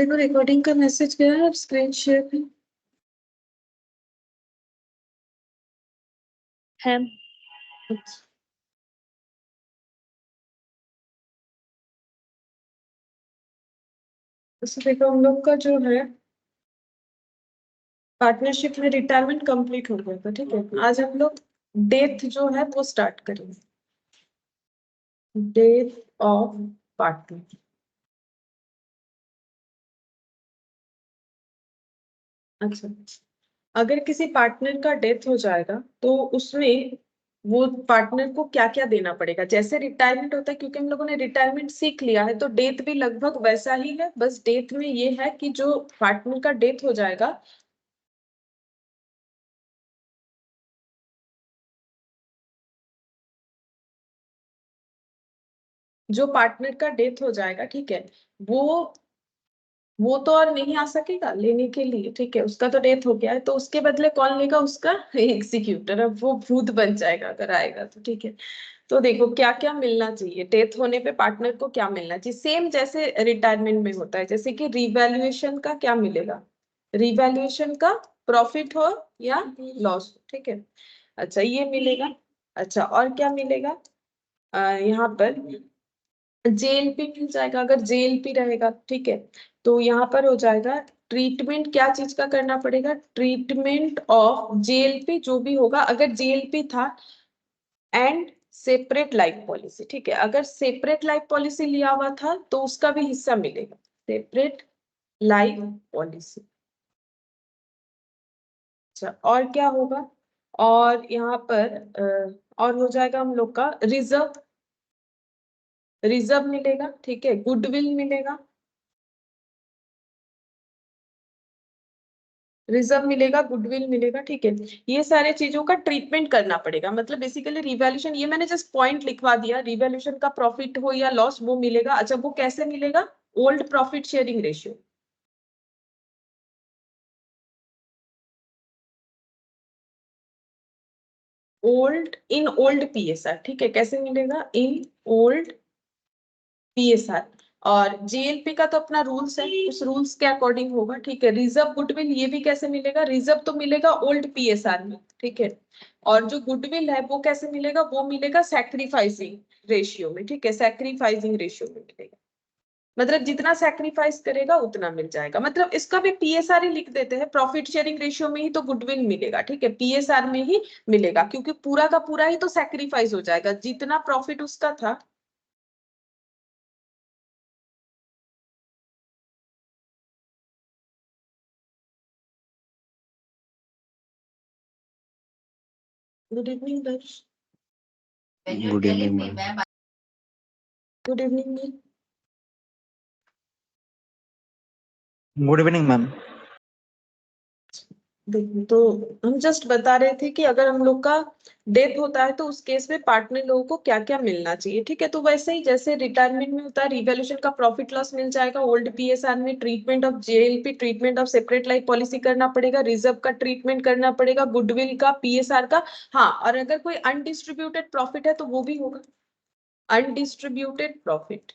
देखो रिकॉर्डिंग का मैसेज गया है, स्क्रीन शेयर है। तो देखो हम लोग का जो है पार्टनरशिप में रिटायरमेंट कंप्लीट हो गया था, ठीक है। आज हम लोग डेथ जो है वो स्टार्ट करेंगे, डेथ ऑफ पार्टनर। अच्छा, अगर किसी पार्टनर का डेथ हो जाएगा तो उसमें वो पार्टनर को क्या क्या देना पड़ेगा। जैसे रिटायरमेंट होता है, क्योंकि हम लोगों ने रिटायरमेंट सीख लिया है, तो डेथ भी लगभग वैसा ही है। बस डेथ में ये है कि जो पार्टनर का डेथ हो जाएगा, जो पार्टनर का डेथ हो जाएगा, ठीक है, वो तो और नहीं आ सकेगा लेने के लिए, ठीक है। उसका तो डेथ हो गया है, तो उसके बदले कौन लेगा? उसका एग्जीक्यूटर। अब वो भूत बन जाएगा अगर आएगा तो, ठीक है। तो देखो क्या क्या मिलना चाहिए डेथ होने पे पार्टनर को, क्या मिलना चाहिए। सेम जैसे रिटायरमेंट में होता है, जैसे कि रिवैल्यूएशन का क्या मिलेगा, रिवैल्यूएशन का प्रॉफिट हो या लॉस, ठीक है। अच्छा ये मिलेगा। अच्छा और क्या मिलेगा? यहाँ पर जेएलपी मिल जाएगा, अगर जेएलपी रहेगा, ठीक है। तो यहाँ पर हो जाएगा ट्रीटमेंट, क्या चीज का करना पड़ेगा? ट्रीटमेंट ऑफ जेएलपी जो भी होगा, अगर जेएलपी था, एंड सेपरेट लाइफ पॉलिसी, ठीक है। अगर सेपरेट लाइफ पॉलिसी लिया हुआ था तो उसका भी हिस्सा मिलेगा, सेपरेट लाइफ पॉलिसी। अच्छा और क्या होगा? और यहाँ पर और हो जाएगा हम लोग का रिजर्व, रिजर्व मिलेगा, ठीक है। गुडविल मिलेगा, रिजर्व मिलेगा, गुडविल मिलेगा, ठीक है। ये सारे चीजों का ट्रीटमेंट करना पड़ेगा। मतलब बेसिकली रिवैल्यूएशन, ये मैंने जस्ट पॉइंट लिखवा दिया, रिवैल्यूएशन का प्रॉफिट हो या लॉस वो मिलेगा। अच्छा वो कैसे मिलेगा? Old profit sharing ratio, old PSR, ठीक है। कैसे मिलेगा? In old PSR. और जेएलपी का तो अपना रूल्स है, उस रूल्स के अकॉर्डिंग होगा, ठीक है। रिजर्व गुडविल, ये भी कैसे मिलेगा? रिजर्व तो मिलेगा ओल्ड पीएसआर में, ठीक है। और जो गुडविल है वो कैसे मिलेगा? वो मिलेगा सैक्रिफाइसिंग रेशियो में, ठीक है। सैक्रिफाइसिंग रेशियो में मिलेगा, मतलब जितना सैक्रिफाइस करेगा उतना मिल जाएगा। मतलब इसका भी पीएसआर ही लिख देते हैं, प्रॉफिट शेयरिंग रेशियो में ही तो गुडविल मिलेगा, ठीक है। पीएसआर में ही मिलेगा, क्योंकि पूरा का पूरा ही तो सैक्रिफाइस हो जाएगा, जितना प्रॉफिट उसका था। गुड इवनिंग दर्श। Good evening ma'am. Good evening ma'am. Good evening ma'am. देखो तो हम जस्ट बता रहे थे कि अगर हम लोग का डेथ होता है तो उस केस में पार्टनर लोगों को क्या क्या मिलना चाहिए, ठीक है। तो वैसे ही जैसे रिटायरमेंट में होता है, रिवैल्यूएशन का प्रॉफिट लॉस मिल जाएगा, ओल्ड पीएसआर में treatment of JLP, treatment of separate life policy करना पड़ेगा, रिजर्व का ट्रीटमेंट करना पड़ेगा, गुडविल का, पीएसआर का। हाँ, और अगर कोई अनडिस्ट्रीब्यूटेड प्रॉफिट है तो वो भी होगा, अनडिस्ट्रीब्यूटेड प्रॉफिट,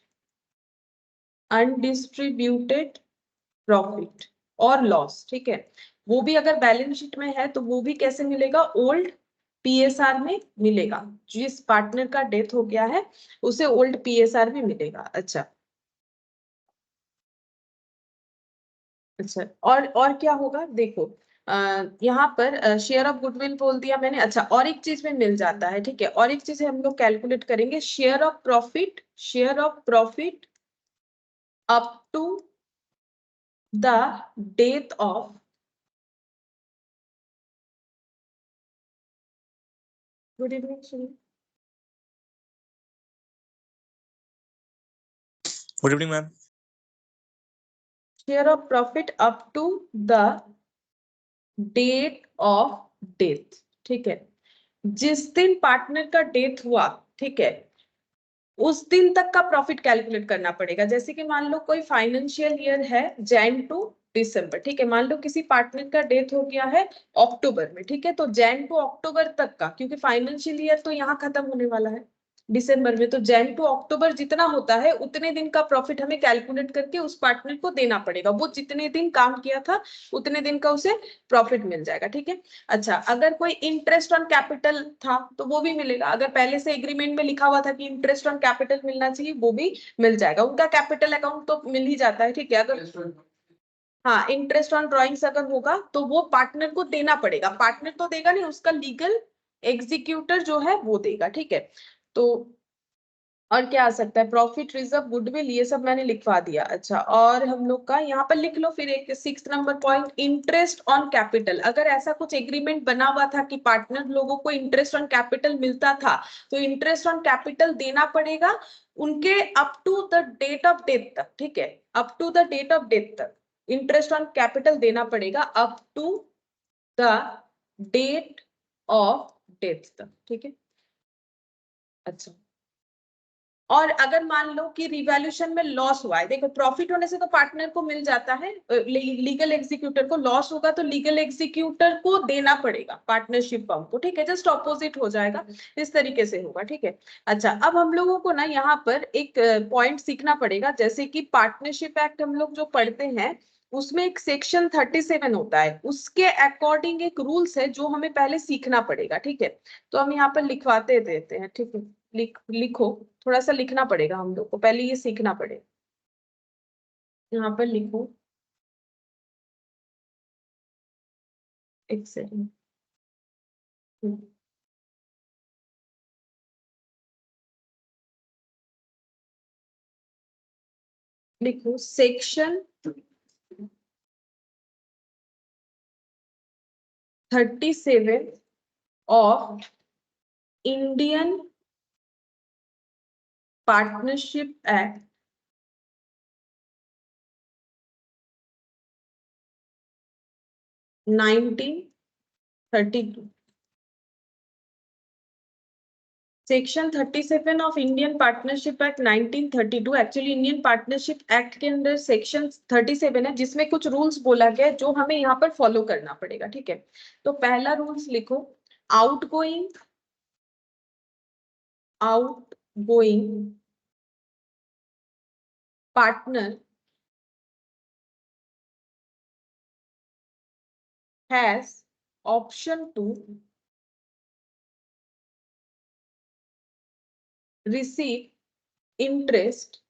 अनडिस्ट्रीब्यूटेड प्रॉफिट और लॉस, ठीक है। वो भी अगर बैलेंस शीट में है तो वो भी कैसे मिलेगा? ओल्ड पीएसआर में मिलेगा। जिस पार्टनर का डेथ हो गया है उसे ओल्ड पीएसआर में मिलेगा। अच्छा अच्छा और क्या होगा? देखो यहाँ पर शेयर ऑफ गुडविल बोल दिया मैंने। अच्छा और एक चीज में मिल जाता है, ठीक है। और एक चीज हम लोग कैलकुलेट करेंगे, share of profit, share of profit up to the death of, good evening, good evening ma'am. Share of profit up to the date of death, ठीक है। जिस दिन पार्टनर का डेथ हुआ, ठीक है, उस दिन तक का प्रॉफिट कैलकुलेट करना पड़ेगा। जैसे कि मान लो कोई फाइनेंशियल ईयर है जैन टू दिसंबर, ठीक है। मान लो किसी पार्टनर का डेथ हो गया है अक्टूबर में, ठीक है। तो जैन टू अक्टूबर तक का, क्योंकि फाइनेंशियल ईयर तो यहाँ खत्म होने वाला है, दिसंबर में, तो जैन टू अक्टूबर जितना होता है उतने दिन का प्रॉफिट हमें कैलकुलेट करके उस पार्टनर को देना पड़ेगा। वो जितने दिन काम किया था उतने दिन का उसे प्रॉफिट मिल जाएगा, ठीक है। अच्छा, अगर कोई इंटरेस्ट ऑन कैपिटल था तो वो भी मिलेगा। अगर पहले से एग्रीमेंट में लिखा हुआ था कि इंटरेस्ट ऑन कैपिटल मिलना चाहिए, वो भी मिल जाएगा। उनका कैपिटल अकाउंट तो मिल ही जाता है, ठीक है। अगर हाँ, इंटरेस्ट ऑन ड्रॉइंग्स अगर होगा तो वो पार्टनर को देना पड़ेगा। पार्टनर तो देगा नहीं, उसका लीगल एग्जीक्यूटर जो है वो देगा, ठीक है। तो और क्या आ सकता है, प्रॉफिट रिजर्व, गुडविल, ये सब मैंने लिखवा दिया। अच्छा, और हम लोग का यहाँ पर लिख लो फिर एक 6 number point, interest on capital. अगर ऐसा कुछ एग्रीमेंट बना हुआ था कि पार्टनर लोगों को इंटरेस्ट ऑन कैपिटल मिलता था, तो इंटरेस्ट ऑन कैपिटल देना पड़ेगा उनके up to the date of death तक, ठीक है। Up to the date of death तक इंटरेस्ट ऑन कैपिटल देना पड़ेगा, up to the date of death तक, ठीक है। अच्छा, और अगर मान लो कि रिवैल्यूएशन में लॉस हुआ है, देखो प्रॉफिट होने से तो पार्टनर को मिल जाता है, लीगल एग्जीक्यूटर को। लॉस होगा तो लीगल एग्जीक्यूटर को देना पड़ेगा पार्टनरशिप फर्म को, ठीक है। जस्ट ऑपोजिट हो जाएगा, इस तरीके से होगा, ठीक है। अच्छा, अब हम लोगों को ना यहाँ पर एक पॉइंट सीखना पड़ेगा, जैसे कि पार्टनरशिप एक्ट हम लोग जो पढ़ते हैं उसमें एक सेक्शन 37 होता है, उसके अकॉर्डिंग एक रूल्स है जो हमें पहले सीखना पड़ेगा, ठीक है। तो हम यहाँ पर लिखवाते देते हैं, ठीक है। लिखो, थोड़ा सा लिखना पड़ेगा हम लोग को, पहले ये सीखना पड़ेगा। यहाँ पर लिखो, एक सेकंड। लिखो section 37 of Indian partnership act 1932। Section 37 of Indian partnership act 1932, actually Indian partnership act के अंदर सेक्शन 37 है, जिसमें कुछ रूल्स बोला गया है जो हमें यहाँ पर फॉलो करना पड़ेगा, ठीक है। तो पहला रूल्स लिखो, outgoing partner has option to receive interest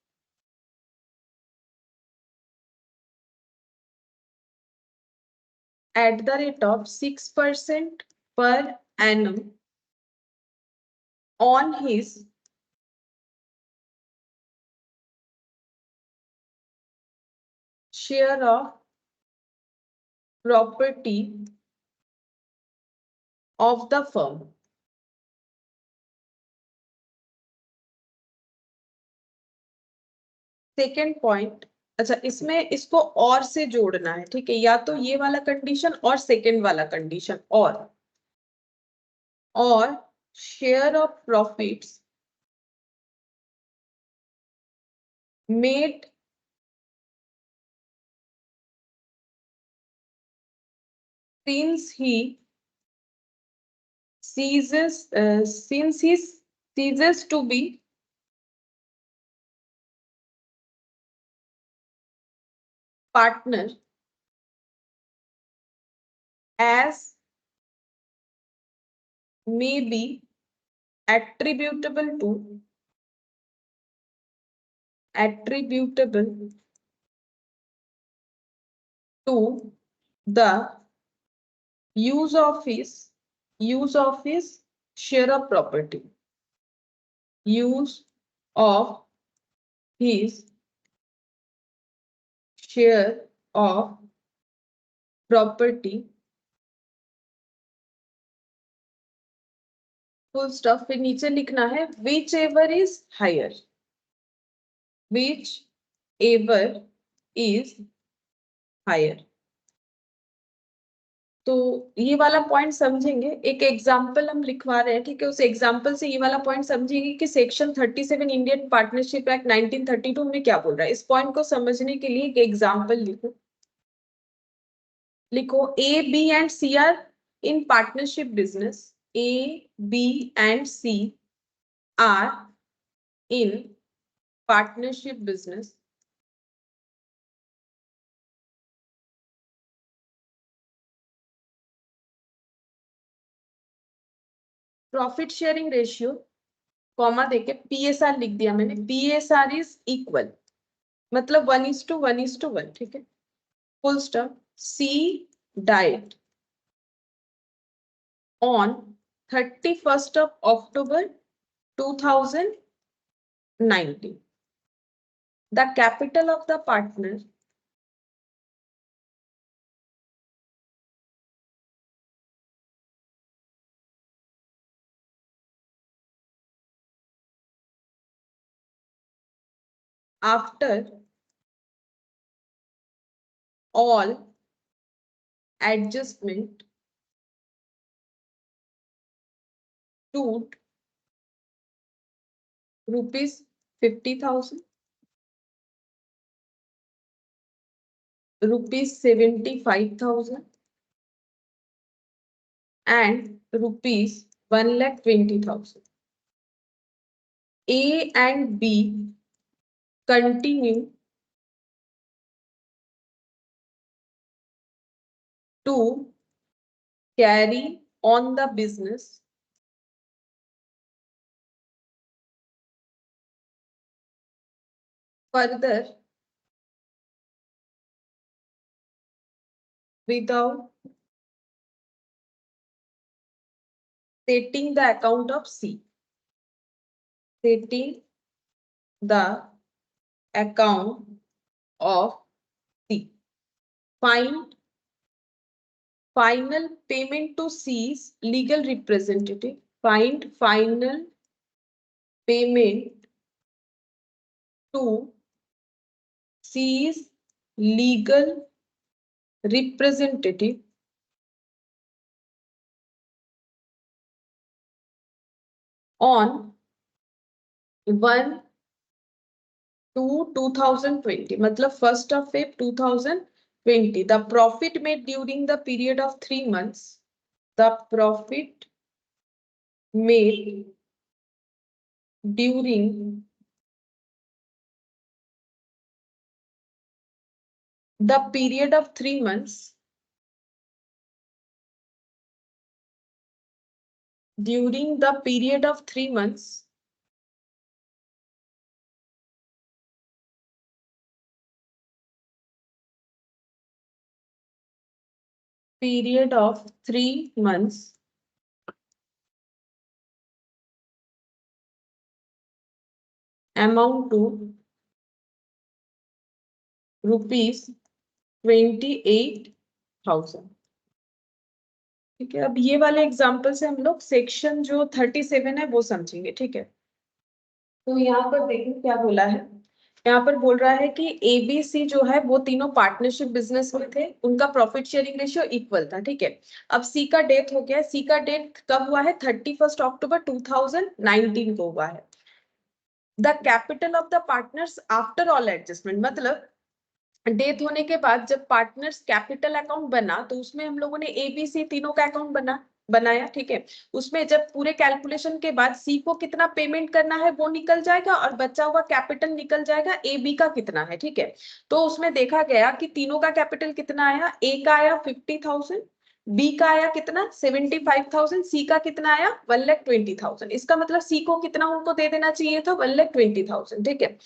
at the rate of 6% per annum on his share of property of the firm. Second point, अच्छा इसमें इसको और से जोड़ना है, ठीक है। या तो ये वाला कंडीशन और सेकेंड वाला कंडीशन, और share of profits made since he ceases to be partner as may be attributable to the use of his share of property, use of his share of property, full stop. फिर नीचे लिखना है whichever is higher, whichever is higher. तो ये वाला point समझेंगे, एक example हम लिखवा रहे हैं, ठीक है। उस एग्जांपल से ये वाला पॉइंट समझेंगे कि सेक्शन 37 इंडियन पार्टनरशिप एक्ट 1932 में क्या बोल रहा है। इस पॉइंट को समझने के लिए एक एग्जांपल लिखो, A, B and C are in partnership business. A, B and C are in partnership business profit sharing ratio comma देके पीएसआर लिख दिया मैंने, पीएसआर इज इक्वल, मतलब 1:1:1, ठीक है, full stop, C died on 31st of October 2019. The capital of the partner after all adjustment to rupees 50,000, rupees 75,000 and rupees 1,20,000. A and B continue to carry on the business further without setting the account of C. Setting the account of C. Find final payment to C's legal representative. Find final payment to C's legal representative on 1/2/2020, मतलब 1st of Feb 2020. The profit made during the period of 3 months. The profit made during the period of 3 months during the period of 3 months period of 3 months amount to rupees 28,000. ठीक है, अब ये वाले example से हम लोग section जो 37 है वो समझेंगे, ठीक है। तो यहाँ पर देखिए क्या बोला है, यहाँ पर बोल रहा है कि एबीसी जो है वो तीनों पार्टनरशिप बिजनेस में थे, उनका प्रॉफिट शेयरिंग रेशियो इक्वल था, ठीक है। अब सी का डेथ हो गया, सी का डेथ कब हुआ है, 31 अक्टूबर 2019 को हुआ है। The capital of the partners after all adjustment, मतलब डेथ होने के बाद जब पार्टनर्स कैपिटल अकाउंट बना तो उसमें हम लोगों ने एबीसी तीनों का अकाउंट बनाया, ठीक है। उसमें जब पूरे कैलकुलेशन के बाद सी को कितना पेमेंट करना है वो निकल जाएगा और बचा हुआ कैपिटल निकल जाएगा ए बी का कितना है, ठीक है। तो उसमें देखा गया कि तीनों का कैपिटल कितना आया, ए का आया 50,000, बी का आया कितना 75,000, सी का कितना आया 1,20,000। इसका मतलब सी को कितना उनको दे देना चाहिए था 1,20,000, ठीक है।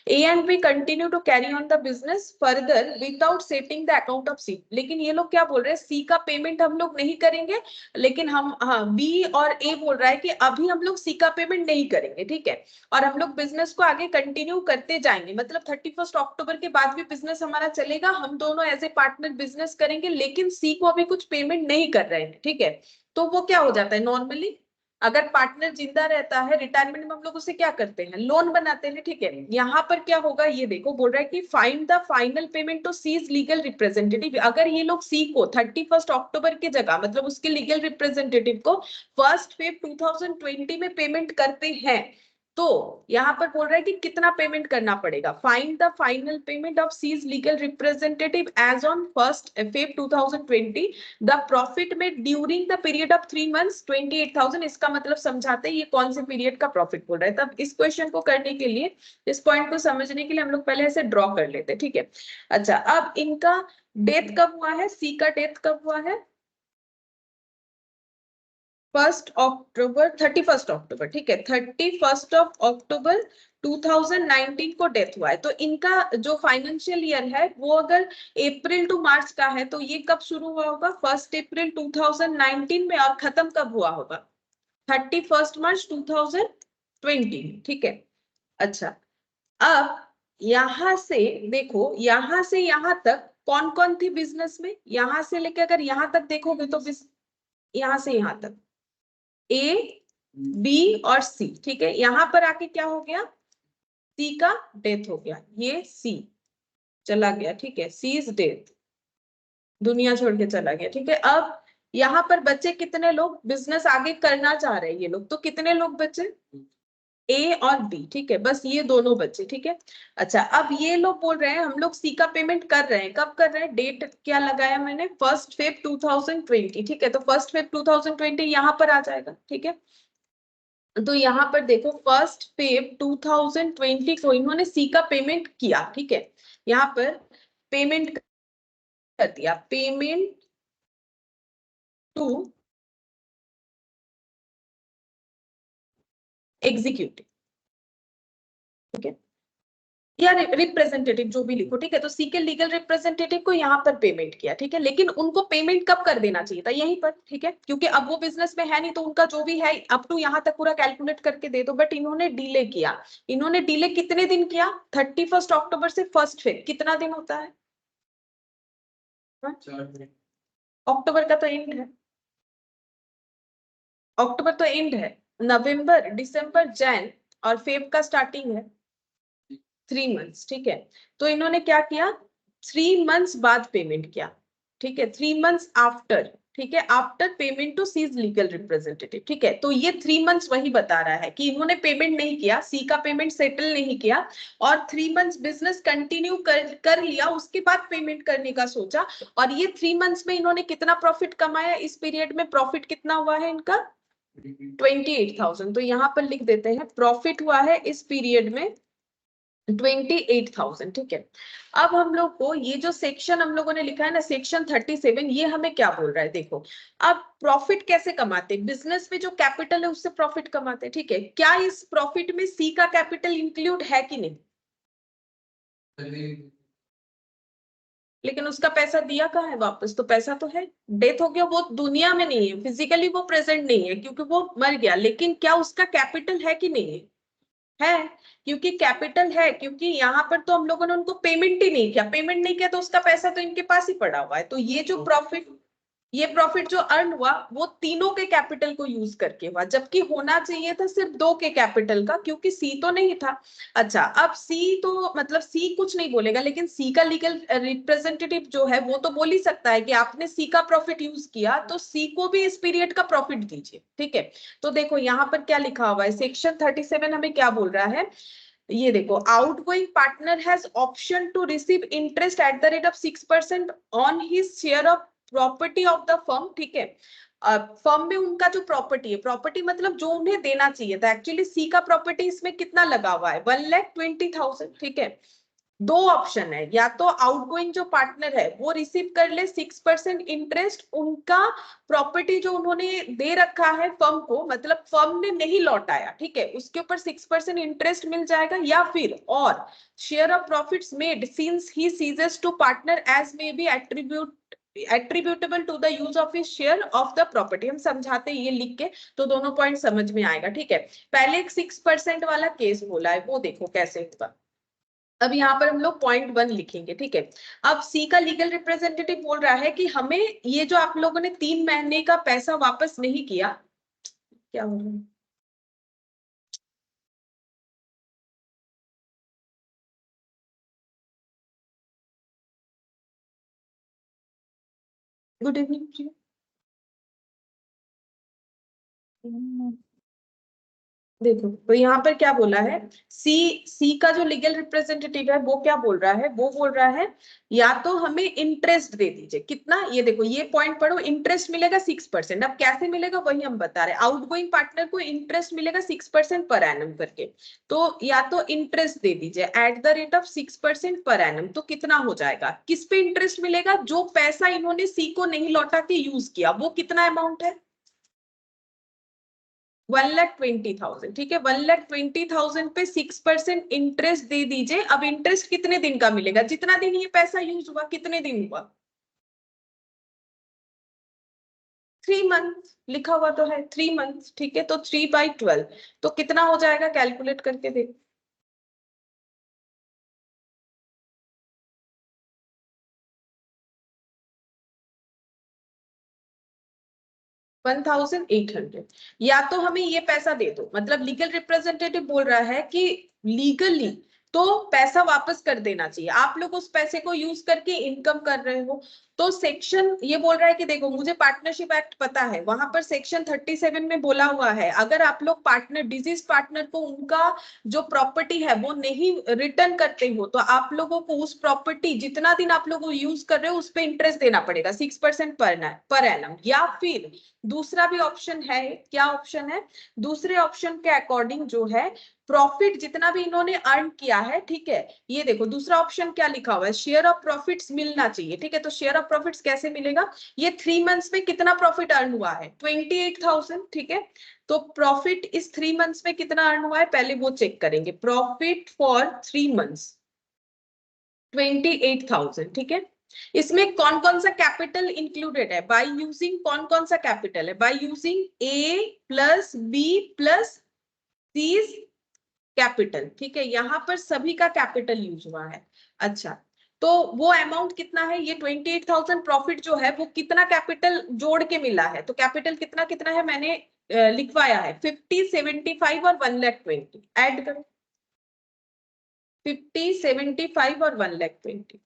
A and B continue to carry on the business further without setting the account of C. लेकिन ये लोग क्या बोल रहे हैं, C का पेमेंट हम लोग नहीं करेंगे, लेकिन हम B और A बोल रहा है कि अभी हम लोग C का पेमेंट नहीं करेंगे, ठीक है, और हम लोग बिजनेस को आगे कंटिन्यू करते जाएंगे, मतलब 31 अक्टूबर के बाद भी बिजनेस हमारा चलेगा, हम दोनों एज ए पार्टनर बिजनेस करेंगे, लेकिन C को अभी कुछ पेमेंट नहीं कर रहे हैं, ठीक है। तो वो क्या हो जाता है, नॉर्मली अगर पार्टनर जिंदा रहता है रिटायरमेंट में हम लोग उसे क्या करते हैं, लोन बनाते हैं, ठीक है। यहाँ पर क्या होगा, ये देखो बोल रहा है कि find the final payment to C's legal representative. अगर ये लोग सी को 31 अक्टूबर की जगह मतलब उसके लीगल रिप्रेजेंटेटिव को 1 Feb 2020 में पेमेंट करते हैं तो यहाँ पर बोल रहा है कि कितना पेमेंट करना पड़ेगा। Find the final payment of C's legal representative as on 1 Feb 2020, the profit made during the period of 3 months 28,000। इसका मतलब समझाते हैं ये कौन से पीरियड का प्रॉफिट बोल रहा है। तब इस क्वेश्चन को करने के लिए, इस पॉइंट को समझने के लिए हम लोग पहले ऐसे ड्रॉ कर लेते हैं, ठीक है। अच्छा, अब इनका डेथ कब हुआ है, सी का डेथ कब हुआ है, 1 अक्टूबर 31 अक्टूबर, ठीक है, 31 अक्टूबर 2019 को डेथ हुआ है। तो इनका जो फाइनेंशियल ईयर है वो अगर अप्रैल टू मार्च का है तो ये कब शुरू हुआ होगा, 1 अप्रैल 2019 में, और खत्म कब हुआ होगा, 31 मार्च 2020, ठीक है। अच्छा, अब यहां से देखो, यहां से यहां तक कौन कौन थी बिजनेस में, यहां से लेके अगर यहां तक देखोगे तो यहां से यहां तक ए बी और सी, ठीक है। यहां पर आके क्या हो गया, सी का डेथ हो गया, ये सी चला गया, ठीक है, सी इज डेथ, दुनिया छोड़ के चला गया, ठीक है। अब यहाँ पर बच्चे कितने लोग बिजनेस आगे करना चाह रहे हैं, ये लोग, तो कितने लोग बचे, ए और बी, ठीक है, बस ये दोनों बच्चे, ठीक है। अच्छा, अब ये लोग बोल रहे हैं हम लोग सी का पेमेंट कर रहे हैं, कब कर रहे हैं, डेट क्या लगाया मैंने, 1 Feb 2020, ठीक है। तो 1 Feb 2020 यहाँ पर आ जाएगा, ठीक है। तो यहाँ पर देखो 1 Feb 2020 को इन्होंने सी का पेमेंट किया, ठीक है। यहाँ पर पेमेंट कर दिया, पेमेंट टू एग्जीक्यूटिव, ठीक है, या रिप्रेजेंटेटिव जो भी लिखो, ठीक है। तो सी के लीगल रिप्रेजेंटेटिव को यहाँ पर पेमेंट किया, ठीक है, लेकिन उनको पेमेंट कब कर देना चाहिए था, यहीं पर, ठीक है, क्योंकि अब वो बिजनेस में है नहीं, तो उनका जो भी है अप टू यहाँ तक पूरा कैलकुलेट करके दे दो, बट इन्होंने डिले किया। इन्होंने डिले कितने दिन किया, 31 अक्टूबर से 1 Feb, कितना दिन होता है, अक्टूबर का तो एंड है, अक्टूबर तो एंड है, नवंबर दिसंबर जैन और फेब का स्टार्टिंग है, 3 months, ठीक है। तो इन्होंने क्या किया, 3 months बाद पेमेंट किया, ठीक है, 3 months आफ्टर, ठीक है, after payment to C's legal representative, ठीक है। तो ये 3 months वही बता रहा है कि इन्होंने पेमेंट नहीं किया, सी का पेमेंट सेटल नहीं किया, और 3 months बिजनेस कंटिन्यू कर लिया, उसके बाद पेमेंट करने का सोचा, और ये 3 months में इन्होंने कितना प्रॉफिट कमाया, इस पीरियड में प्रॉफिट कितना हुआ है इनका, 28,000। तो यहाँ पर लिख देते हैं प्रॉफिट हुआ है इस पीरियड में 28,000, ठीक है। अब हम लोग को ये जो सेक्शन हम लोगों ने लिखा है ना, सेक्शन 37, ये हमें क्या बोल रहा है, देखो, अब प्रॉफिट कैसे कमाते, बिजनेस में जो कैपिटल है उससे प्रॉफिट कमाते, ठीक है। क्या इस प्रॉफिट में सी का कैपिटल इंक्लूड है कि नहीं, लेकिन उसका पैसा दिया कहाँ है वापस, तो पैसा तो है, डेथ हो गया, वो दुनिया में नहीं है, फिजिकली वो प्रेजेंट नहीं है क्योंकि वो मर गया, लेकिन क्या उसका कैपिटल है कि नहीं है, क्योंकि कैपिटल है, क्योंकि यहाँ पर तो हम लोगों ने उनको पेमेंट ही नहीं किया, पेमेंट नहीं किया तो उसका पैसा तो इनके पास ही पड़ा हुआ है। तो ये जो प्रॉफिट, ये प्रॉफिट जो अर्न हुआ वो तीनों के कैपिटल को यूज करके हुआ, जबकि होना चाहिए था सिर्फ 2 के कैपिटल का, क्योंकि सी तो नहीं था। अच्छा, अब सी तो मतलब सी कुछ नहीं बोलेगा, लेकिन सी का लीगल रिप्रेजेंटेटिव जो है वो तो बोल ही सकता है कि आपने सी का प्रॉफिट यूज किया, तो सी को भी इस पीरियड का प्रॉफिट दीजिए, ठीक है। तो देखो यहाँ पर क्या लिखा हुआ है, सेक्शन 37 हमें क्या बोल रहा है, ये देखो, outgoing partner has option to receive interest at the rate of 6% on his share of property of the firm, ठीक है। फर्म में उनका जो प्रॉपर्टी है, प्रॉपर्टी मतलब जो उन्हें देना चाहिए था, एक्चुअली सी का प्रॉपर्टी इसमें कितना लगा हुआ है, 1,20,000, ठीक है। दो ऑप्शन है, या तो आउटगोइंग जो पार्टनर है वो रिसीव कर ले 6% इंटरेस्ट, उनका प्रॉपर्टी जो उन्होंने दे रखा है फर्म को, मतलब फर्म ने नहीं लौटाया, ठीक है, उसके ऊपर 6% इंटरेस्ट मिल जाएगा, या फिर और share of profits made since he ceases to partner as may be attributable to the use of his share of the property. हम समझाते हैं ये लिख के, तो दोनों पॉइंट समझ में आएगा, ठीक है। पहले एक 6% वाला केस बोला है, वो देखो कैसे होगा। अब यहाँ पर हम लोग .1 लिखेंगे, ठीक है। अब सी का लीगल रिप्रेजेंटेटिव बोल रहा है कि हमें ये जो आप लोगों ने 3 महीने का पैसा वापस नहीं किया, क्या हो रहा है, गुड इवनिंग जी। देखो तो यहाँ पर क्या बोला है, सी का जो लीगल रिप्रेजेंटेटिव है वो क्या बोल रहा है, वो बोल रहा है या तो हमें इंटरेस्ट दे दीजिए कितना, ये देखो ये पॉइंट पढ़ो, इंटरेस्ट मिलेगा 6%। अब कैसे मिलेगा वही हम बता रहे हैं, आउटगोइंग पार्टनर को इंटरेस्ट मिलेगा 6% पर एनम करके, तो या तो इंटरेस्ट दे दीजिए eight the rate of 6% per annum, तो कितना हो जाएगा, किस पे इंटरेस्ट मिलेगा, जो पैसा इन्होंने सी को नहीं लौटा के यूज किया वो कितना अमाउंट है, 1,20,000। ठीक है, 1,20,000 पे 6% इंटरेस्ट दे दीजिए। अब इंटरेस्ट कितने दिन का मिलेगा, जितना दिन ये पैसा यूज हुआ, कितने दिन हुआ, 3 मंथ लिखा हुआ तो है 3 मंथ। ठीक है, तो 3/12 तो कितना हो जाएगा, कैलकुलेट करके देख, 1,800। या तो हमें ये पैसा दे दो, मतलब लीगल रिप्रेजेंटेटिव बोल रहा है कि लीगली तो पैसा वापस कर देना चाहिए, आप लोग उस पैसे को यूज करके इनकम कर रहे हो। तो सेक्शन ये बोल रहा है कि देखो मुझे पार्टनरशिप एक्ट पता है, वहां पर सेक्शन 37 में बोला हुआ है अगर आप लोग पार्टनर डिजीज पार्टनर को उनका जो प्रॉपर्टी है वो नहीं रिटर्न करते हो तो आप लोगों को उस प्रॉपर्टी जितना दिन आप लोग यूज कर रहे हो उस पर इंटरेस्ट देना पड़ेगा 6% पर एनम। या फिर दूसरा भी ऑप्शन है, क्या ऑप्शन है, दूसरे ऑप्शन के अकॉर्डिंग जो है प्रॉफिट जितना भी इन्होंने अर्न किया है, ठीक है, ये देखो दूसरा ऑप्शन क्या लिखा हुआ है, शेयर ऑफ प्रॉफिट्स मिलना चाहिए। ठीक है, तो शेयर ऑफ प्रॉफिट्स कैसे मिलेगा, ये 3 मंथ्स में कितना प्रॉफिट अर्न हुआ है, 28,000। ठीक है, तो प्रॉफिट इस 3 मंथ्स में कितना अर्न हुआ है पहले वो चेक करेंगे, प्रॉफिट फॉर 3 मंथ्स 28,000। ठीक है, इसमें कौन कौन सा कैपिटल इंक्लूडेड है, बाय यूजिंग कौन कौन सा कैपिटल है, by using A plus B plus C capital. ठीक है, यहाँ पर सभी का कैपिटल यूज हुआ है। अच्छा, तो वो अमाउंट कितना है, ये 28,000 प्रॉफिट जो है वो कितना कैपिटल जोड़ के मिला है, तो कैपिटल कितना कितना है मैंने लिखवाया है 50, 75 और 1,20,000 ऐड करो, 50, 75 और 1,20,000,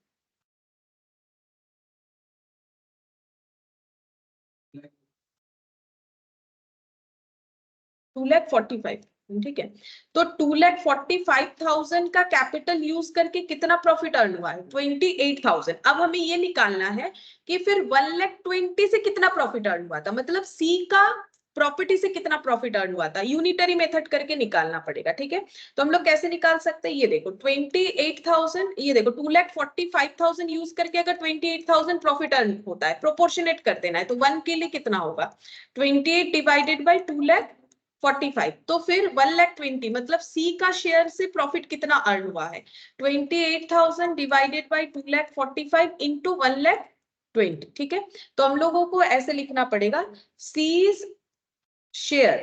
2,45,000। ठीक है, तो 2,45,000 का कैपिटल यूज करके कितना प्रॉफिट अर्न हुआ है, 28,000। अब हमें ये निकालना है कि फिर 1,20,000 से कितना प्रॉफिट अर्न हुआ था, मतलब सी का प्रॉपर्टी से कितना प्रॉफिट अर्न हुआ था, यूनिटरी मेथड करके निकालना पड़ेगा। ठीक है, तो हम लोग कैसे निकाल सकते हैं, ये देखो 28,000, ये देखो 2,45,000 यूज करके अगर 28,000 प्रॉफिट अर्न होता है, प्रोपोर्शनेट कर देना है, तो 1 के लिए कितना होगा, 28 डिवाइडेड बाई 2,45, तो फिर 1,20,000 मतलब सी का शेयर से प्रॉफिट कितना अर्न हुआ है, 28,000 डिवाइडेड बाई 2,45 इंटू 1,20,000। ठीक है, तो हम लोगों को ऐसे लिखना पड़ेगा, सीज शेयर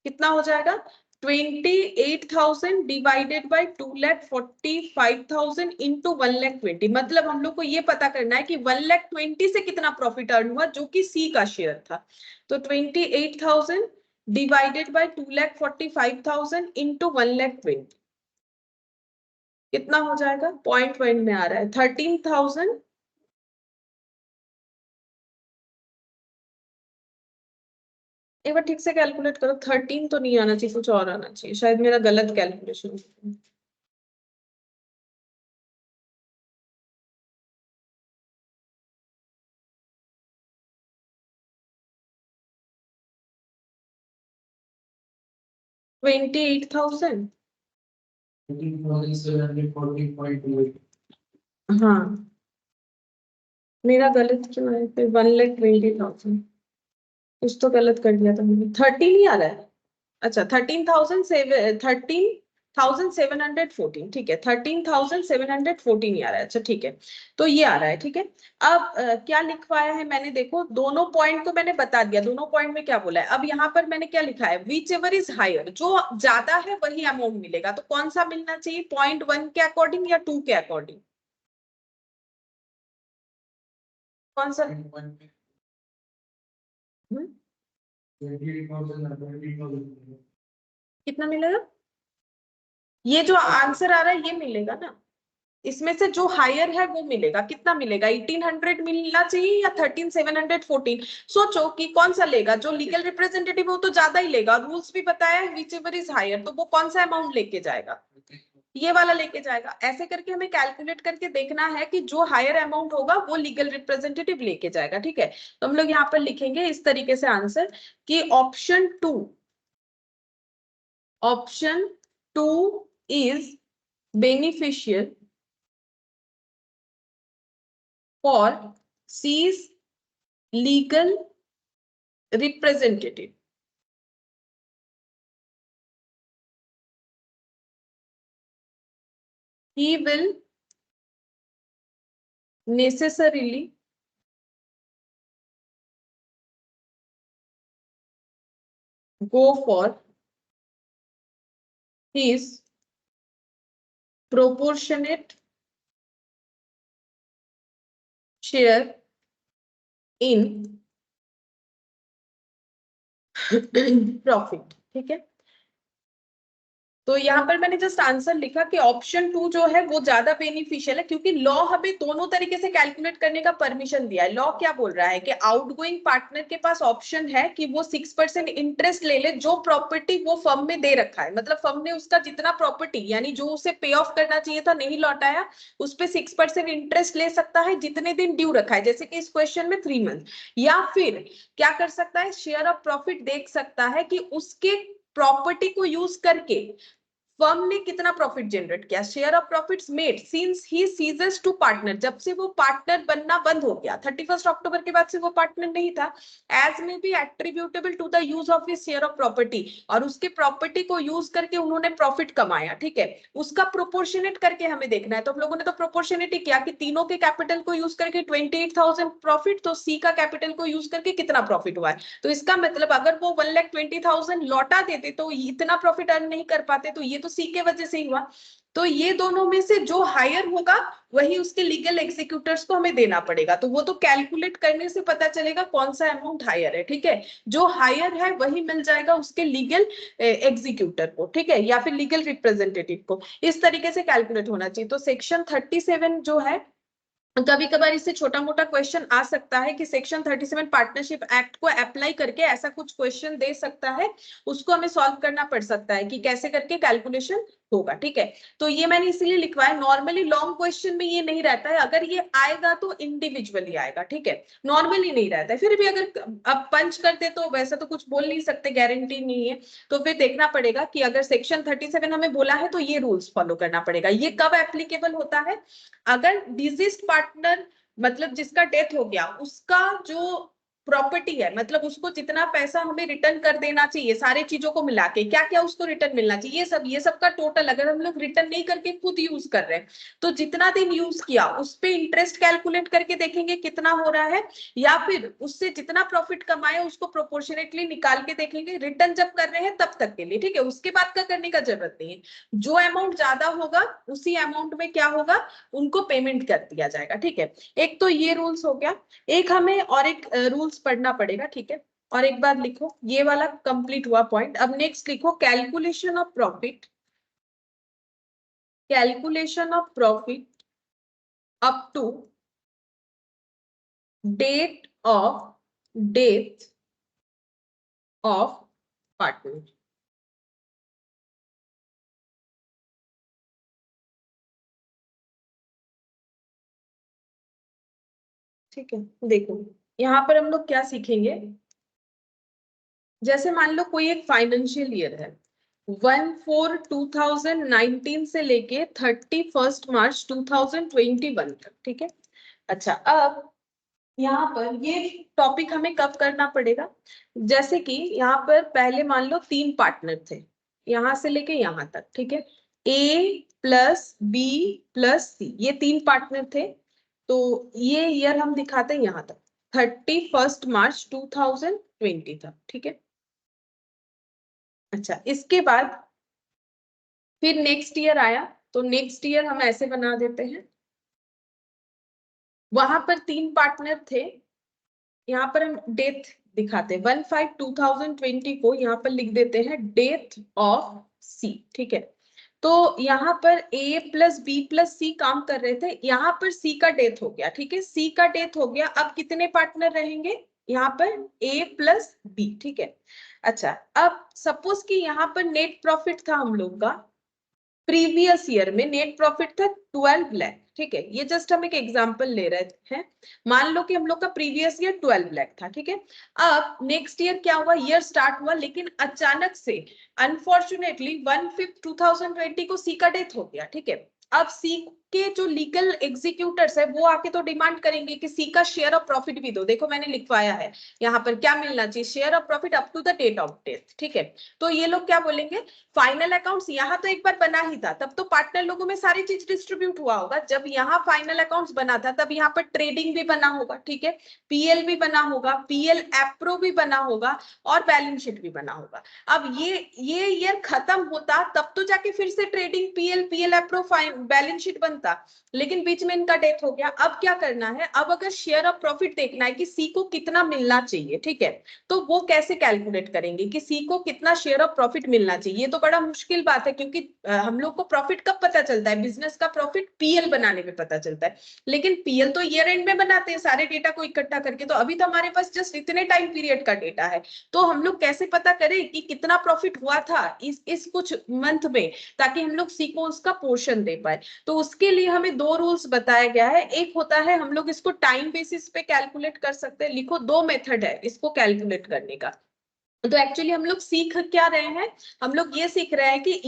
कितना हो जाएगा, 28,000 डिवाइडेड बाई 2,45,000 इंटू 1,20,000, मतलब हम लोग को ये पता करना है कि 1,20,000 से कितना प्रॉफिट अर्न हुआ जो कि सी का शेयर था, तो 28,000 डिवाइडेड बाई 2,45,000 इंटू 1,20,000 कितना हो जाएगा, पॉइंट पॉइंट में आ रहा है 13,000। एक बार ठीक से कैलकुलेट करो, 13 तो नहीं आना चाहिए, कुछ और आना चाहिए, शायद मेरा गलत कैलकुलेशन। 28,000, हाँ मेरा गलत क्यों है फिर, 1,20,000 कुछ तो गलत कर दिया था मैंने, 13 ही आ रहा है। अच्छा 13,714, ठीक है 13,714 ही आ रहा है। अच्छा ठीक है, तो ये आ रहा है। ठीक है, अब क्या लिखवाया है मैंने, देखो दोनों पॉइंट तो मैंने बता दिया, दोनों पॉइंट में क्या बोला है। अब यहाँ पर मैंने क्या लिखा है, विच एवर इज हायर, जो ज्यादा है वही अमाउंट मिलेगा, तो कौन सा मिलना चाहिए, 0.1 के अकॉर्डिंग या 2 के अकॉर्डिंग, कौन सा, कितना मिलेगा, ये जो आंसर आ रहा है ये मिलेगा ना, इसमें से जो हायर है वो मिलेगा। कितना मिलेगा? 1800 मिलना चाहिए या 13714? सोचो कि कौन सा लेगा। जो लीगल रिप्रेजेंटेटिव वो तो ज्यादा ही लेगा, रूल्स भी बताया है, विच एवर इज हायर, तो वो कौन सा अमाउंट लेके जाएगा? ये वाला लेके जाएगा। ऐसे करके हमें कैलकुलेट करके देखना है कि जो हायर अमाउंट होगा वो लीगल रिप्रेजेंटेटिव लेके जाएगा। ठीक है, तो हम लोग यहाँ पर लिखेंगे इस तरीके से आंसर कि option two is beneficial for C's legal representative. He will necessarily go for his proportionate share in profit। ठीक है, तो यहाँ पर मैंने जस्ट आंसर लिखा कि ऑप्शन टू जो है वो ज्यादा बेनिफिशियल है, क्योंकि लॉ हमें दोनों तरीके से कैलकुलेट करने का परमिशन दिया है। लॉ क्या बोल रहा है कि आउटगोइंग पार्टनर के पास ऑप्शन है कि वो 6% इंटरेस्ट ले ले जो प्रॉपर्टी वो फर्म में दे रखा है। मतलब फर्म ने उसका जितना प्रॉपर्टी यानी जो उसे पे ऑफ करना चाहिए था नहीं लौटाया, उस पर 6% इंटरेस्ट ले सकता है जितने दिन ड्यू रखा है, जैसे कि इस क्वेश्चन में 3 मंथ। या फिर क्या कर सकता है, शेयर ऑफ प्रॉफिट देख सकता है कि उसके प्रॉपर्टी को यूज करके फर्म ने कितना प्रॉफिट जनरेट किया। Share of profits made since he ceases to partner, जब से वो पार्टनर बनना बंद हो गया, 31 अक्टूबर के बाद से वो पार्टनर नहीं था, as may be attributable to the use of his share of property, और उसके प्रॉपर्टी को यूज करके उन्होंने प्रॉफिट कमाया। ठीक है, उसका प्रोपोर्शनेट करके हमें देखना है। तो हम लोगों ने तो प्रोपोर्शनेट ही किया कि तीनों के कैपिटल को यूज करके 28,000 प्रॉफिट, तो सी का कैपिटल को यूज करके कितना प्रॉफिट हुआ है। तो इसका मतलब अगर वो 1,20,000 लौटा देते तो इतना प्रॉफिट अर्न नहीं कर पाते, तो ये तो सी के वजह से ही हुआ। तो ये दोनों में से जो हायर होगा वही उसके लीगल एग्जीक्यूटर्स को हमें देना पड़ेगा। तो वो तो कैलकुलेट करने से पता चलेगा कौन सा अमाउंट हायर है। ठीक है, जो हायर है वही मिल जाएगा उसके लीगल एग्जीक्यूटर को। ठीक है, या फिर लीगल रिप्रेजेंटेटिव को। इस तरीके से कैलकुलेट होना चाहिए। तो सेक्शन 37 जो है, कभी कभार इससे छोटा मोटा क्वेश्चन आ सकता है कि सेक्शन 37 पार्टनरशिप एक्ट को अप्लाई करके ऐसा कुछ क्वेश्चन दे सकता है, उसको हमें सॉल्व करना पड़ सकता है कि कैसे करके कैलकुलेशन होगा। ठीक है, तो ये मैंने इसीलिए लिखवाया। नॉर्मली लॉन्ग क्वेश्चन में ये नहीं रहता है, अगर ये आएगा तो इंडिविजुअली आएगा। ठीक है, नॉर्मली नहीं रहता है। फिर भी अगर अब पंच करते तो वैसा तो कुछ बोल नहीं सकते, गारंटी नहीं है। तो फिर देखना पड़ेगा कि अगर सेक्शन 37 हमें बोला है तो ये रूल्स फॉलो करना पड़ेगा। ये कब एप्लीकेबल होता है, अगर डिजीज्ड पार्टनर मतलब जिसका डेथ हो गया उसका जो प्रॉपर्टी है, मतलब उसको जितना पैसा हमें रिटर्न कर देना चाहिए सारे चीजों को मिला के, क्या क्या उसको रिटर्न मिलना चाहिए, ये सब का टोटल अगर हम लोग रिटर्न नहीं करके खुद यूज कर रहे हैं तो जितना दिन यूज किया उस पे इंटरेस्ट कैलकुलेट करके देखेंगे कितना हो रहा है, या फिर उससे जितना प्रॉफिट कमाए उसको प्रोपोर्शनेटली निकाल के देखेंगे रिटर्न जब कर रहे हैं तब तक के लिए। ठीक है, उसके बाद का करने का जरूरत नहीं है। जो अमाउंट ज्यादा होगा उसी अमाउंट में क्या होगा, उनको पेमेंट कर दिया जाएगा। ठीक है, एक तो ये रूल्स हो गया। एक हमें और एक रूल्स पढ़ना पड़ेगा। ठीक है, और एक बार लिखो, ये वाला कंप्लीट हुआ पॉइंट। अब नेक्स्ट लिखो calculation of profit, calculation of profit up to date of death of partner. ठीक है, देखो यहाँ पर हम लोग क्या सीखेंगे। जैसे मान लो कोई एक फाइनेंशियल ईयर है 1/4/2019 से लेके 31 मार्च 2021 तक। ठीक है, अच्छा अब यहाँ पर ये टॉपिक हमें कब करना पड़ेगा, जैसे कि यहाँ पर पहले मान लो 3 पार्टनर थे यहाँ से लेके यहाँ तक। ठीक है, ए प्लस बी प्लस सी, ये 3 पार्टनर थे। तो ये ईयर हम दिखाते हैं यहाँ तक 31 मार्च 2020 तक। ठीक है, अच्छा इसके बाद फिर नेक्स्ट ईयर आया, तो नेक्स्ट ईयर हम ऐसे बना देते हैं। वहां पर 3 पार्टनर थे, यहाँ पर हम डेथ दिखाते हैं 1/5/2020 को यहाँ पर लिख देते हैं डेथ ऑफ सी। ठीक है, तो यहाँ पर A plus B plus C काम कर रहे थे, यहाँ पर C का डेथ हो गया, ठीक है, C का डेथ हो गया। अब कितने पार्टनर रहेंगे यहाँ पर? A प्लस B, ठीक है। अच्छा, अब सपोज कि यहाँ पर नेट प्रॉफिट था हम लोग का, प्रीवियस ईयर में नेट प्रॉफिट था 12 लाख, ठीक है, ये जस्ट हम एक एग्जांपल ले रहे हैं। मान लो कि हम लोग का प्रीवियस ईयर 12 लाख था, ठीक है। अब नेक्स्ट ईयर क्या हुआ, ईयर स्टार्ट हुआ, लेकिन अचानक से अनफॉर्चुनेटली 1/5 2020 को सी का डेथ हो गया, ठीक है। अब सी के जो लीगल एग्जीक्यूटर्स है वो आके तो डिमांड करेंगे कि सी का शेयर ऑफ प्रॉफिट भी दो। देखो मैंने लिखवाया है यहाँ पर क्या मिलना चाहिए, share of profit up to the date of death, ठीक है। तो ये लोग क्या बोलेंगे, फाइनल अकाउंट्स यहाँ तो एक बार बना ही था, तब तो पार्टनर लोगों में सारी चीज डिस्ट्रीब्यूट हुआ होगा। जब यहाँ फाइनल अकाउंट्स बना था तब यहाँ पर ट्रेडिंग भी बना होगा, ठीक है, पीएल भी बना होगा, पीएल एप्रो भी बना होगा और बैलेंस शीट भी बना होगा। अब ये ईयर खत्म होता तब तो जाके फिर से trading, PL appro balance sheet बनता, लेकिन बीच में इनका डेथ हो गया। अब क्या करना है, अब अगर शेयर ऑफ प्रॉफिट देखना है कि सी को कितना मिलना चाहिए, ठीक है, तो वो कैसे कैलकुलेट करेंगे कि सी को कितना शेयर ऑफ प्रॉफिट मिलना चाहिए? ये तो बड़ा मुश्किल बात है, क्योंकि हम लोग को प्रॉफिट कब पता चलता है, बिजनेस का प्रॉफिट पीएल बनाने में पता चलता है, लेकिन पीएल तो ईयर एंड में बनाते हैं सारे डेटा को इकट्ठा करके। तो अभी तो हमारे पास जस्ट इतने टाइम पीरियड का डेटा है, तो हम लोग कैसे पता करें कि कितना प्रॉफिट हुआ था इस कुछ मंथ में, ताकि हम लोग सी को उसका पोर्शन दे पाए। तो उसके लिए हमें दो रूल्स बताया गया है। एक होता है हम लोग इसको टाइम बेसिस पे कैलकुलेट कर सकते हैं, लिखो दो मेथड है इसको कैलकुलेट करने का। तो एक्चुअली हम लोग सीख क्या रहे हैं, हम लोग ये सीख रहे हैं कि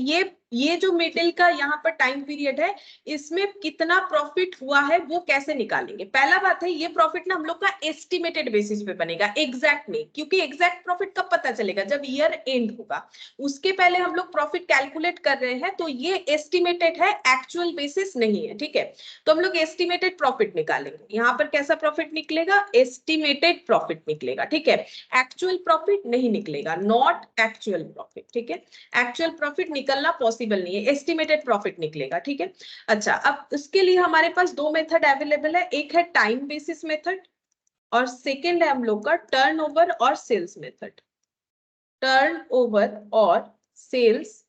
ये जो मिडिल का यहाँ पर टाइम पीरियड है, इसमें कितना प्रॉफिट हुआ है वो कैसे निकालेंगे। पहला बात है, ये प्रॉफिट ना हम लोग का एस्टिमेटेड बेसिस पे बनेगा, एग्जैक्ट नहीं, क्योंकि एग्जैक्ट प्रॉफिट कब पता चलेगा, जब ईयर एंड होगा। उसके पहले हम लोग प्रॉफिट कैलकुलेट कर रहे हैं, तो ये एस्टिमेटेड है, एक्चुअल बेसिस नहीं है, ठीक है। तो हम लोग एस्टिमेटेड प्रॉफिट निकालेंगे। यहाँ पर कैसा प्रॉफिट निकलेगा, एस्टिमेटेड प्रॉफिट निकलेगा, ठीक है, एक्चुअल प्रॉफिट नहीं निकलेगा, नॉट एक्चुअल प्रॉफिट, ठीक है। एक्चुअल प्रॉफिट निकलना पॉसिबल नहीं है, एस्टिमेटेड प्रॉफिट निकलेगा, ठीक है। अच्छा, अब उसके लिए हमारे पास दो मेथड अवेलेबल है, एक है टाइम बेसिस मेथड और सेकेंड है हम लोग का टर्नओवर और सेल्स मेथड। टर्नओवर और सेल्स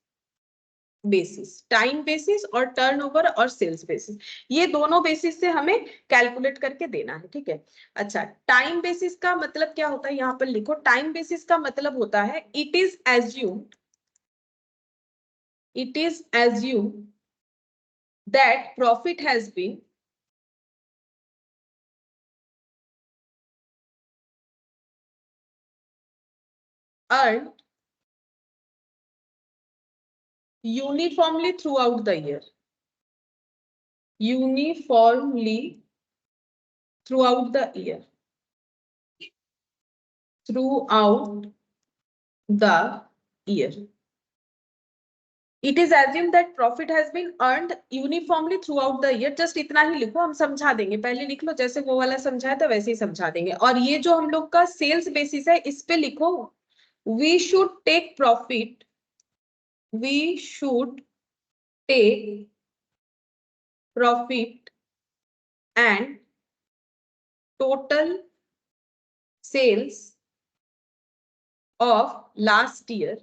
बेसिस, टाइम बेसिस और टर्नओवर और सेल्स बेसिस, ये दोनों बेसिस से हमें कैलकुलेट करके देना है, ठीक है। अच्छा, टाइम बेसिस का मतलब क्या होता है, यहाँ पर लिखो, टाइम बेसिस का मतलब होता है it is assumed that profit has been earned uniformly throughout the year, uniformly throughout the year, throughout the year. It is assumed that profit has been earned uniformly throughout the year. Just इतना ही लिखो, हम समझा देंगे, पहले लिख लो जैसे वो वाला समझाया था वैसे ही समझा देंगे। और ये जो हम लोग का सेल्स बेसिस है, इस पे लिखो we should take profit, we should take profit and total sales of last year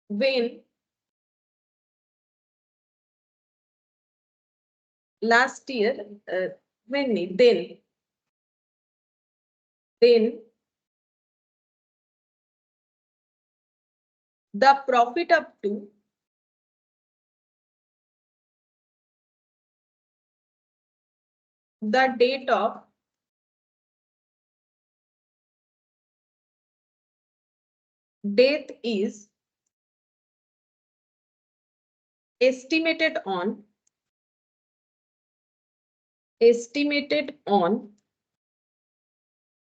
when last year when then the profit up to the date of death is estimated on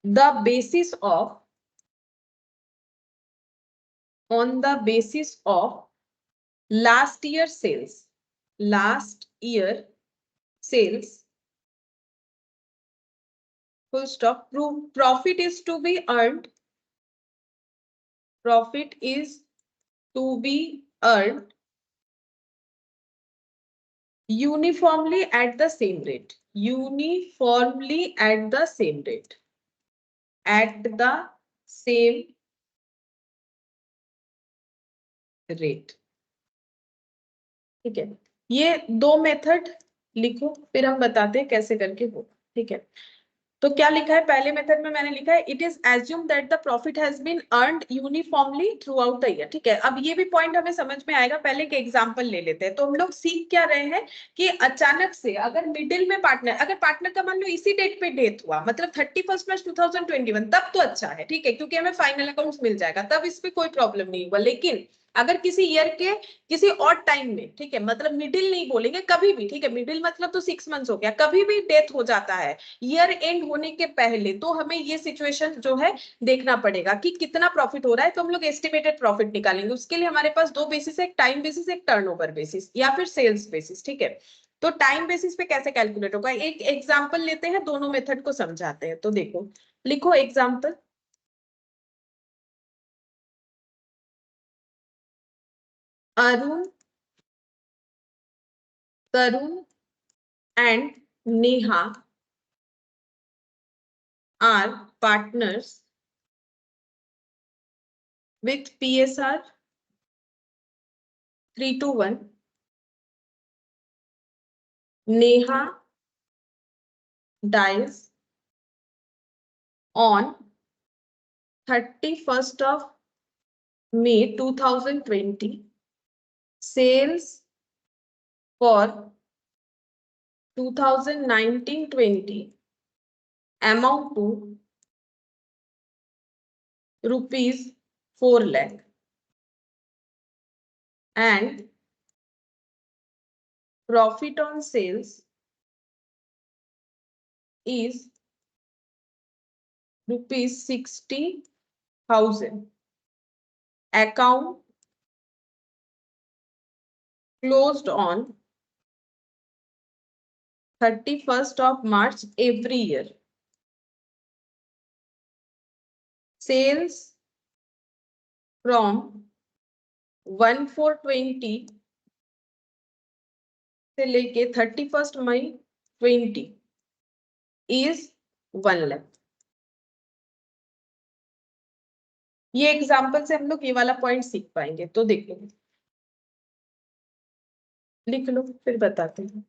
the basis of last year sales, full stop. Profit is to be earned uniformly at the same rate, at the same rate. ठीक है, ये दो method लिखो, फिर हम बताते हैं कैसे करके होगा। ठीक है, तो क्या लिखा है पहले मेथड में? मैंने लिखा है it is assume that the profit has been earned uniformly throughout the year. ठीक है, अब ये भी पॉइंट हमें समझ में आएगा। पहले के एग्जांपल ले लेते हैं। तो हम लोग सीख क्या रहे हैं कि अचानक से अगर मिडिल में पार्टनर, अगर पार्टनर का मान लो इसी डेट पे डेथ हुआ, मतलब 31 मार्च 2021, तब तो अच्छा है। ठीक है, क्योंकि हमें फाइनल अकाउंट्स मिल जाएगा, तब इस पे कोई प्रॉब्लम नहीं होगा। लेकिन अगर किसी ईयर के किसी और टाइम में, ठीक है, मतलब मिडिल नहीं बोलेंगे, कभी भी, ठीक है, मिडिल मतलब तो 6 मंथ्स हो गया, कभी भी डेथ हो जाता है ईयर एंड होने के पहले, तो हमें ये सिचुएशन जो है देखना पड़ेगा कि कितना प्रॉफिट हो रहा है। तो हम लोग एस्टिमेटेड प्रॉफिट निकालेंगे। उसके लिए हमारे पास दो बेसिस है, एक टाइम बेसिस, एक टर्नओवर बेसिस, या फिर सेल्स बेसिस। ठीक है, तो टाइम बेसिस पे कैसे कैलकुलेट होगा, एक एग्जाम्पल लेते हैं, दोनों मेथड को समझाते हैं। तो देखो, लिखो example. Arun, Tarun and Neha are partners with PSR 3:1. Neha dies on 31st of May 2020. Sales for 2019-20 amount to rupees 4 lakh, and profit on sales is rupees 60,000. Account closed on 31st of March every year. Sales from 1/4/20 से लेके 31st May 20 is 1 lakh. ये example से हम लोग ये वाला point सीख पाएंगे। तो देखो, लिख लो, फिर बताते हैं।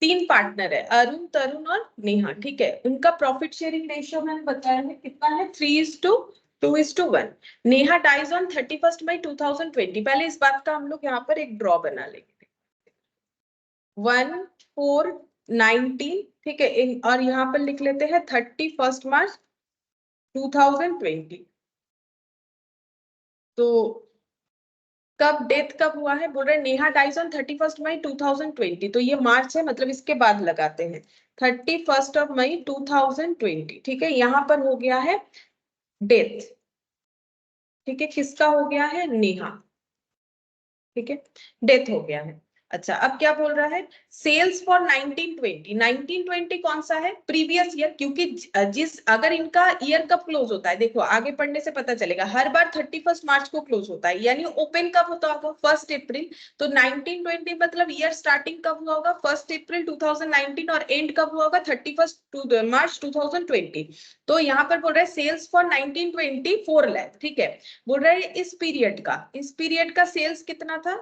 तीन पार्टनर है, अरुण, तरुण और नेहा। ठीक है, उनका प्रॉफिट शेयरिंग रेशियो मैंने बताया है कितना है, 3:2:1। नेहा डाइज ऑन 31st मई 2020। पहले इस बात का हम लोग यहाँ पर एक ड्रॉ बना लेंगे। 1/4/19, ठीक है, और यहाँ पर लिख लेते हैं 31st मार्च 2020। तो कब डेथ कब हुआ है, बोल रहे नेहा डाइज ऑन 31st मई 2020। तो ये मार्च है, मतलब इसके बाद लगाते हैं 31st ऑफ मई 2020। ठीक है, यहाँ पर हो गया है डेथ। ठीक है, किसका हो गया है, नेहा। ठीक है, डेथ हो गया है। अच्छा, अब क्या बोल रहा है, सेल्स फॉर 1920। 1920 कौन सा है, प्रीवियस ईयर, क्योंकि जिस अगर इनका ईयर कब क्लोज होता है, देखो आगे पढ़ने से पता चलेगा, हर बार 31st मार्च को क्लोज होता है, यानी ओपन कब होता होगा, 1 अप्रैल। तो 1920 मतलब ईयर स्टार्टिंग कब हुआ होगा, 1 अप्रैल 2019, और एंड कब हुआ होगा, 31st मार्च 2020। तो यहाँ पर बोल रहे हैं सेल्स फॉर 1920 4 लाख। ठीक है, बोल रहे हैं इस पीरियड का सेल्स कितना था,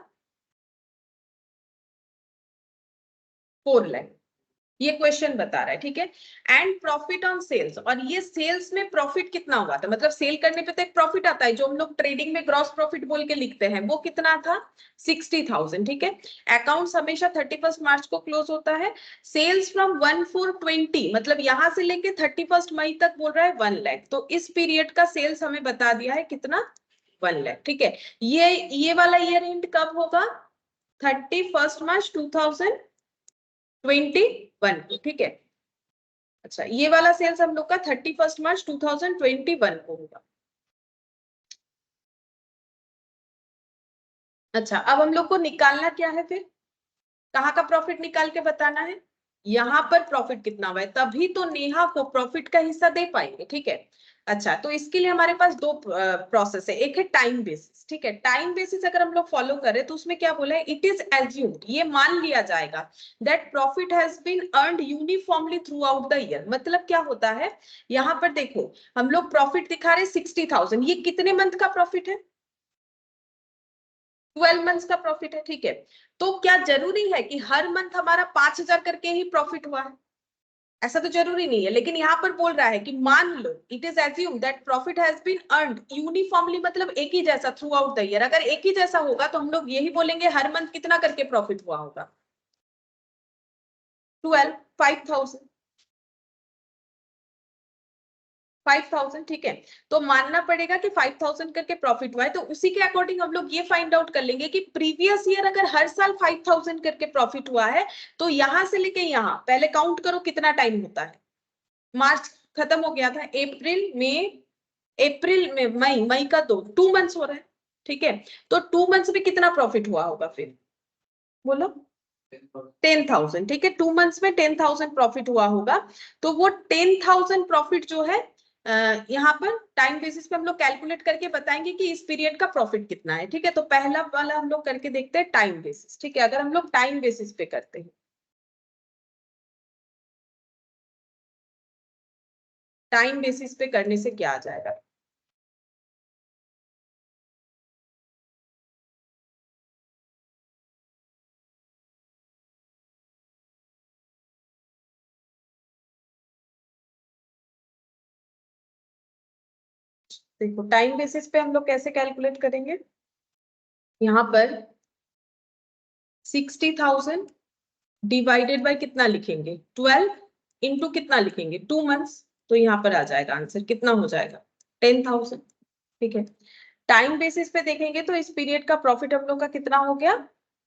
4 लाख। ये क्वेश्चन बता रहा है। ठीक है, एंड प्रॉफिट ऑन सेल्स, और ये सेल्स में प्रॉफिट कितना हुआ था, मतलब सेल करने पे तो एक प्रॉफिट आता है जो हम लोग ट्रेडिंग में ग्रॉस प्रॉफिट बोल के लिखते हैं, वो कितना था, 60,000। ठीक है, अकाउंट्स हमेशा 31st मार्च को क्लोज होता है। सेल्स फ्रॉम 1/4/20, मतलब यहां से लेके 31st मई तक बोल रहा है 1 लाख। तो इस पीरियड का सेल्स हमें बता दिया है कितना, 1 लाख। ठीक है, ये वाला ईयर एंड कब होगा, 31st मार्च 2021 को। ठीक है, अच्छा, ये वाला सेल्स हम लोग का 31st मार्च 2021 को होगा। अच्छा, अब हम लोग को निकालना क्या है, फिर कहाँ का प्रॉफिट निकाल के बताना है, यहाँ पर प्रॉफिट कितना हुआ है, तभी तो नेहा को प्रॉफिट का हिस्सा दे पाएंगे, ठीक है। अच्छा, तो इसके लिए हमारे पास दो प्रोसेस है, एक है टाइम बेसिस, ठीक है। टाइम बेसिस अगर हम लोग फॉलो करें तो उसमें क्या बोला है, इट इज एज्यूम्ड, ये मान लिया जाएगा that profit has been earned uniformly throughout the year. मतलब क्या होता है, यहाँ पर देखो हम लोग प्रॉफिट दिखा रहे 60,000, ये कितने मंथ का प्रॉफिट है, 12 मंथ्स का प्रॉफिट है, ठीक है। तो क्या जरूरी है कि हर मंथ हमारा 5,000 करके ही प्रॉफिट हुआ है, ऐसा तो जरूरी नहीं है। लेकिन यहाँ पर बोल रहा है कि मान लो it is assume that profit has been earned uniformly, मतलब एक ही जैसा थ्रू आउट द ईयर। अगर एक ही जैसा होगा तो हम लोग यही बोलेंगे हर मंथ कितना करके प्रॉफिट हुआ होगा, 12, 5,000, 5,000, ठीक है। तो मानना पड़ेगा कि 5,000 करके प्रॉफिट हुआ है, तो उसी के अकॉर्डिंग हम लोग ये फाइंड आउट कर लेंगे कि प्रीवियस ईयर अगर हर साल 5,000 करके प्रॉफिट हुआ है तो यहां से लेके यहां पहले काउंट करो कितना टाइम होता है। मार्च खत्म हो गया था, अप्रैल में मई का 2 मंथ्स हो रहा है, ठीक है। तो 2 मंथ्स में कितना प्रॉफिट हुआ होगा फिर, बोलो 10,000, ठीक है। 2 मंथ्स में 10,000 प्रॉफिट हुआ होगा। तो वो 10,000 प्रॉफिट जो है यहाँ पर टाइम बेसिस पे हम लोग कैलकुलेट करके बताएंगे कि इस पीरियड का प्रॉफिट कितना है, ठीक है। तो पहला वाला हम लोग करके देखते हैं टाइम बेसिस, ठीक है। अगर हम लोग टाइम बेसिस पे करते हैं, टाइम बेसिस पे करने से क्या आ जाएगा, देखो टाइम बेसिस पे हम लोग कैसे कैलकुलेट करेंगे, यहाँ पर 60,000 डिवाइडेड बाय कितना लिखेंगे, 12 इंटू कितना लिखेंगे, 2 मंथ्स। तो यहाँ पर आ जाएगा आंसर कितना हो जाएगा, 10,000, ठीक है। टाइम बेसिस पे देखेंगे तो इस पीरियड का प्रॉफिट हम लोग का कितना हो गया,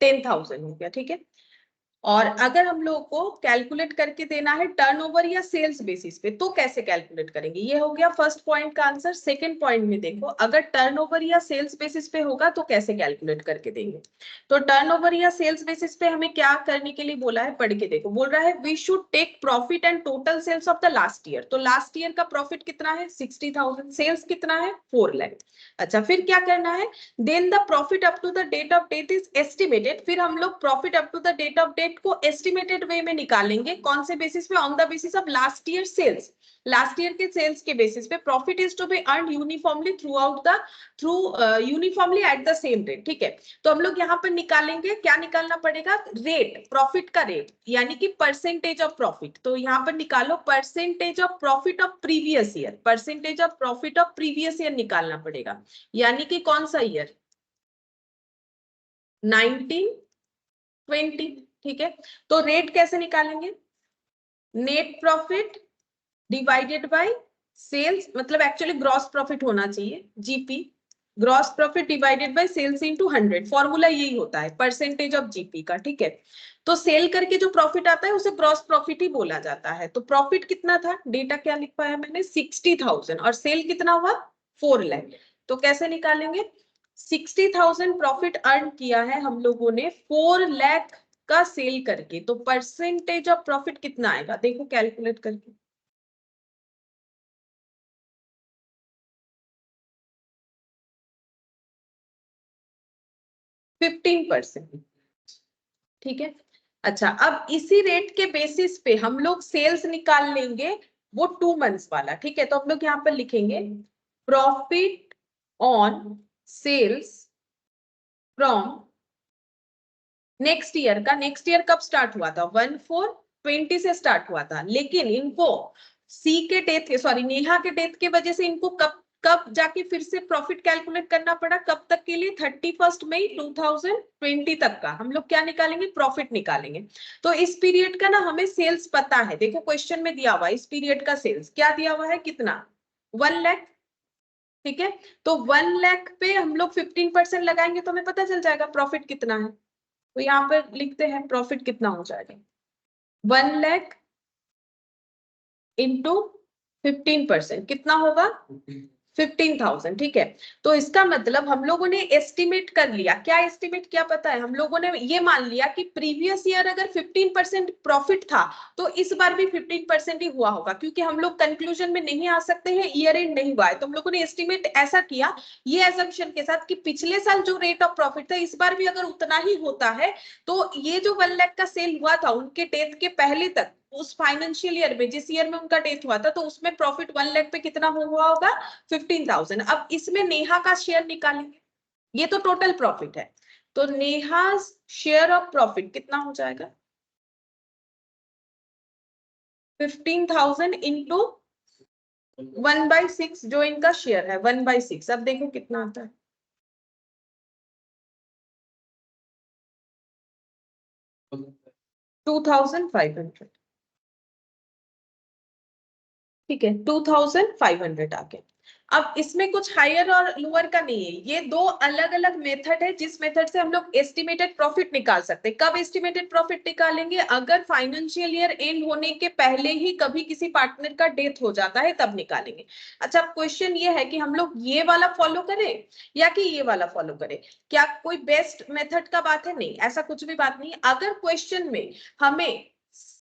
10,000 हो गया, ठीक है। और अगर हम लोग को कैलकुलेट करके देना है टर्नओवर या सेल्स बेसिस पे, तो कैसे कैलकुलेट करेंगे, ये हो गया फर्स्ट पॉइंट का आंसर। सेकंड पॉइंट में देखो, अगर टर्नओवर या सेल्स बेसिस पे होगा तो कैसे कैलकुलेट करके देंगे। तो टर्नओवर या सेल्स बेसिस पे हमें क्या करने के लिए बोला है, पढ़ के देखो। बोल रहा है we should take profit and total sales of the last year. तो लास्ट ईयर का प्रॉफिट कितना है, 60,000, सेल्स कितना है, 4 लाख। अच्छा, फिर क्या करना है, then the profit up to the date of date is estimated. फिर हम लोग profit up to the date of date को एस्टिमेटेड वे में निकालेंगे, कौन से बेसिस पे, on the basis of last year sales. Last year के सेल्स के बेसिस पे profit is to be earn uniformly throughout the uniformly at the same rate, ठीक है। तो हम लोग यहाँ पर निकालेंगे, क्या निकालना पड़ेगा, रेट, प्रॉफिट का रेट, यानी कि परसेंटेज ऑफ प्रॉफिट। तो यहाँ पर निकालो percentage of profit of previous year, percentage of profit of previous year निकालना पड़ेगा, यानी कि कौन सा ईयर, 1920, ठीक है। तो रेट कैसे निकालेंगे, net profit divided by sales, मतलब एक्चुअली ग्रॉस प्रॉफिट होना चाहिए, GP, gross profit divided by sales into 100। Formula यही होता है परसेंटेज ऑफ जीपी का, ठीक है। तो सेल करके जो प्रॉफिट आता है उसे ग्रॉस प्रॉफिट ही बोला जाता है। तो प्रॉफिट कितना था, डेटा क्या लिख पाया मैंने, 60,000, और सेल कितना हुआ, 4 लाख। तो कैसे निकालेंगे, 60,000 प्रॉफिट अर्न किया है हम लोगों ने 4 लाख का सेल करके, तो परसेंटेज ऑफ प्रॉफिट कितना आएगा, देखो कैलकुलेट करके, 15%, ठीक है। अच्छा, अब इसी रेट के बेसिस पे हम लोग सेल्स निकाल लेंगे, वो 2 मंथ्स वाला, ठीक है। तो हम लोग यहाँ पर लिखेंगे profit on sales from next year का। नेक्स्ट ईयर कब स्टार्ट हुआ था, 1/4/20 से स्टार्ट हुआ था, लेकिन इनको सी के डेथ, सॉरी नेहा के डेथ के वजह से इनको कब कब जाके फिर से प्रॉफिट कैलकुलेट करना पड़ा, कब तक के लिए, 31 मई 2020 तक का हम लोग क्या निकालेंगे, प्रॉफिट निकालेंगे। तो इस पीरियड का ना हमें सेल्स पता है, देखो क्वेश्चन में दिया हुआ है इस पीरियड का सेल्स क्या दिया हुआ है, कितना, 1 लाख, ठीक है। तो 1 लाख पे हम लोग 15% लगाएंगे तो हमें पता चल जाएगा प्रॉफिट कितना है। तो यहाँ पर लिखते हैं प्रॉफिट कितना हो जाएगा, 1 लाख इंटू 15%, कितना होगा, 15,000, ठीक है। तो इसका मतलब हम लोगों ने एस्टिमेट कर लिया, क्या एस्टिमेट किया पता है, हम लोगों ने ये मान लिया कि प्रीवियस ईयर अगर 15% प्रॉफिट था तो इस बार भी 15% ही हुआ होगा, क्योंकि हम लोग कंक्लूजन में नहीं आ सकते हैं, ईयर एंड नहीं हुआ है। तो हम लोगों ने एस्टिमेट ऐसा किया ये एजम्पशन के साथ कि पिछले साल जो रेट ऑफ प्रॉफिट था इस बार भी अगर उतना ही होता है तो ये जो 1 लाख का सेल हुआ था उनके डेथ के पहले तक, उस फाइनेंशियल ईयर में जिस ईयर में उनका डेथ हुआ था, तो उसमें प्रॉफिट 1 लाख पे कितना हुआ होगा, 15,000। अब इसमें नेहा का शेयर निकालेंगे, ये तो टोटल प्रॉफिट है, तो नेहा शेयर ऑफ प्रॉफिट कितना हो जाएगा, 15,000 इंटू 1/6 जो इनका शेयर है 1/6। अब देखो कितना आता है, 2,500, ठीक है, 2,500 आ गया। अब इसमें कुछ हायर और लोअर का नहीं है, ये दो अलग अलग मेथड है जिस मेथड से हम लोग एस्टिमेटेड प्रॉफिट निकाल सकते हैं। कब एस्टिमेटेड प्रॉफिट निकालेंगे, अगर फाइनेंशियल ईयर एंड होने के पहले ही कभी किसी पार्टनर का डेथ हो जाता है तब निकालेंगे। अच्छा, क्वेश्चन ये है कि हम लोग ये वाला फॉलो करें या कि ये वाला फॉलो करें, क्या कोई बेस्ट मेथड का बात है, नहीं, ऐसा कुछ भी बात नहीं। अगर क्वेश्चन में हमें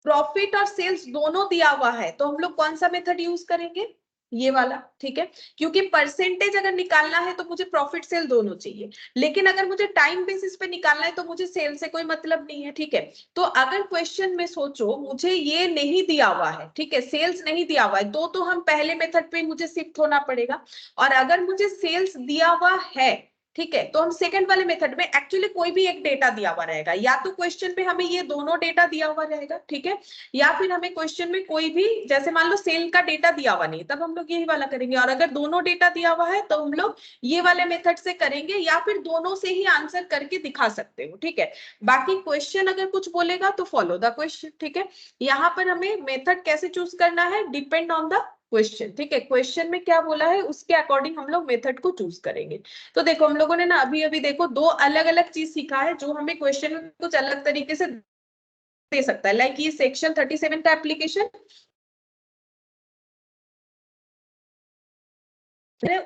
प्रॉफिट और सेल्स दोनों दिया हुआ है तो हम लोग कौन सा मेथड यूज करेंगे, ये वाला, ठीक है, क्योंकि परसेंटेज अगर निकालना है तो मुझे प्रॉफिट सेल दोनों चाहिए, लेकिन अगर मुझे टाइम बेसिस पे निकालना है तो मुझे सेल से कोई मतलब नहीं है, ठीक है। तो अगर क्वेश्चन में सोचो मुझे ये नहीं दिया हुआ है, ठीक है, सेल्स नहीं दिया हुआ है, तो हम पहले मेथड पे मुझे शिफ्ट होना पड़ेगा, और अगर मुझे सेल्स दिया हुआ है, ठीक है, तो हम सेकंड वाले मेथड में एक्चुअली कोई भी एक डेटा दिया हुआ रहेगा, या तो क्वेश्चन पे हमें ये दोनों डेटा दिया हुआ रहेगा, ठीक है, या फिर हमें क्वेश्चन में कोई भी, जैसे मान लो सेल का डेटा दिया हुआ नहीं, तब हम लोग यही वाला करेंगे, और अगर दोनों डेटा दिया हुआ है तो हम लोग ये वाले मेथड से करेंगे, या फिर दोनों से ही आंसर करके दिखा सकते हो, ठीक है। बाकी क्वेश्चन अगर कुछ बोलेगा तो फॉलो द क्वेश्चन, ठीक है। यहाँ पर हमें मेथड कैसे चूज करना है, डिपेंड ऑन द क्वेश्चन, ठीक है, क्वेश्चन में क्या बोला है उसके अकॉर्डिंग हम लोग मेथड को चूज करेंगे। तो देखो हम लोगों ने ना अभी अभी देखो दो अलग अलग चीज सीखा है जो हमें क्वेश्चन में कुछ अलग तरीके से दे सकता है, लाइक ये सेक्शन 37 का एप्लीकेशन,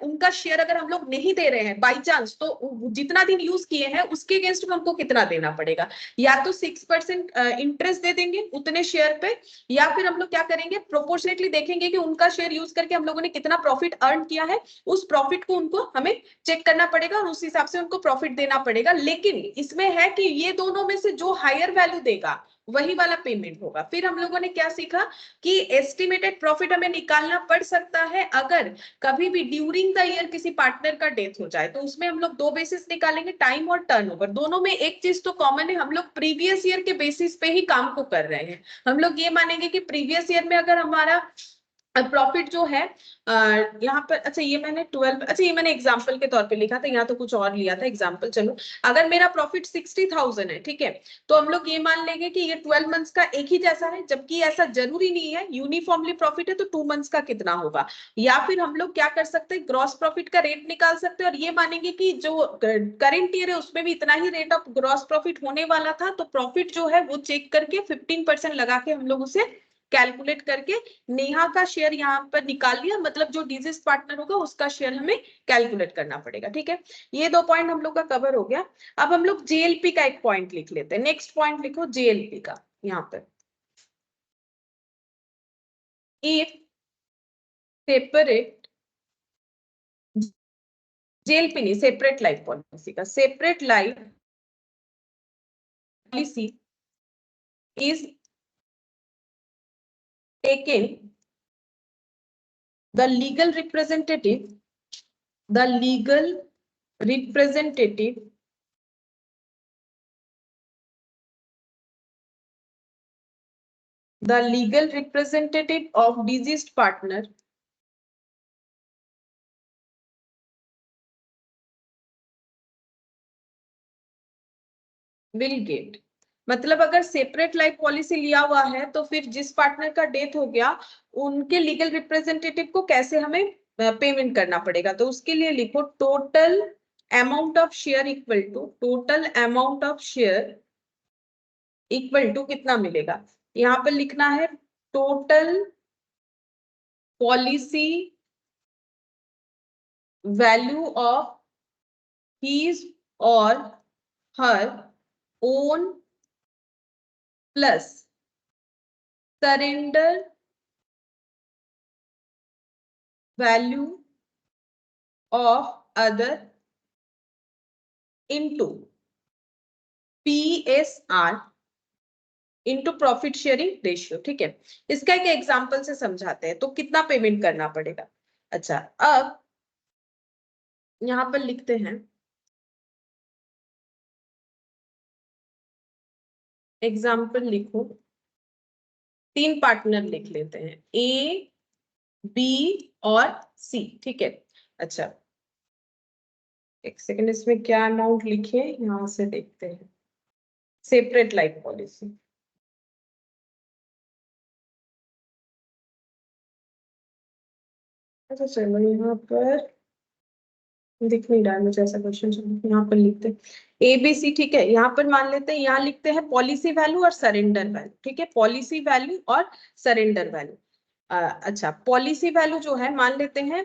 उनका शेयर अगर हम लोग नहीं दे रहे हैं बाई चांस, तो जितना दिन यूज किए हैं उसके अगेंस्ट में हमको कितना देना पड़ेगा, या तो 6% इंटरेस्ट दे देंगे उतने शेयर पे, या फिर हम लोग क्या करेंगे, प्रोपोर्शनेटली देखेंगे कि उनका शेयर यूज करके हम लोगों ने कितना प्रॉफिट अर्न किया है, उस प्रॉफिट को उनको हमें चेक करना पड़ेगा और उस हिसाब से उनको प्रॉफिट देना पड़ेगा। लेकिन इसमें है कि ये दोनों में से जो हायर वैल्यू देगा वही वाला पेमेंट होगा। फिर हम लोगों ने क्या सीखा कि एस्टिमेटेड प्रॉफिट हमें निकालना पड़ सकता है अगर कभी भी ड्यूरिंग द ईयर किसी पार्टनर का डेथ हो जाए, तो उसमें हम लोग दो बेसिस निकालेंगे, टाइम और टर्नओवर। दोनों में एक चीज तो कॉमन है, हम लोग प्रीवियस ईयर के बेसिस पे ही काम को कर रहे हैं। हम लोग ये मानेंगे कि प्रीवियस ईयर में अगर हमारा प्रॉफिट जो है यहाँ पर, अच्छा ये मैंने 12, अच्छा ये मैंने एग्जांपल के तौर पे लिखा था, यहाँ तो कुछ और लिया था एग्जांपल। चलो अगर मेरा प्रॉफिट 60,000 है, ठीक है, तो हम लोग ये मान लेंगे कि ये 12 मंथ्स का एक ही जैसा है, जबकि ऐसा जरूरी नहीं है, यूनिफॉर्मली प्रॉफिट है तो 2 मंथ्स का कितना होगा। या फिर हम लोग क्या कर सकते हैं, ग्रॉस प्रॉफिट का रेट निकाल सकते हैं और ये मानेंगे कि जो करेंट ईयर है उसमें भी इतना ही रेट ऑफ ग्रॉस प्रॉफिट होने वाला था, तो प्रॉफिट जो है वो चेक करके 15% लगा के हम लोग उसे कैलकुलेट करके नेहा का शेयर यहाँ पर निकाल लिया, मतलब जो डिजीज पार्टनर होगा उसका शेयर हमें कैलकुलेट करना पड़ेगा, ठीक है। ये दो पॉइंट हम लोग का कवर हो गया। अब हम लोग जेएलपी का एक पॉइंट लिख लेते हैं, नेक्स्ट पॉइंट लिखो जेएलपी का यहाँ पर, इफ सेपरेट, जेएलपी नहीं, सेपरेट लाइफ पॉलिसी का, separate life policy is taken, the legal representative, the legal representative the legal representative of deceased partner will get, मतलब अगर सेपरेट लाइफ पॉलिसी लिया हुआ है तो फिर जिस पार्टनर का डेथ हो गया उनके लीगल रिप्रेजेंटेटिव को कैसे हमें पेमेंट करना पड़ेगा, तो उसके लिए लिखो total amount of share equal to, total amount of share equal to कितना मिलेगा, यहाँ पर लिखना है total policy value of his or her own plus surrender value of other into PSR into profit sharing ratio. ठीक है, इसका एक एग्जांपल से समझाते हैं। तो कितना पेमेंट करना पड़ेगा? अच्छा, अब यहां पर लिखते हैं, एग्जाम्पल लिखो, 3 पार्टनर लिख लेते हैं, ए, बी और सी। ठीक है, अच्छा एक सेकंड, इसमें क्या अमाउंट लिखे यहां से देखते हैं। सेपरेट लाइफ पॉलिसी, अच्छा चलो यहाँ पर दिख नहीं रहा है मुझे ऐसा क्वेश्चन, यहाँ पर लिखते हैं ए बी सी। ठीक है, यहाँ पर मान लेते हैं, यहाँ लिखते हैं पॉलिसी वैल्यू और सरेंडर वैल्यू। ठीक है, पॉलिसी वैल्यू और सरेंडर वैल्यू। अच्छा, पॉलिसी वैल्यू जो है, मान लेते हैं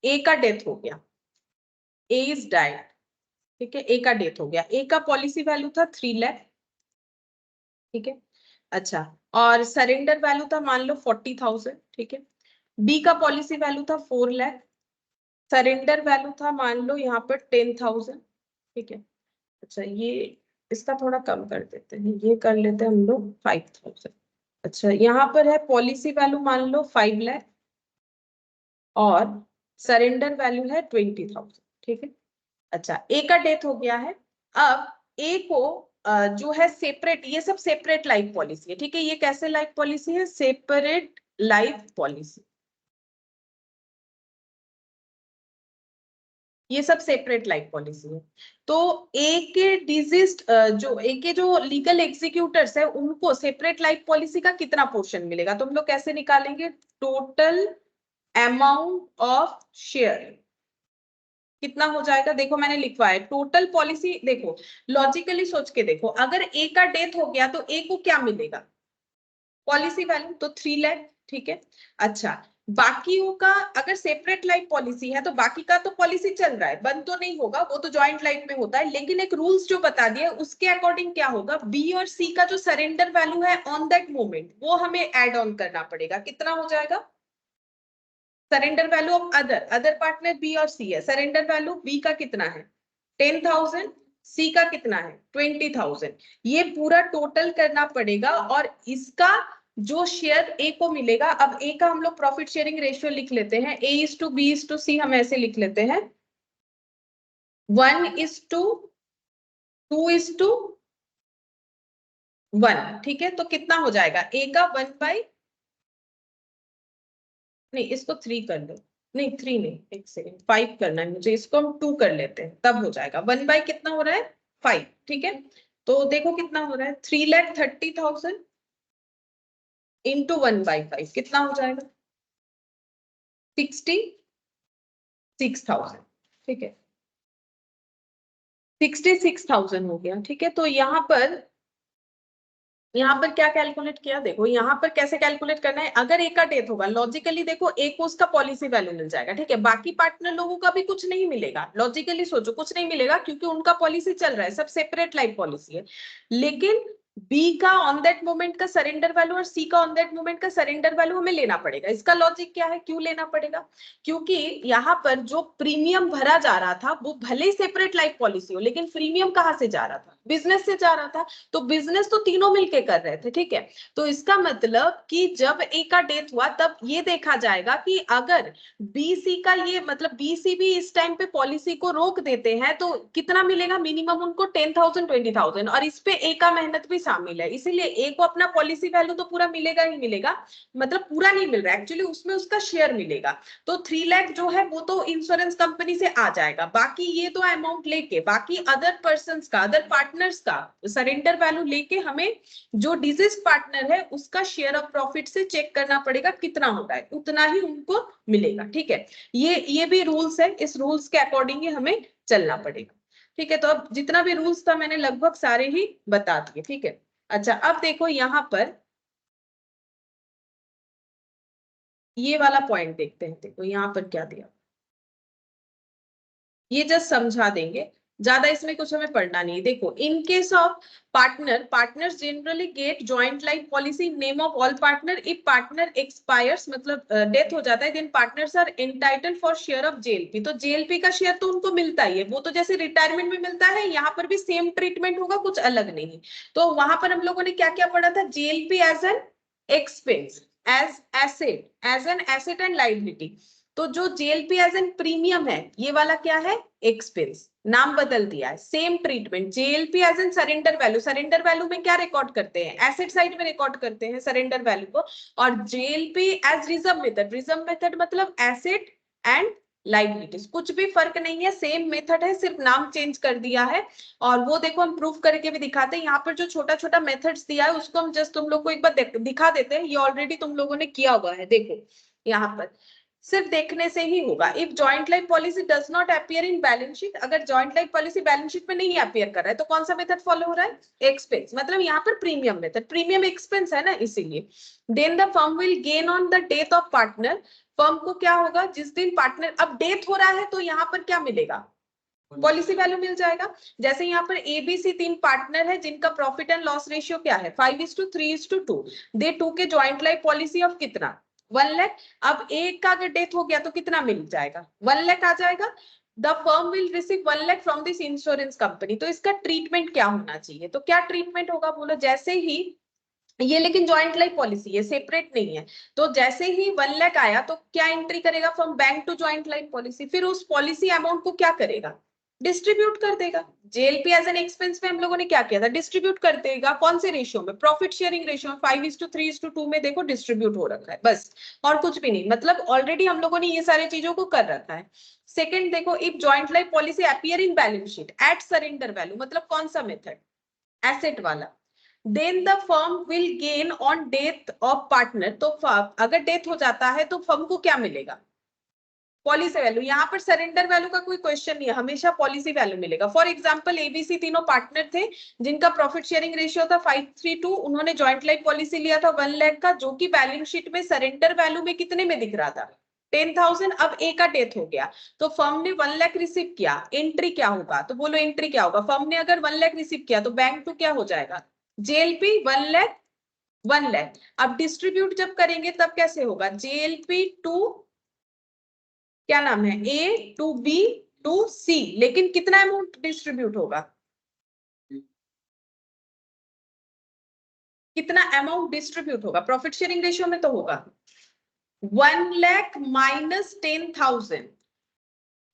ए का डेथ हो गया, ए इज डाइड। ठीक है, ए का डेथ हो गया, ए का पॉलिसी वैल्यू था 3 लाख। ठीक है, अच्छा, और सरेंडर वैल्यू था मान लो 40,000। ठीक है, बी का पॉलिसी वैल्यू था 4 लाख, सरेंडर वैल्यू था मान लो यहाँ पर 10,000। ठीक है, अच्छा ये इसका थोड़ा कम कर देते हैं, ये कर लेते हैं हम लोग 5,000। अच्छा, यहाँ पर है पॉलिसी वैल्यू मान लो 5 लाख और सरेंडर वैल्यू है 20,000। ठीक है, अच्छा ए का डेथ हो गया है। अब ए को जो है सेपरेट, ये सब सेपरेट लाइफ पॉलिसी है। ठीक है, ये कैसे लाइफ पॉलिसी है? सेपरेट लाइफ पॉलिसी, ये सब सेपरेट लाइफ पॉलिसी है। तो ए के डिजीज्ड जो ए के जो लीगल एग्जीक्यूटर्स है, उनको सेपरेट लाइफ पॉलिसी का कितना पोर्शन मिलेगा? तो हम लोग कैसे निकालेंगे? टोटल अमाउंट ऑफ शेयर कितना हो जाएगा? देखो मैंने लिखवाया टोटल पॉलिसी। देखो लॉजिकली सोच के देखो, अगर ए का डेथ हो गया तो ए को क्या मिलेगा? पॉलिसी वैल्यू, तो 3 लाख। ठीक है, अच्छा बाकियों का अगर सेपरेट लाइफ पॉलिसी है तो बाकी का तो पॉलिसी चल रहा है, बंद तो नहीं होगा, वो तो ज्वाइंट लाइफ में होता है। लेकिन एक रूल्स जो बता दिए उसके अकॉर्डिंग क्या होगा, बी और सी का जो सरेंडर वैल्यू है ऑन दैट मोमेंट, वो हमें एड ऑन करना पड़ेगा। कितना हो जाएगा? Surrender value of other partner B और सी है, सरेंडर वैल्यू बी का कितना है? 10,000, सी का कितना है? 20,000। ये पूरा टोटल करना पड़ेगा और इसका जो शेयर ए को मिलेगा, अब ए का हम लोग प्रॉफिट शेयरिंग रेशियो लिख लेते हैं, A is to B is to C, हम ऐसे लिख लेते हैं 1:2:1। ठीक है, तो कितना हो जाएगा? ए का 1/, नहीं इसको 3 कर लो, नहीं 3 नहीं, एक सेकेंड, 5 करना है मुझे, इसको हम 2 कर लेते हैं, तब हो जाएगा 1/, कितना हो रहा है? 5। ठीक है, तो देखो कितना हो रहा है, 3,30,000 इंटू 1/5 कितना हो जाएगा? 66,000। ठीक है, 66,000 हो गया। ठीक है, तो यहाँ पर क्या कैलकुलेट किया? देखो यहाँ पर कैसे कैलकुलेट करना है, अगर ए का डेथ होगा, लॉजिकली देखो ए को उसका पॉलिसी वैल्यू मिल जाएगा। ठीक है, बाकी पार्टनर लोगों का भी कुछ नहीं मिलेगा, लॉजिकली सोचो कुछ नहीं मिलेगा, क्योंकि उनका पॉलिसी चल रहा है, सब सेपरेट लाइफ पॉलिसी है। लेकिन बी का ऑन दैट मोमेंट का सरेंडर वैल्यू और सी का ऑन दैट मोमेंट का सरेंडर वैल्यू हमें लेना पड़ेगा। इसका लॉजिक क्या है, क्यों लेना पड़ेगा? क्योंकि यहाँ पर जो प्रीमियम भरा जा रहा था वो भले ही सेपरेट लाइफ पॉलिसी हो, लेकिन प्रीमियम कहाँ से जा रहा था? बिजनेस से जा रहा था। तो बिजनेस तो तीनों मिलके कर रहे थे। ठीक है, तो इसका मतलब कि जब ए का डेथ हुआ तब ये देखा जाएगा कि अगर बीसी का ये मतलब बीसी भी इस टाइम पे पॉलिसी को रोक देते हैं तो कितना मिलेगा? मिनिमम उनको 10,000 20,000, और इस पे ए का मेहनत भी शामिल है, इसीलिए ए को अपना पॉलिसी वैल्यू तो पूरा मिलेगा ही मिलेगा, मतलब पूरा नहीं मिल रहा है एक्चुअली, उसमें उसका शेयर मिलेगा। तो 3 लाख जो है वो तो इंश्योरेंस कंपनी से आ जाएगा, बाकी ये तो अमाउंट लेके बाकी अदर पर्सन का, अदर पार्टनर्स का सरेंडर वैल्यू लेके हमें जो डिजीज पार्टनर है उसका शेयर ऑफ प्रॉफिट से चेक करना पड़ेगा, कितना हो रहा है उतना ही उनको मिलेगा। ठीक है, ये भी रूल्स है, इस रूल्स के अकॉर्डिंग ही हमें चलना पड़ेगा। ठीक है, तो अब जितना भी रूल्स था मैंने लगभग सारे ही बता दिए। ठीक है, अच्छा अब देखो यहाँ पर ये वाला पॉइंट देखते हैं। देखो यहाँ पर क्या दिया, ये जस्ट समझा देंगे, ज्यादा इसमें कुछ हमें पढ़ना नहीं है। देखो, in case of partners generally get joint life policy name of all partner. If partner expires मतलब डेथ हो जाता है, then partners are entitled for share of JLP. तो जेएलपी का शेयर तो उनको मिलता ही है, वो तो जैसे रिटायरमेंट में मिलता है, यहाँ पर भी सेम ट्रीटमेंट होगा, कुछ अलग नहीं। तो वहां पर हम लोगों ने क्या क्या पढ़ा था, JLP as an expense, as an asset and liability. तो जो जेएलपी एज एन प्रीमियम है, ये वाला क्या है, एक्सपेंस, नाम बदल दिया है, same treatment. JLP as an surrender value, surrender value में क्या रिकॉर्ड करते हैं, एसेट साइड में रिकॉर्ड करते हैं सरेंडर वैल्यू को। और JLP as reserve method, reserve method मतलब एसेट एंड लाइबिलिटीज, कुछ भी फर्क नहीं है, सेम मेथड है, सिर्फ नाम चेंज कर दिया है। और वो देखो हम प्रूफ करके भी दिखाते हैं। यहाँ पर जो छोटा छोटा मेथड्स दिया है उसको हम जस्ट तुम लोग को एक बार दिखा देते हैं, ये ऑलरेडी तुम लोगों ने किया हुआ है। देखो यहाँ पर सिर्फ देखने से ही होगा। If joint life policy does not appear in balance sheet, अगर joint life policy balance sheet में नहीं अपीयर कर रहा है तो कौन सा मेथड फॉलो हो रहा है, एक्सपेंस, मतलब यहाँ पर प्रीमियम मेथड, प्रीमियम एक्सपेंस है ना, इसीलिए। Then the firm will gain on the death of partner, firm को क्या होगा, जिस दिन पार्टनर, अब डेथ हो रहा है तो यहाँ पर क्या मिलेगा, पॉलिसी वैल्यू मिल जाएगा। जैसे यहाँ पर एबीसी 3 पार्टनर है जिनका प्रॉफिट एंड लॉस रेशियो क्या है, 5:3:2। दे टू के जॉइंट लाइफ पॉलिसी ऑफ कितना, 1 लाख। अब एक का अगर डेथ हो गया तो कितना मिल जाएगा, 1 लाख आ जाएगा। The firm will receive 1 lakh from this insurance company. तो इसका ट्रीटमेंट क्या होना चाहिए, तो क्या ट्रीटमेंट होगा बोलो, जैसे ही ये, लेकिन जॉइंट लाइफ पॉलिसी है, सेपरेट नहीं है, तो जैसे ही 1 लाख आया तो क्या एंट्री करेगा, from bank to joint life policy, फिर उस पॉलिसी अमाउंट को क्या करेगा, डिस्ट्रीब्यूट कर देगा। जेएलपी एज एन एक्सपेंस में हम लोगों ने क्या किया था, डिस्ट्रीब्यूट कर देगा, कौन से रेशियो में, प्रॉफिट शेयरिंग रेशियो में, 5:3:2 में देखो डिस्ट्रीब्यूट हो रखा है, बस और कुछ भी नहीं, मतलब ऑलरेडी हम लोगों ने ये सारी चीजों को कर रखा है। सेकंड देखो, if joint life policy appear in balance sheet at surrender value, मतलब कौन सा मेथड, एसेट वाला, then the firm will gain on death of partner. तो अगर डेथ हो जाता है तो फर्म को क्या मिलेगा, पॉलिसी वैल्यू। यहाँ पर सरेंडर वैल्यू का कोई क्वेश्चन नहीं है, हमेशा पॉलिसी वैल्यू मिलेगा। फॉर एग्जांपल एबीसी तीनों पार्टनर थे जिनका प्रॉफिट शेयरिंग रेशियो था 5:3:2, उन्होंने जॉइंट लाइफ पॉलिसी लिया था 1 लाख का, जो कि बैलेंस शीट में सरेंडर वैल्यू में कितने में दिख रहा था, 10,000। अब ए का डेथ हो गया तो फर्म ने 1 लाख रिसीव किया, एंट्री क्या होगा, तो बोलो एंट्री क्या होगा, फर्म ने अगर 1 लाख रिसीव किया तो बैंक टू क्या हो जाएगा, जेएलपी 1 लाख 1 लाख। अब डिस्ट्रीब्यूट जब करेंगे तब कैसे होगा, जेएलपी टू क्या नाम है, ए टू बी टू सी, लेकिन कितना अमाउंट डिस्ट्रीब्यूट होगा, कितना अमाउंट डिस्ट्रीब्यूट होगा, प्रॉफिट शेयरिंग रेशियो में तो होगा 1 लाख माइनस 10,000,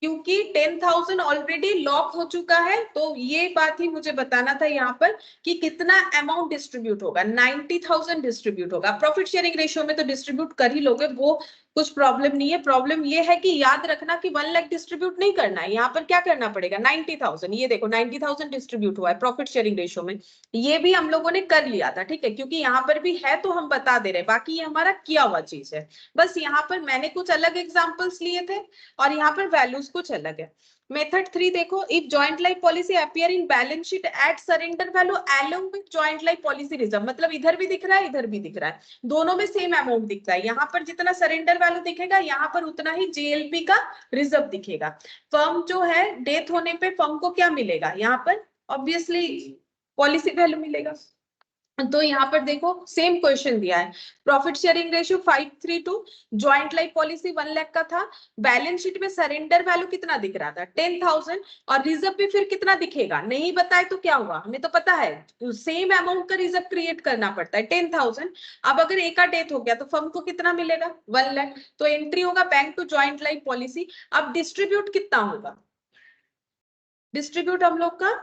क्योंकि 10,000 ऑलरेडी लॉक हो चुका है। तो ये बात ही मुझे बताना था यहाँ पर कि कितना अमाउंट डिस्ट्रीब्यूट होगा, 90,000 डिस्ट्रीब्यूट होगा। प्रॉफिट शेयरिंग रेशियो में तो डिस्ट्रीब्यूट कर ही लोगे, वो कुछ प्रॉब्लम नहीं है। प्रॉब्लम ये है कि याद रखना कि 1 लाख डिस्ट्रीब्यूट नहीं करना है, यहाँ पर क्या करना पड़ेगा, 90,000। ये देखो 90,000 डिस्ट्रीब्यूट हुआ है प्रॉफिट शेयरिंग रेशियो में, ये भी हम लोगों ने कर लिया था, ठीक है, क्योंकि यहाँ पर भी है तो हम बता दे रहे हैं, बाकी ये हमारा किया हुआ चीज है। बस यहाँ पर मैंने कुछ अलग एग्जाम्पल्स लिए थे और यहाँ पर वैल्यूज कुछ अलग है। मेथड 3 देखो, if joint life policy appear in balance sheet at surrender value along with joint life policy reserve, मतलब इधर भी दिख रहा है इधर भी दिख रहा है, दोनों में सेम अमाउंट दिखता है। यहाँ पर जितना सरेंडर वैल्यू दिखेगा यहाँ पर उतना ही जेएलपी का रिजर्व दिखेगा। फर्म जो है डेथ होने पे फर्म को क्या मिलेगा, यहाँ पर ऑब्वियसली पॉलिसी वैल्यू मिलेगा। तो यहाँ पर देखो सेम क्वेश्चन दिया है, profit sharing ratio 5:3:2, joint life policy 1 lakh का था, बैलेंस शीट में सरेंडर वैल्यू कितना दिख रहा था 10,000, और रिजर्व भी फिर कितना दिखेगा, नहीं बताए तो क्या हुआ, हमें तो पता है सेम अमाउंट का रिजर्व क्रिएट करना पड़ता है 10,000। अब अगर एक का डेथ हो गया तो फर्म को कितना मिलेगा 1 लाख, तो एंट्री होगा bank to joint life policy. अब डिस्ट्रीब्यूट कितना होगा, डिस्ट्रीब्यूट हम लोग का,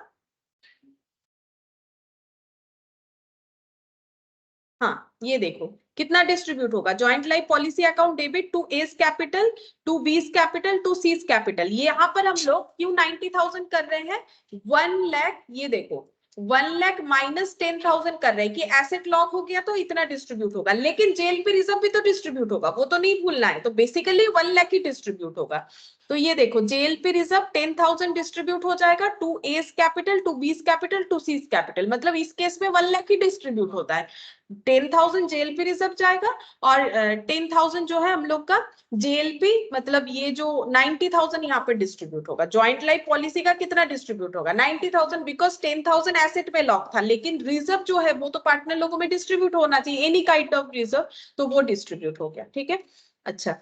हाँ ये देखो कितना डिस्ट्रीब्यूट होगा, joint life policy account debit to A's capital to B's capital to C's capital. यहाँ पर हम लोग क्यों 90,000 कर रहे हैं, 1 लाख, ये देखो 1 लाख माइनस 10,000 कर रहे हैं कि एसेट लॉक हो गया तो इतना डिस्ट्रीब्यूट होगा, लेकिन जेएलपी रिजर्व भी तो डिस्ट्रीब्यूट होगा, वो तो नहीं भूलना है, तो बेसिकली 1 लाख ही डिस्ट्रीब्यूट होगा। तो ये देखो जेएलपी रिजर्व 10,000 डिस्ट्रीब्यूट हो जाएगा to A's capital to B's capital to C's capital, मतलब इस केस में 1 लाख ही डिस्ट्रीब्यूट होता है। 10,000 जेएलपी रिजर्व जाएगा और 10,000 जो है हम लोग का जेएलपी, मतलब ये जो 90,000 यहाँ पे डिस्ट्रीब्यूट होगा। जॉइंट लाइफ पॉलिसी का कितना डिस्ट्रीब्यूट होगा? 90,000, बिकॉज 10,000 एसेट में लॉक था, लेकिन रिजर्व जो है वो तो पार्टनर लोगों में डिस्ट्रीब्यूट होना चाहिए, एनी काइंड ऑफ रिजर्व, तो वो डिस्ट्रीब्यूट हो गया। ठीक है, अच्छा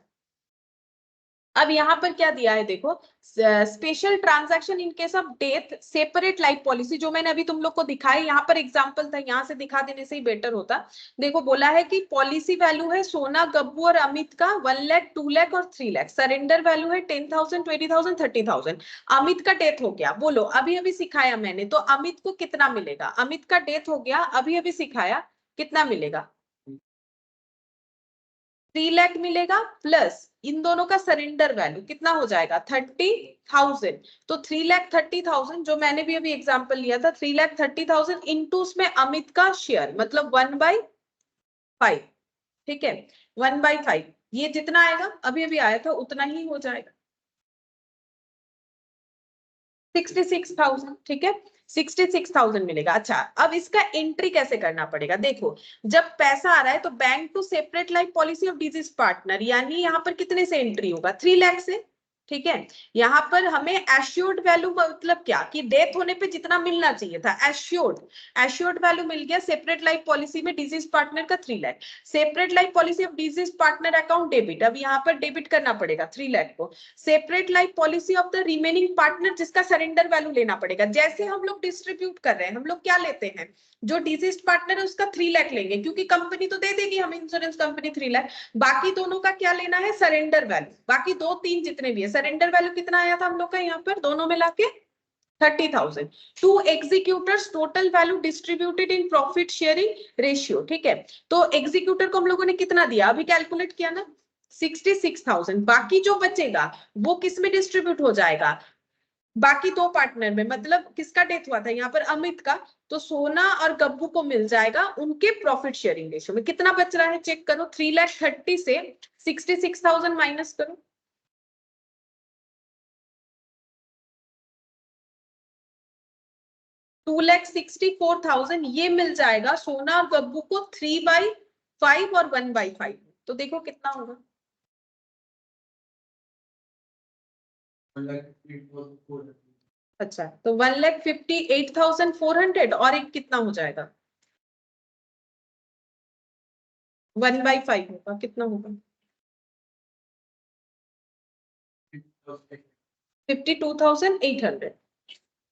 अब यहाँ पर क्या दिया है देखो, special transaction in case of death separate life policy, जो मैंने अभी तुम लोग को दिखाया, यहाँ पर एग्जांपल था, यहाँ से दिखा देने से ही बेटर होता। देखो बोला है कि पॉलिसी वैल्यू है सोना, गब्बू और अमित का 1 लाख, 2 लाख और 3 लाख। सरेंडर वैल्यू है 10,000, 20,000, 30,000। अमित का डेथ हो गया, बोलो अभी अभी सिखाया मैंने, तो अमित को कितना मिलेगा? अमित का डेथ हो गया, अभी अभी सिखाया, कितना मिलेगा? 3 लाख मिलेगा, प्लस इन दोनों का सरेंडर वैल्यू कितना हो जाएगा? 30,000। तो 3,30,000 जो मैंने भी अभी एग्जांपल लिया था, 3,30,000 इंटू उसमें अमित का शेयर, मतलब 1/5। ठीक है, 1/5, ये जितना आएगा अभी अभी आया था उतना ही हो जाएगा, 66,000। ठीक है, 66,000 मिलेगा। अच्छा अब इसका एंट्री कैसे करना पड़ेगा? देखो जब पैसा आ रहा है तो bank to separate life policy of deceased partner, यानी यहाँ पर कितने से एंट्री होगा? 3 लाख से। ठीक है, यहाँ पर हमें एश्योर्ड वैल्यू मतलब क्या कि डेथ होने पे जितना मिलना चाहिए था, एश्योर्ड वैल्यू मिल गया सेपरेट लाइफ पॉलिसी में डिजीज पार्टनर का 3 lakh. Separate life policy of deceased partner account debit, अब यहाँ पर डेबिट करना पड़ेगा 3 लाख को। Separate life policy of the remaining partner, जिसका सरेंडर वैल्यू लेना पड़ेगा। जैसे हम लोग डिस्ट्रीब्यूट कर रहे हैं, हम लोग क्या लेते हैं, जो डिजीज पार्टनर है उसका 3 लाख लेंगे, क्योंकि कंपनी तो दे देगी हमें, इंश्योरेंस कंपनी 3 लाख। बाकी दोनों का क्या लेना है? Surrender value. बाकी 2, 3 जितने भी है, सरेंडर वैल्यू कितना आया था हम लोग का यहाँ पर दोनों मिला के? 30,000। To executors total value distributed in profit sharing ratio. ठीक है, तो एग्जीक्यूटर को हम लोगों ने कितना दिया? अभी कैलकुलेट किया ना, 66,000। बाकी जो बचेगा वो किस में डिस्ट्रीब्यूट हो जाएगा? बाकी 2 पार्टनर में, मतलब किसका डेथ हुआ था यहाँ पर? अमित का। तो सोना और गब्बू को मिल जाएगा उनके प्रॉफिट शेयरिंग रेशियो में। कितना बच रहा है चेक करो, 3,30,000 से 66,000 माइनस करो, 2,64,000 ये मिल जाएगा सोना और गब्बू को 3/5 और 1/5। तो देखो कितना होगा, अच्छा तो 1,58,400 और एक कितना हो जाएगा? 1/5 होगा, कितना होगा? 52,800।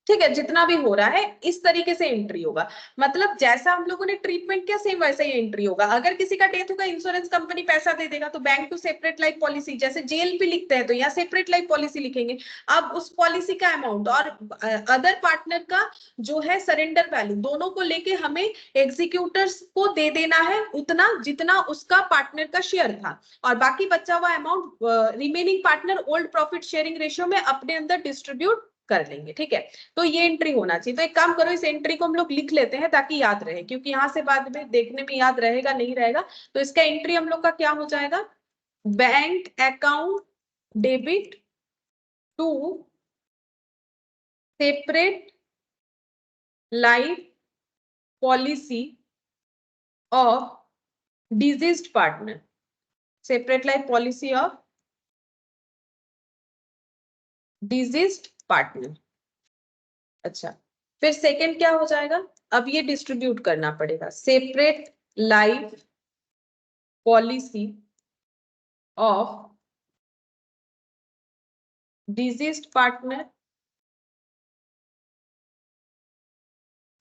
ठीक है, जितना भी हो रहा है इस तरीके से एंट्री होगा, मतलब जैसा हम लोगों ने ट्रीटमेंट किया सेम वैसा ही एंट्री होगा। अगर किसी का डेथ होगा, इंश्योरेंस कंपनी पैसा दे देगा, तो bank to separate life policy, जैसे जेएलपी लिखते हैं तो यहाँ सेपरेट लाइफ पॉलिसी लिखेंगे। अब उस पॉलिसी का अमाउंट और अदर पार्टनर का जो है सरेंडर वैल्यू, दोनों को लेके हमें एग्जीक्यूटर्स को दे देना है उतना जितना उसका पार्टनर का शेयर था, और बाकी बचा हुआ amount remaining partner old profit sharing ratio में अपने अंदर डिस्ट्रीब्यूट कर लेंगे। ठीक है, तो ये एंट्री होना चाहिए। तो एक काम करो, इस एंट्री को हम लोग लिख लेते हैं ताकि याद रहे, क्योंकि यहां से बाद में देखने में याद रहेगा नहीं रहेगा। तो इसका एंट्री हम लोग का क्या हो जाएगा? Bank account debit to separate life policy of deceased partner, separate life policy of deceased partner. अच्छा, फिर सेकंड क्या हो जाएगा? अब ये डिस्ट्रीब्यूट करना पड़ेगा, separate life policy of deceased partner,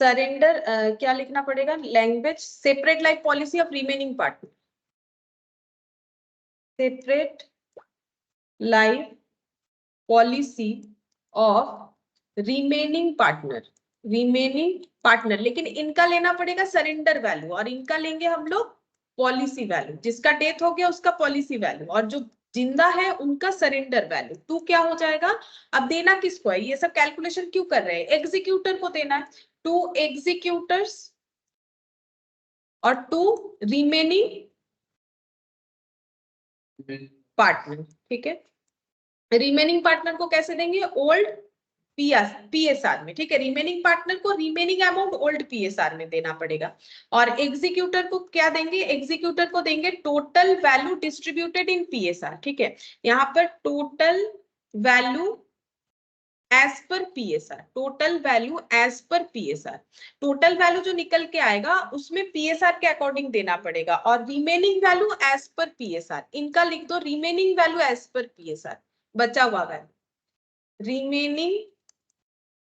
surrender क्या लिखना पड़ेगा? Language, separate life policy of remaining partner, separate life policy of remaining partner, लेकिन इनका लेना पड़ेगा सरेंडर वैल्यू और इनका लेंगे हम लोग पॉलिसी वैल्यू। जिसका डेथ हो गया उसका पॉलिसी वैल्यू, और जो जिंदा है उनका सरेंडर वैल्यू। टू क्या हो जाएगा? अब देना किसको है? ये सब कैलकुलेशन क्यों कर रहे हैं? एग्जीक्यूटर को देना है, 2 एग्जीक्यूटर्स और 2 रिमेनिंग पार्टनर। ठीक है, रिमेनिंग पार्टनर को कैसे देंगे? ओल्ड पीएसआर में, ठीक है। रिमेनिंग पार्टनर को रिमेनिंग अमाउंट ओल्ड पीएसआर में देना पड़ेगा, और एग्जीक्यूटर को क्या देंगे, एग्जीक्यूटर को देंगे total value distributed in PSR, ठीक है। यहाँ पर total value as per PSR, total value as per PSR, total value जो निकल के आएगा उसमें पीएसआर के अकॉर्डिंग देना पड़ेगा, और remaining value as per PSR, इनका लिख दो remaining value as per PSR, बचा हुआ value remaining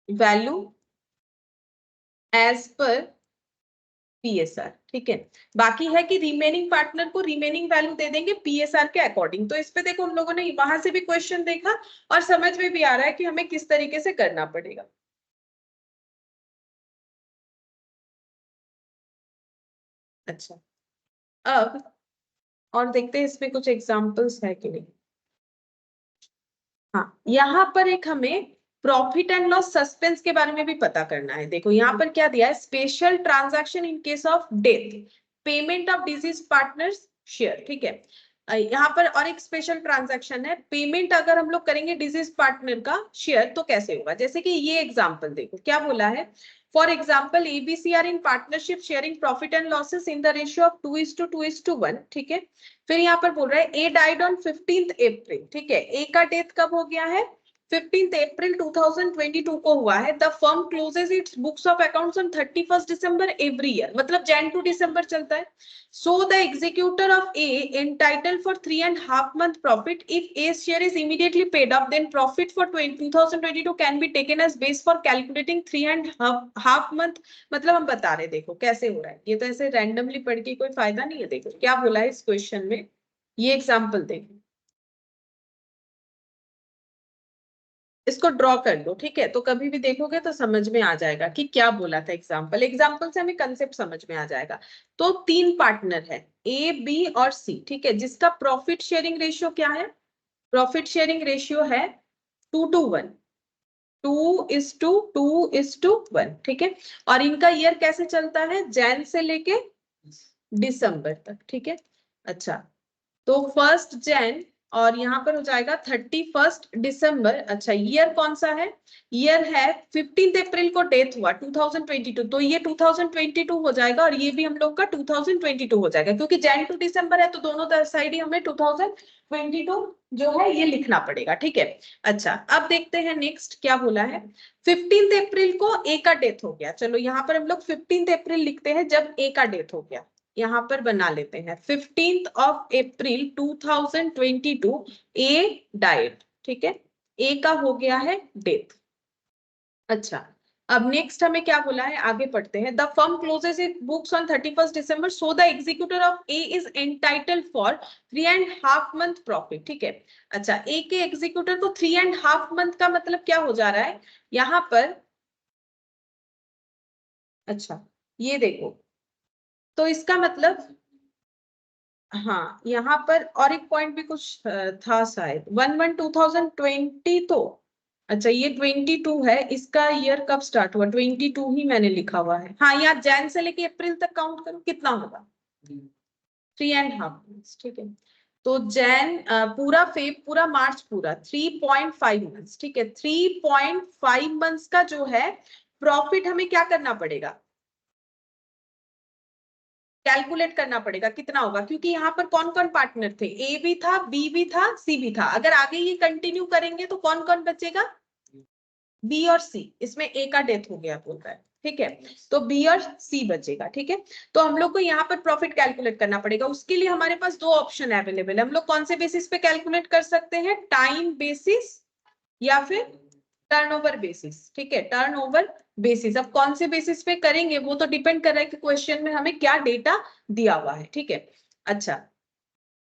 value as per PSR, ठीक है। बाकी है कि रिमेनिंग पार्टनर को रिमेनिंग वैल्यू दे देंगे पीएसआर के अकॉर्डिंग। तो इस पे देखो उन लोगों ने वहां से भी क्वेश्चन देखा और समझ में भी आ रहा है कि हमें किस तरीके से करना पड़ेगा। अच्छा, अब और देखते हैं इसमें कुछ एग्जांपल्स है कि नहीं। हाँ, यहाँ पर एक हमें प्रॉफिट एंड लॉस सस्पेंस के बारे में भी पता करना है। देखो यहाँ पर क्या दिया है, special transaction in case of death, payment of disease partners share, ठीक है। यहाँ पर और एक स्पेशल ट्रांजैक्शन है, पेमेंट अगर हम लोग करेंगे डिजीज पार्टनर का शेयर तो कैसे होगा। जैसे कि ये एग्जांपल देखो क्या बोला है, for example ABC are in partnership sharing profit and losses in the ratio of 2:2:1, ठीक है। फिर यहाँ पर बोल रहा है ए डाइड ऑन 15th अप्रैल, ठीक है। ए का डेथ कब हो गया है, 15th अप्रैल 2022 को हुआ है। The firm closes its books of accounts on 31st December every year, मतलब जैन टू दिसंबर चलता है। So the executor of A entitled for 3.5 month profit, if A share is immediately paid up then profit for 2022 can be taken as base for calculating 3.5 month। मतलब हम बता रहे, देखो कैसे हो रहा है, ये तो ऐसे रैंडमली पढ़ के कोई फायदा नहीं है। देखो क्या बोला है इस क्वेश्चन में, ये एग्जाम्पल देखो, इसको ड्रॉ कर लो, ठीक है। तो कभी भी देखोगे तो समझ में आ जाएगा कि क्या बोला था। एग्जाम्पल से हमें कंसेप्ट समझ में आ जाएगा। तो 3 पार्टनर है ए बी और सी, ठीक है, जिसका प्रॉफिट शेयरिंग रेशियो क्या है, प्रॉफिट शेयरिंग रेशियो है 2:1, 2:1, ठीक है। और इनका ईयर कैसे चलता है, जैन से लेके दिसंबर तक, ठीक है। अच्छा, तो 1 जैन और यहाँ पर हो जाएगा 31 दिसंबर। अच्छा, ईयर कौन सा है, ईयर है 15th अप्रैल को डेथ हुआ 2022, तो ये 2022 हो जाएगा, और ये भी हम लोग का 2022 हो जाएगा, क्योंकि जैन टू दिसंबर है तो दोनों साइड ही हमें 2022 जो है ये लिखना पड़ेगा, ठीक है। अच्छा, अब देखते हैं नेक्स्ट क्या बोला है। 15th अप्रैल को ए का डेथ हो गया, चलो यहाँ पर हम लोग 15th अप्रैल लिखते हैं जब ए का डेथ हो गया, यहाँ पर बना लेते हैं 15th of April 2022 A died, ठीक है, ए का हो गया है डेथ। अच्छा, अब नेक्स्ट हमें क्या बोला है, आगे पढ़ते हैं। The firm closes it books on 31st December, so the executor of A is entitled for 3.5 month profit, ठीक है। अच्छा, ए के एग्जीक्यूटर को 3.5 month का मतलब क्या हो जा रहा है यहाँ पर। अच्छा, ये देखो, तो इसका मतलब, हाँ यहाँ पर और एक पॉइंट भी कुछ था शायद 1/1/2020, तो अच्छा ये 22 है, इसका ईयर कब स्टार्ट हुआ, 22 ही मैंने लिखा हुआ है। हाँ, यहाँ जैन से लेके अप्रैल तक काउंट करो कितना होगा, 3.5 months, ठीक है। तो जैन पूरा फेब पूरा मार्च पूरा 3.5 months, ठीक है। 3.5 months का जो है प्रॉफिट हमें क्या करना पड़ेगा, कैलकुलेट करना पड़ेगा कितना होगा, क्योंकि यहाँ पर कौन कौन पार्टनर थे, ए भी था, बी भी था, सी भी था। अगर आगे ये कंटिन्यू करेंगे तो कौन कौन बचेगा, बी और सी, इसमें ए का डेथ हो गया बोल रहा है, ठीक है। तो बी और सी बचेगा, ठीक है। तो हम लोग को यहाँ पर प्रॉफिट कैलकुलेट करना पड़ेगा, उसके लिए हमारे पास 2 ऑप्शन अवेलेबल है। हम लोग कौन से बेसिस पे कैलकुलेट कर सकते हैं, टाइम बेसिस या फिर टर्नओवर बेसिस, ठीक है, टर्नओवर बेसिस। अब कौन से बेसिस पे करेंगे वो तो डिपेंड कर रहा है कि क्वेश्चन में हमें क्या डेटा दिया हुआ है, ठीक है। अच्छा,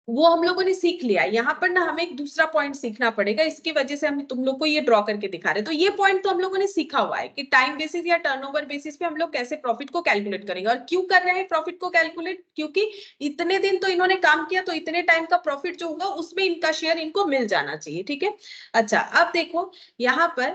वो हम लोगों ने सीख लिया। यहाँ पर ना हमें एक दूसरा पॉइंट सीखना पड़ेगा, इसकी वजह से हम तुम लोग को ये ड्रॉ करके दिखा रहे हैं। तो ये पॉइंट तो हम लोगों ने सीखा हुआ है कि टाइम बेसिस या टर्नओवर बेसिस पे हम लोग कैसे प्रॉफिट को कैलकुलेट करेंगे। और क्यों कर रहे हैं प्रॉफिट को कैलकुलेट, क्योंकि इतने दिन तो इन्होंने काम किया, तो इतने टाइम का प्रॉफिट जो होगा उसमें इनका शेयर इनको मिल जाना चाहिए, ठीक है। अच्छा, अब देखो यहाँ पर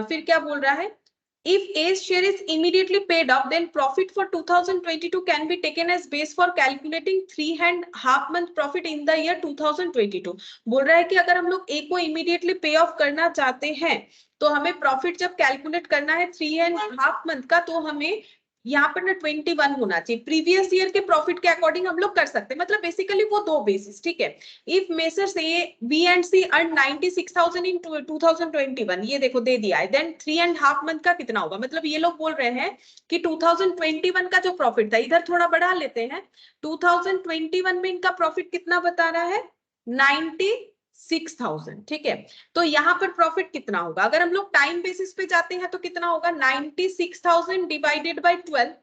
फिर क्या बोल रहा है, If A's share is immediately paid up, then profit for 2022 can be taken as base for calculating 3.5 month profit in the year 2022. बोल रहा है कि अगर हम लोग A को immediately pay off करना चाहते हैं तो हमें प्रॉफिट जब कैलकुलेट करना है 3.5 मंथ का, तो हमें यहाँ पर ना 21 होना चाहिए। प्रीवियस ईयर के प्रॉफिट के अकॉर्डिंग हम लोग कर सकते हैं, मतलब बेसिकली वो दो बेसिस, ठीक है। If Messrs A B and C earn 96,000 in 2021, ये देखो दे दिया है, देन 3.5 मंथ का कितना होगा, मतलब ये लोग बोल रहे हैं कि 2021 का जो प्रॉफिट था, इधर थोड़ा बढ़ा लेते हैं, 2021 में इनका प्रॉफिट कितना बता रहा है 96,000, ठीक है। तो यहाँ पर प्रॉफिट कितना होगा, अगर हम लोग टाइम बेसिस पे जाते हैं तो कितना होगा 96,000 डिवाइडेड बाय 12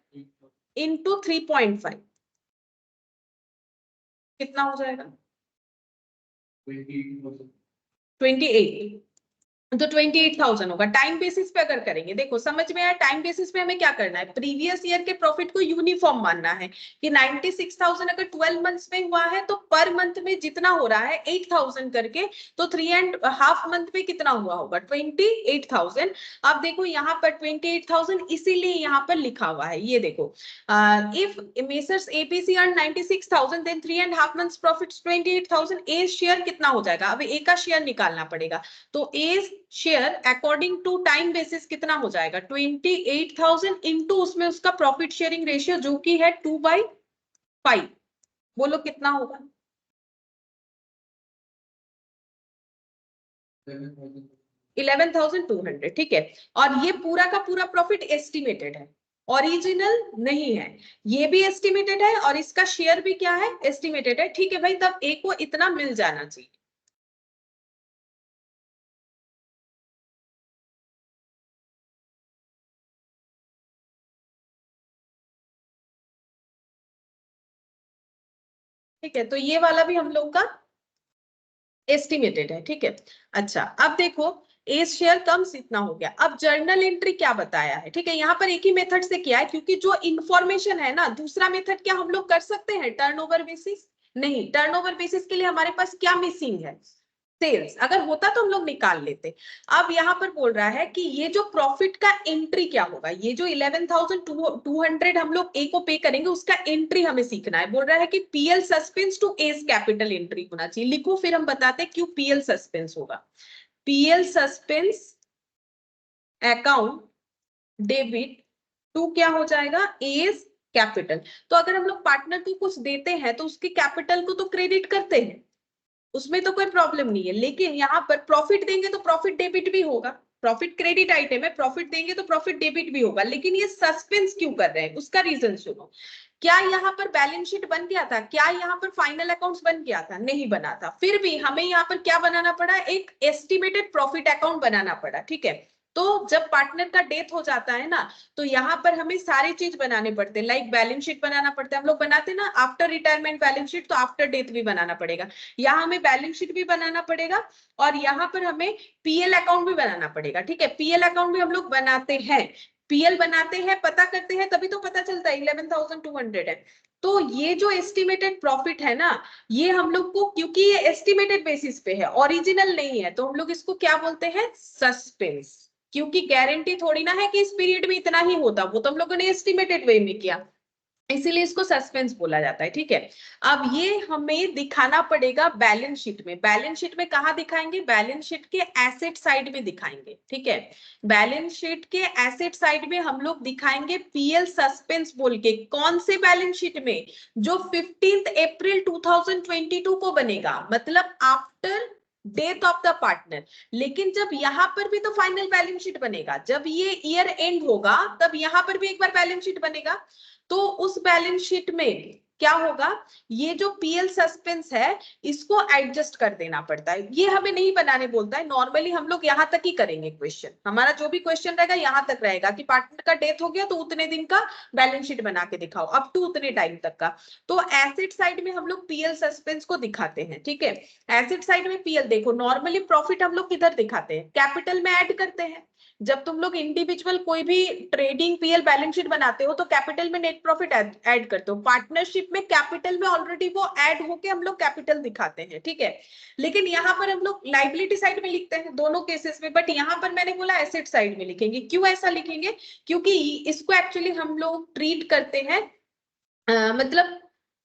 इंटू 3.5, कितना हो जाएगा 28, तो 28,000 होगा। टाइम बेसिस पे अगर करेंगे, देखो समझ में आया, टाइम बेसिस पे हमें क्या करना है, प्रीवियस ईयर के प्रॉफिट को यूनिफॉर्म मानना है कि 96,000 अगर 12 मंथ्स में हुआ है तो पर मंथ में जितना हो रहा है 8,000 करके, तो 3.5 मंथ में कितना हुआ होगा 28,000। अब देखो यहाँ पर 28,000 इसीलिए यहाँ पर लिखा हुआ है, ये देखो if Messrs ABC earn 96,000 then 3.5 months profit 28,000, A share कितना हो जाएगा, अब ए का शेयर निकालना पड़ेगा, तो a share according to time basis कितना हो जाएगा 28,000 इंटू उसमें उसका प्रॉफिट शेयरिंग रेशियो जो कि है 2/5, बोलो कितना होगा 11,200, ठीक है। और ये पूरा का पूरा प्रॉफिट एस्टिमेटेड है, ओरिजिनल नहीं है, ये भी एस्टिमेटेड है और इसका शेयर भी क्या है एस्टिमेटेड है, ठीक है भाई, तब ए को इतना मिल जाना चाहिए। ठीक है, तो ये वाला भी हम लोग का एस्टिमेटेड है, ठीक है। अच्छा अब देखो ए शेयर कम इतना हो गया, अब जर्नल एंट्री क्या बताया है, ठीक है, यहाँ पर एक ही मेथड से किया है क्योंकि जो इंफॉर्मेशन है ना, दूसरा मेथड क्या हम लोग कर सकते हैं टर्नओवर बेसिस, नहीं, टर्नओवर बेसिस के लिए हमारे पास क्या मिसिंग है सेल्स, अगर होता तो हम लोग निकाल लेते। अब यहाँ पर बोल रहा है कि ये जो प्रॉफिट का एंट्री क्या होगा, ये जो 11,200 हम लोग ए को पे करेंगे उसका एंट्री हमें सीखना है। बोल रहा है कि PL suspense to A's capital entry होना चाहिए, लिखो फिर हम बताते हैं क्यों पीएल सस्पेंस होगा। PL suspense account debit to क्या हो जाएगा एस कैपिटल। तो अगर हम लोग पार्टनर को कुछ देते हैं तो उसके कैपिटल को तो क्रेडिट करते हैं, उसमें तो कोई प्रॉब्लम नहीं है, लेकिन यहाँ पर प्रॉफिट देंगे तो प्रॉफिट डेबिट भी होगा, प्रॉफिट क्रेडिट आइटम है, प्रॉफिट देंगे तो प्रॉफिट डेबिट भी होगा, लेकिन ये सस्पेंस क्यों कर रहे हैं उसका रीजन सुनो। क्या यहाँ पर बैलेंस शीट बन गया था, क्या यहाँ पर फाइनल अकाउंट्स बन गया था, नहीं बना था, फिर भी हमें यहाँ पर क्या बनाना पड़ा, एक एस्टिमेटेड प्रॉफिट अकाउंट बनाना पड़ा, ठीक है। तो जब पार्टनर का डेथ हो जाता है ना, तो यहाँ पर हमें सारी चीज बनाने पड़ते हैं, लाइक बैलेंस शीट बनाना पड़ता है, हम लोग बनाते हैं ना आफ्टर रिटायरमेंट बैलेंस शीट, तो आफ्टर डेथ भी बनाना पड़ेगा, यहाँ हमें बैलेंस शीट भी बनाना पड़ेगा और यहाँ पर हमें पीएल अकाउंट भी बनाना पड़ेगा, ठीक है। पीएल अकाउंट भी हम लोग बनाते हैं, पीएल बनाते हैं, पता करते हैं, तभी तो पता चलता है 11,200 है। तो ये जो एस्टिमेटेड प्रॉफिट है ना, ये हम लोग को, क्योंकि ये एस्टिमेटेड बेसिस पे है, ओरिजिनल नहीं है, तो हम लोग इसको क्या बोलते हैं सस्पेंस, क्योंकि गारंटी थोड़ी ना है कि इस पीरियड में इतना ही होता, वो तो हम लोगों ने एस्टिमेटेड वे में किया, इसीलिए इसको सस्पेंस बोला जाता है, ठीक है। अब ये हमें दिखाना पड़ेगा बैलेंस शीट में, बैलेंस शीट में कहाँ दिखाएंगे, बैलेंस शीट के एसेट साइड में दिखाएंगे, ठीक है। बैलेंस शीट के एसेट साइड में हम लोग दिखाएंगे पीएल सस्पेंस बोल के, कौन से बैलेंस शीट में, जो 15 अप्रैल 2022 को बनेगा, मतलब after death of the partner. लेकिन जब यहाँ पर भी तो फाइनल बैलेंस शीट बनेगा, जब ये ईयर एंड होगा तब यहाँ पर भी एक बार बैलेंस शीट बनेगा, तो उस बैलेंस शीट में क्या होगा, ये जो पीएल सस्पेंस है इसको एडजस्ट कर देना पड़ता है, ये हमें नहीं बनाने बोलता है, नॉर्मली हम लोग यहाँ तक ही करेंगे, क्वेश्चन हमारा जो भी क्वेश्चन रहेगा यहाँ तक रहेगा कि पार्टनर का डेथ हो गया तो उतने दिन का बैलेंस शीट बना के दिखाओ, अप टू उतने टाइम तक का। तो एसेट साइड में हम लोग पीएल सस्पेंस को दिखाते हैं, ठीक है। एसेट साइड में पीएल देखो, नॉर्मली प्रॉफिट हम लोग किधर दिखाते हैं, कैपिटल में ऐड करते हैं, जब तुम लोग इंडिविजुअल कोई भी ट्रेडिंग पीएल बैलेंस शीट बनाते हो तो कैपिटल में नेट प्रॉफिट ऐड करते हो, पार्टनरशिप शीट में कैपिटल में ऑलरेडी वो ऐड होके हम लोग कैपिटल दिखाते हैं, ठीक है। लेकिन यहाँ पर हम लोग लाइबिलिटी साइड में लिखते हैं दोनों केसेस में, बट यहाँ पर मैंने बोला एसेट साइड में लिखेंगे। क्यों ऐसा लिखेंगे? क्योंकि इसको एक्चुअली हम लोग ट्रीट करते हैं मतलब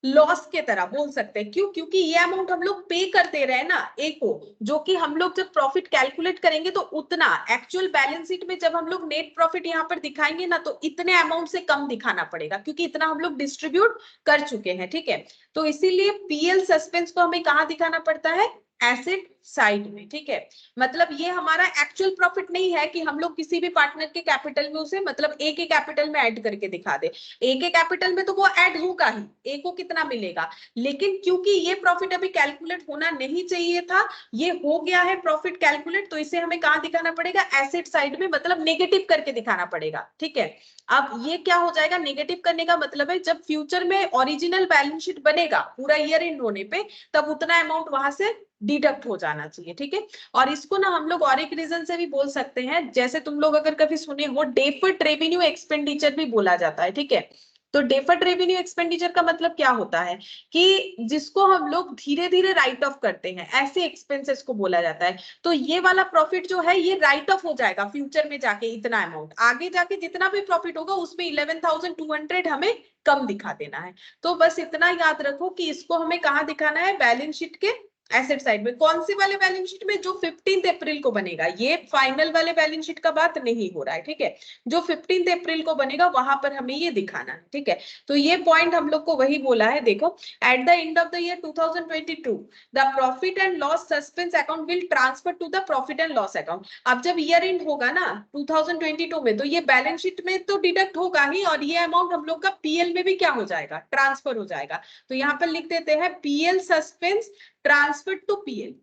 लॉस के तरह बोल सकते हैं। क्यों? क्योंकि ये अमाउंट हम लोग पे कर दे रहे हैं ना ए को, जो कि हम लोग जब प्रॉफिट कैलकुलेट करेंगे तो उतना एक्चुअल बैलेंस शीट में जब हम लोग नेट प्रॉफिट यहाँ पर दिखाएंगे ना, तो इतने अमाउंट से कम दिखाना पड़ेगा, क्योंकि इतना हम लोग डिस्ट्रीब्यूट कर चुके हैं, ठीक है। तो इसीलिए पीएल सस्पेंस को हमें कहाँ दिखाना पड़ता है? एसेट साइड में, ठीक है। मतलब ये हमारा एक्चुअल प्रॉफिट नहीं है कि हम लोग किसी भी पार्टनर के कैपिटल में उसे मतलब ए के कैपिटल में ऐड करके दिखा दे। ए के कैपिटल में तो वो ऐड होगा ही, ए को कितना मिलेगा, लेकिन क्योंकि ये प्रॉफिट अभी कैलकुलेट होना नहीं चाहिए था, ये हो गया है प्रॉफिट कैलकुलेट, तो इसे हमें कहाँ दिखाना पड़ेगा? एसेट साइड में, मतलब नेगेटिव करके दिखाना पड़ेगा, ठीक है। अब ये क्या हो जाएगा? नेगेटिव करने का मतलब है जब फ्यूचर में ओरिजिनल बैलेंस शीट बनेगा पूरा ईयर एंड होने पे, तब उतना अमाउंट वहां से डिडक्ट हो जाना चाहिए, ठीक है। और इसको ना हम लोग और एक रीजन से भी बोल सकते हैं, जैसे तुम लोग अगर कभी सुने हो डेफर्ड रेवेन्यू एक्सपेंडिचर भी बोला जाता है, ठीक है। तो डेफर्ड रेवेन्यू एक्सपेंडिचर का मतलब क्या होता है कि जिसको हम लोग धीरे धीरे राइट ऑफ करते हैं, ऐसे एक्सपेंसेस को बोला जाता है। तो ये वाला प्रॉफिट जो है ये राइट ऑफ हो जाएगा फ्यूचर में जाके, इतना अमाउंट आगे जाके जितना भी प्रॉफिट होगा उसमें 11,200 हमें कम दिखा देना है। तो बस इतना याद रखो कि इसको हमें कहाँ दिखाना है? बैलेंस शीट के एसेट साइड में। कौन सी वाले बैलेंस शीट में? जो 15 अप्रैल को बनेगा, ये फाइनल वाले बैलेंस शीट का बात नहीं हो रहा है, ठीक है। जो 15 अप्रैल को बनेगा वहां पर हमें ये दिखाना है, ठीक है। तो ये पॉइंट हम लोग को वही बोला है, देखो at the end of the year 2022 the profit and loss suspense account will transfer to the profit and loss account. अब जब ईयर एंड होगा ना 2022 में, तो ये बैलेंस शीट में तो डिडक्ट होगा ही, और ये अमाउंट हम लोग का पीएल में भी क्या हो जाएगा? ट्रांसफर हो जाएगा। तो यहाँ पर लिख देते हैं PL suspense transfer to PL.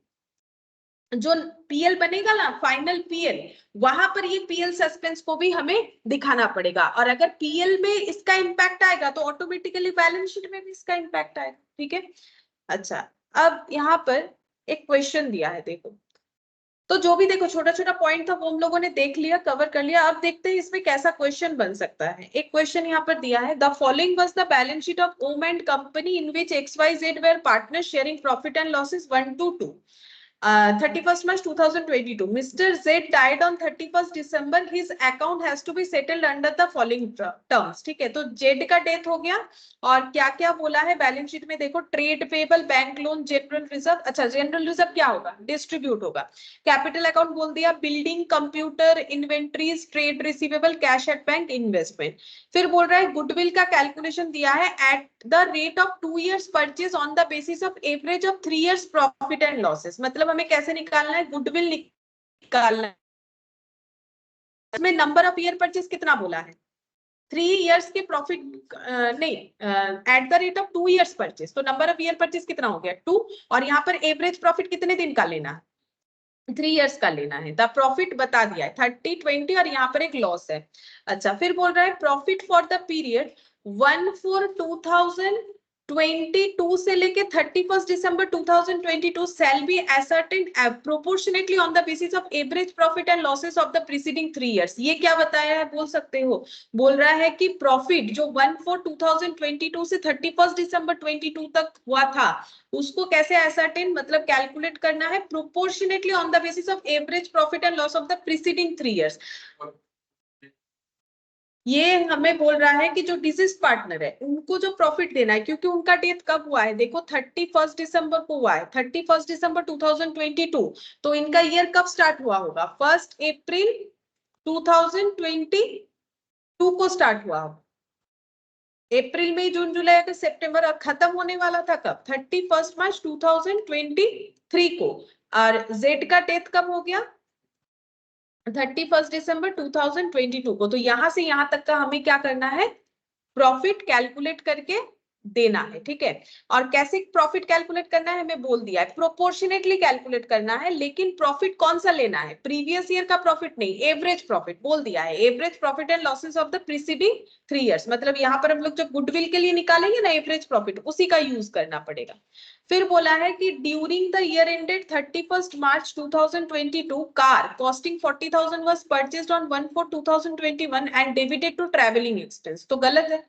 जो पीएल बनेगा ना फाइनल पीएल, वहां पर ये पीएल सस्पेंस को भी हमें दिखाना पड़ेगा। और अगर पीएल में इसका इंपैक्ट आएगा तो ऑटोमेटिकली बैलेंस शीट में भी इसका इंपैक्ट आएगा, ठीक है। अच्छा, अब यहाँ पर एक क्वेश्चन दिया है, देखो। तो जो भी देखो छोटा छोटा पॉइंट था वो हम लोगों ने देख लिया, कवर कर लिया। अब देखते हैं इसमें कैसा क्वेश्चन बन सकता है। एक क्वेश्चन यहाँ पर दिया है, the following was the balance sheet of Om and company in which XYZ were partner sharing profit and losses 1 to 2. 31st March 2022. Mr. Z died on 31st December. His account has to be settled under the following terms. ठीक है, तो Z का death हो गया और क्या क्या बोला है बैलेंस शीट में देखो, trade payable, bank loan, general reserve. अच्छा, जनरल रिजर्व क्या होगा? डिस्ट्रीब्यूट होगा। कैपिटल अकाउंट बोल दिया, building, computer, inventories, trade receivable, cash at bank, investment. फिर बोल रहा है गुडविल का कैलकुलेशन दिया है eight the rate of 2 years purchase on the basis of average of 3 years profit and losses. मतलब हमें कैसे निकालना है? गुडविल निकालना है। इसमें नंबर ऑफ ईयर परचेज कितना बोला है? 3 years के प्रॉफिट नहीं, eight the rate of 2 years purchase, तो नंबर ऑफ ईयर परचेज कितना हो गया? 2। और यहाँ पर एवरेज प्रॉफिट कितने दिन का लेना है? 3 years का लेना है। द प्रॉफिट बता दिया है 30, 20 और यहाँ पर एक लॉस है। अच्छा, फिर बोल रहा है प्रॉफिट फॉर द पीरियड 1/4/2022 से लेके 31st December 2022 shall be ascertained proportionately on the basis of average profit and losses of the preceding 3 years. ये क्या बताया है बोल सकते हो? बोल रहा है कि प्रॉफिट जो 1/4/2022 से 31st December 2022 तक हुआ था, उसको कैसे ascertain मतलब कैलकुलेट करना है? proportionately on the basis of average profit and loss of the preceding 3 years. ये हमें बोल रहा है कि जो डिसीज पार्टनर है उनको जो प्रॉफिट देना है, क्योंकि उनका डेथ कब हुआ है? देखो 31st दिसंबर को हुआ है, 31st दिसंबर 2022। तो इनका ईयर कब स्टार्ट हुआ होगा? 1 अप्रैल 2022 को स्टार्ट हुआ होगा। अप्रैल, मई, जून, जुलाई, अगस्त, सितंबर, और खत्म होने वाला था कब? 31 मार्च 2023 को। और जेड का डेथ कब हो गया? 31 दिसंबर 2022 को। तो यहां से यहां तक का हमें क्या करना है? प्रॉफिट कैलकुलेट करके देना है, ठीक है। और कैसे प्रॉफिट कैलकुलेट करना है हमें बोल दिया है, प्रोपोर्शनेटली कैलकुलेट करना है। लेकिन प्रॉफिट कौन सा लेना है? प्रीवियस ईयर का प्रॉफिट नहीं, एवरेज प्रॉफिट बोल दिया है। Average profit and losses of the preceding 3 years। मतलब यहाँ पर हम लोग जब गुडविल के लिए निकालेंगे ना एवरेज प्रॉफिट, उसी का यूज करना पड़ेगा। फिर बोला है कि during the year ended 31st March 2022 car costing 40,000 was purchased on 1/4/2021 and debited to travelling expense. तो गलत है,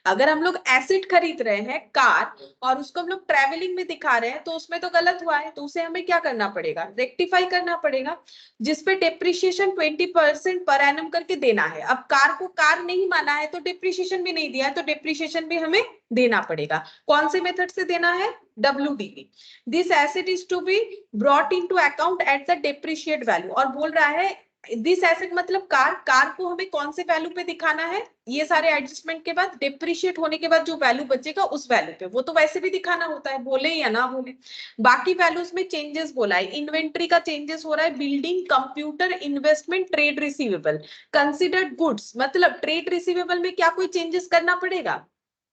अगर हम लोग एसेट खरीद रहे हैं कार और उसको हम लोग ट्रेवलिंग में दिखा रहे हैं तो उसमें तो गलत हुआ है, तो उसे हमें क्या करना पड़ेगा, रेक्टिफाई करना पड़ेगा, जिसपे डेप्रिसिएशन 20% पर एनम करके देना है। अब कार को कार नहीं माना है तो डेप्रिसिएशन भी नहीं दिया है, तो डेप्रिसिएशन भी हमें देना पड़ेगा। कौन से मेथड से देना है, WDV। This asset is to be brought into account at the depreciate value, और बोल रहा है दिस एसेट मतलब कार को हमें कौन से वैल्यू पे दिखाना है, ये सारे एडजस्टमेंट के बाद डेप्रिशिएट होने के बाद जो वैल्यू बचेगा उस वैल्यू पे, वो तो वैसे भी दिखाना होता है, बोले या ना बोले। बाकी वैल्यूज में चेंजेस बोला है, इन्वेंट्री का चेंजेस हो रहा है, building, computer, investment, trade receivable, considered goods, मतलब ट्रेड रिसीवेबल में क्या कोई चेंजेस करना पड़ेगा,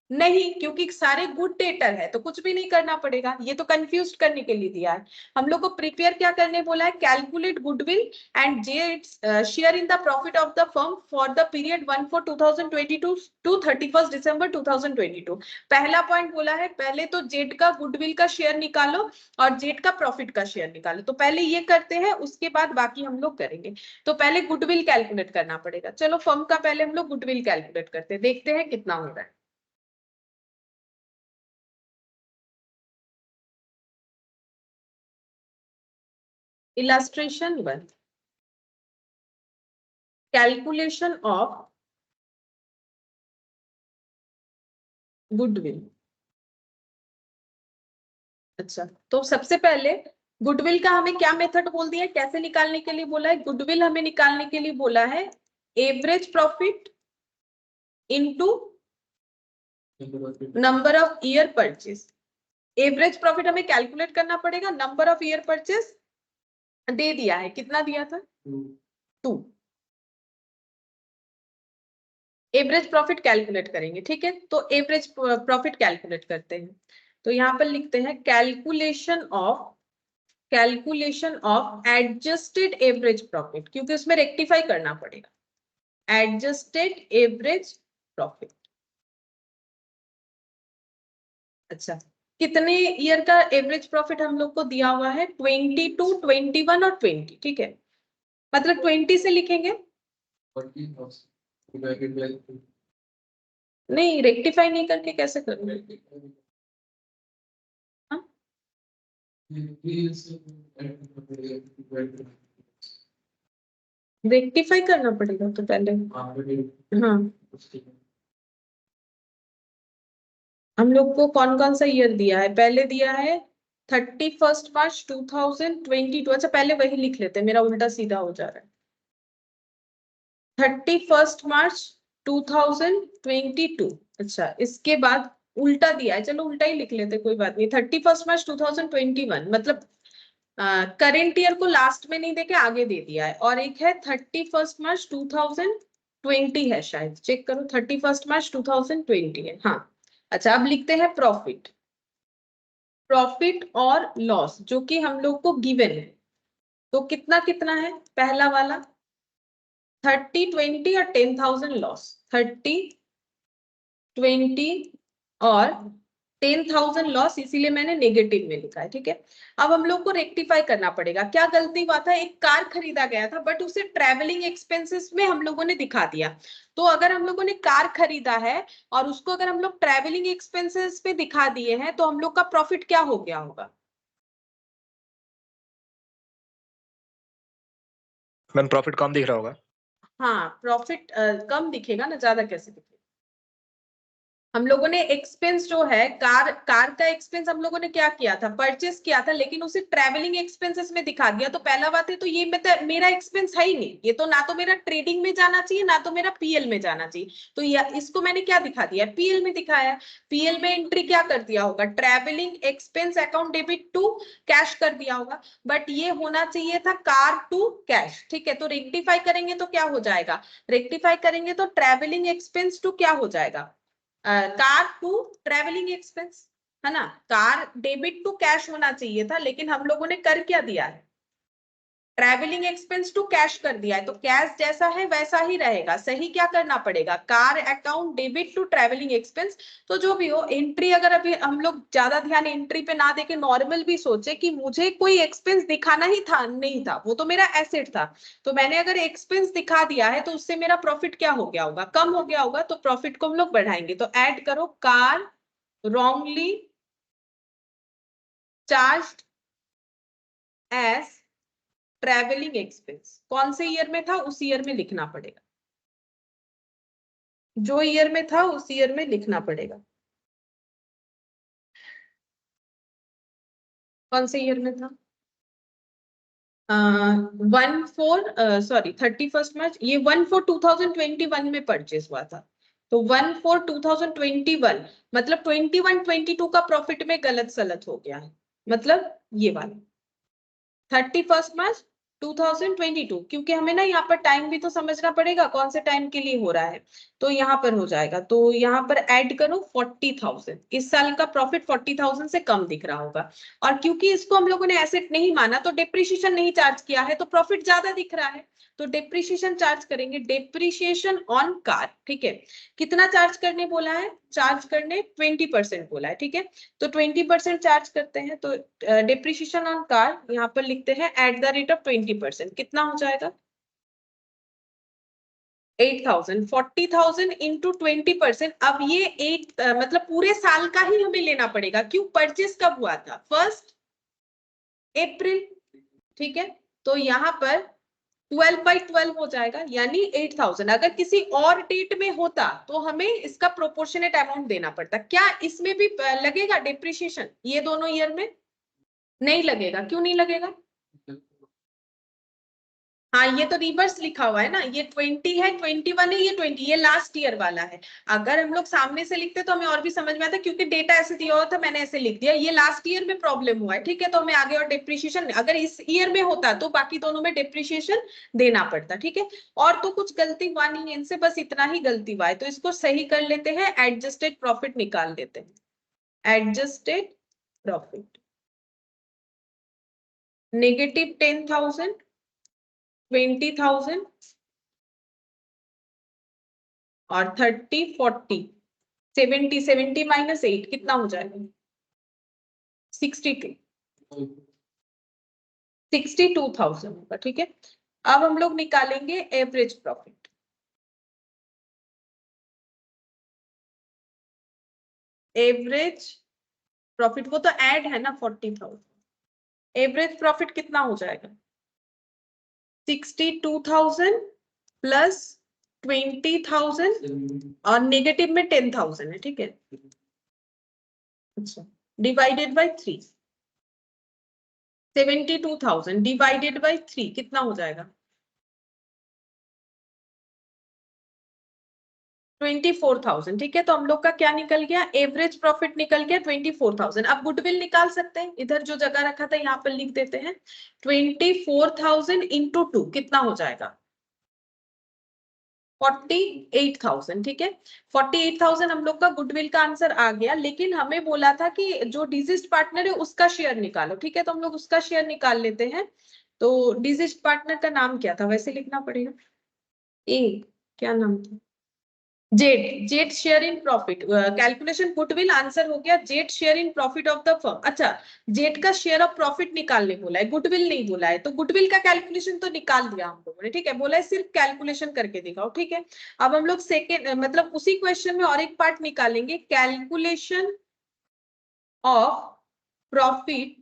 नहीं, क्योंकि सारे गुड डेटर है तो कुछ भी नहीं करना पड़ेगा। ये तो कंफ्यूज करने के लिए दिया है। हम लोग को प्रिपेयर क्या करने बोला है, calculate goodwill and share in the profit of the firm for the period 1/4/2022 to 31 December 2022। पहला पॉइंट बोला है पहले तो जेड का गुडविल का शेयर निकालो और जेड का प्रॉफिट का शेयर निकालो, तो पहले ये करते हैं, उसके बाद बाकी हम लोग करेंगे। तो पहले गुडविल कैलकुलेट करना पड़ेगा। चलो फर्म का पहले हम लोग गुडविल कैलकुलेट करते हैं, देखते हैं कितना हो रहा है। Illustration 1. Calculation of goodwill. अच्छा, तो सबसे पहले गुडविल का हमें क्या मेथड बोल दिया है, कैसे निकालने के लिए बोला है, गुडविल हमें निकालने के लिए बोला है average profit into number of year purchase. Average profit हमें कैलकुलेट करना पड़ेगा, नंबर ऑफ ईयर परचेज दे दिया है, कितना दिया था, 2। एवरेज प्रॉफिट कैलकुलेट करेंगे, ठीक है, तो एवरेज प्रॉफिट कैलकुलेट करते हैं। तो यहां पर लिखते हैं calculation of adjusted average profit, क्योंकि उसमें रेक्टिफाई करना पड़ेगा, एडजस्टेड एवरेज प्रॉफिट। अच्छा, कितने ईयर का एवरेज प्रॉफिट हम लोग को दिया हुआ है, 22, 21 और 20, ठीक है, मतलब 20 से लिखेंगे, नहीं रेक्टिफाई नहीं करके कैसे करेंगे, हाँ? रेक्टिफाई करना पड़ेगा तो पहले, हाँ, हम लोग को कौन कौन सा ईयर दिया है, पहले दिया है 31 मार्च 2022। अच्छा पहले वही लिख लेते हैं, मेरा उल्टा सीधा हो जा रहा है। 31 मार्च 2022। अच्छा, इसके बाद उल्टा दिया है, चलो उल्टा ही लिख लेते, कोई बात नहीं। 31 मार्च 2021, मतलब करेंट ईयर को लास्ट में नहीं देके आगे दे दिया है, और एक है 31 मार्च 2020 है शायद, चेक करो, 31 मार्च 2020 है, हाँ। अच्छा, अब लिखते हैं प्रॉफिट और लॉस, जो कि हम लोग को गिवन है, तो कितना कितना है, पहला वाला 30, 20 और 10,000 लॉस, 30, 20 और 10,000 लॉस, इसीलिए मैंने नेगेटिव में लिखा है, ठीक है। अब हम लोग को रेक्टिफाई करना पड़ेगा, क्या गलती हुआ था, एक कार खरीदा गया था बट उसे ट्रेवलिंग एक्सपेंसेस में हम लोगों ने दिखा दिया। तो अगर हम लोगों ने कार खरीदा है और उसको अगर हम लोग ट्रेवलिंग एक्सपेंसेस पे दिखा दिए हैं तो हम लोग का प्रॉफिट क्या हो गया होगा, मैम प्रॉफिट कम दिख रहा होगा। हाँ प्रॉफिट कम दिखेगा ना, ज्यादा कैसे दिखेगा। हम लोगों ने एक्सपेंस जो है कार का एक्सपेंस हम लोगों ने क्या किया था, परचेस किया था, लेकिन उसे ट्रेवलिंग एक्सपेंसेस में दिखा दिया। तो पहला बात है तो ये मेरा एक्सपेंस है ही नहीं, ये तो ना तो मेरा ट्रेडिंग में जाना चाहिए ना तो मेरा पीएल में जाना चाहिए। तो इसको मैंने क्या दिखा दिया, पीएल में दिखाया। पीएल में एंट्री क्या कर दिया होगा, travelling expense account debit to cash कर दिया होगा, बट ये होना चाहिए था कार टू कैश, ठीक है। तो रेक्टिफाई करेंगे तो क्या हो जाएगा, रेक्टिफाई करेंगे तो ट्रेवलिंग एक्सपेंस टू क्या हो जाएगा, कार टू ट्रेवलिंग एक्सपेंस, है ना। कार डेबिट टू कैश होना चाहिए था, लेकिन हम लोगों ने कर क्या दिया है, ट्रैवलिंग एक्सपेंस टू कैश कर दिया है तो कैश जैसा है वैसा ही रहेगा। सही क्या करना पड़ेगा, car account debit to travelling expense. तो जो भी हो एंट्री, अगर अभी हम लोग ज्यादा ध्यान एंट्री पे ना देके नॉर्मल भी सोचे कि मुझे कोई एक्सपेंस दिखाना ही था, नहीं था, वो तो मेरा एसेट था, तो मैंने अगर एक्सपेंस दिखा दिया है तो उससे मेरा प्रॉफिट क्या हो गया होगा, कम हो गया होगा, तो प्रॉफिट को हम लोग बढ़ाएंगे। तो ऐड करो car wrongly charged as travelling expense. कौन से ईयर में था, उस ईयर में लिखना पड़ेगा, जो ईयर में था उस ईयर में लिखना पड़ेगा। कौन से ईयर में था, 31 मार्च, ये 1/4/2021 में परचेस हुआ था। तो 1/4/2021 मतलब 21-22 का प्रॉफिट में गलत सलत हो गया है, मतलब ये वाला 31 मार्च 2022, क्योंकि हमें ना यहाँ पर टाइम भी तो समझना पड़ेगा कौन से टाइम के लिए हो रहा है। तो यहाँ पर हो जाएगा, तो यहाँ पर ऐड करो 40,000। इस साल का प्रॉफिट 40,000 से कम दिख रहा होगा, और क्योंकि इसको हम लोगों ने एसेट नहीं माना तो डेप्रिसिएशन नहीं चार्ज किया है, तो प्रॉफिट ज्यादा दिख रहा है। तो डेप्रिसिएशन चार्ज करेंगे, डेप्रिसिएशन ऑन कार, ठीक है। कितना चार्ज करने बोला है, चार्ज करने 20% बोला है, ठीक है। तो 20% चार्ज करते हैं, तो डेप्रिसिएशन ऑन कार यहाँ पर लिखते हैं एट द रेट ऑफ 20%, कितना हो जाएगा 8,000। 40,000 इंटू 20%। अब ये एक मतलब पूरे साल का ही हमें लेना पड़ेगा, क्यों, परचेस कब हुआ था, 1 अप्रैल, ठीक है। तो यहाँ पर 12/12 हो जाएगा, यानी 8,000। अगर किसी और डेट में होता तो हमें इसका प्रोपोर्शनेट अमाउंट देना पड़ता। क्या इसमें भी लगेगा डेप्रिसिएशन, ये दोनों ईयर में नहीं लगेगा, क्यों नहीं लगेगा, हाँ ये तो रिवर्स लिखा हुआ है ना, ये 20 है, 21 है, ये 20, ये लास्ट ईयर वाला है। अगर हम लोग सामने से लिखते तो हमें और भी समझ में आता, क्योंकि डेटा ऐसे दिया हुआ था, मैंने ऐसे लिख दिया, ये लास्ट ईयर में प्रॉब्लम हुआ है, ठीक है। तो हमें आगे और डिप्रिशिएशन, अगर इस ईयर में होता तो बाकी दोनों में डिप्रिशिएशन देना पड़ता, ठीक है। और तो कुछ गलती हुआ नहीं है इनसे, बस इतना ही गलती हुआ है, तो इसको सही कर लेते हैं, एडजस्टेड प्रॉफिट निकाल देते हैं। एडजस्टेड प्रॉफिट नेगेटिव 10,000, 20,000 और 30, 40, 70 माइनस 8 कितना हो जाएगा 62, 62,000 होगा, ठीक है। अब हम लोग निकालेंगे एवरेज प्रॉफिट। एवरेज प्रॉफिट वो तो ऐड है ना 40,000, एवरेज प्रॉफिट कितना हो जाएगा 62,000 प्लस 20,000 और नेगेटिव में 10,000 है, ठीक है। अच्छा, डिवाइडेड बाय 3, 72,000 डिवाइडेड बाय 3 कितना हो जाएगा 24,000, ठीक है। तो हम लोग का क्या निकल गया, एवरेज प्रॉफिट निकल गया 24,000। अब गुडविल निकाल सकते हैं, इधर जो जगह रखा था यहाँ पर लिख देते हैं 24,000 इंटू 2 कितना हो जाएगा 48,000, ठीक है। 48,000 हम लोग का गुडविल का आंसर आ गया, लेकिन हमें बोला था कि जो डिजिस्ट पार्टनर है उसका शेयर निकालो, ठीक है। तो हम लोग उसका शेयर निकाल लेते हैं। तो डिजिस्ट पार्टनर का नाम क्या था, वैसे लिखना पड़ेगा, ए क्या नाम था, Z, Z share in profit. Calculation goodwill answer हो गया Z share in profit of the firm. अच्छा, जेड का शेयर ऑफ प्रॉफिट निकालने बोला है, गुडविल नहीं बोला है, तो गुडविल का कैलकुलेशन तो निकाल दिया हम लोगों ने, ठीक है। बोला है सिर्फ कैलकुलेशन करके दिखाओ, ठीक है। अब हम लोग सेकेंड मतलब उसी क्वेश्चन में और एक पार्ट निकालेंगे, कैलकुलेशन ऑफ प्रॉफिट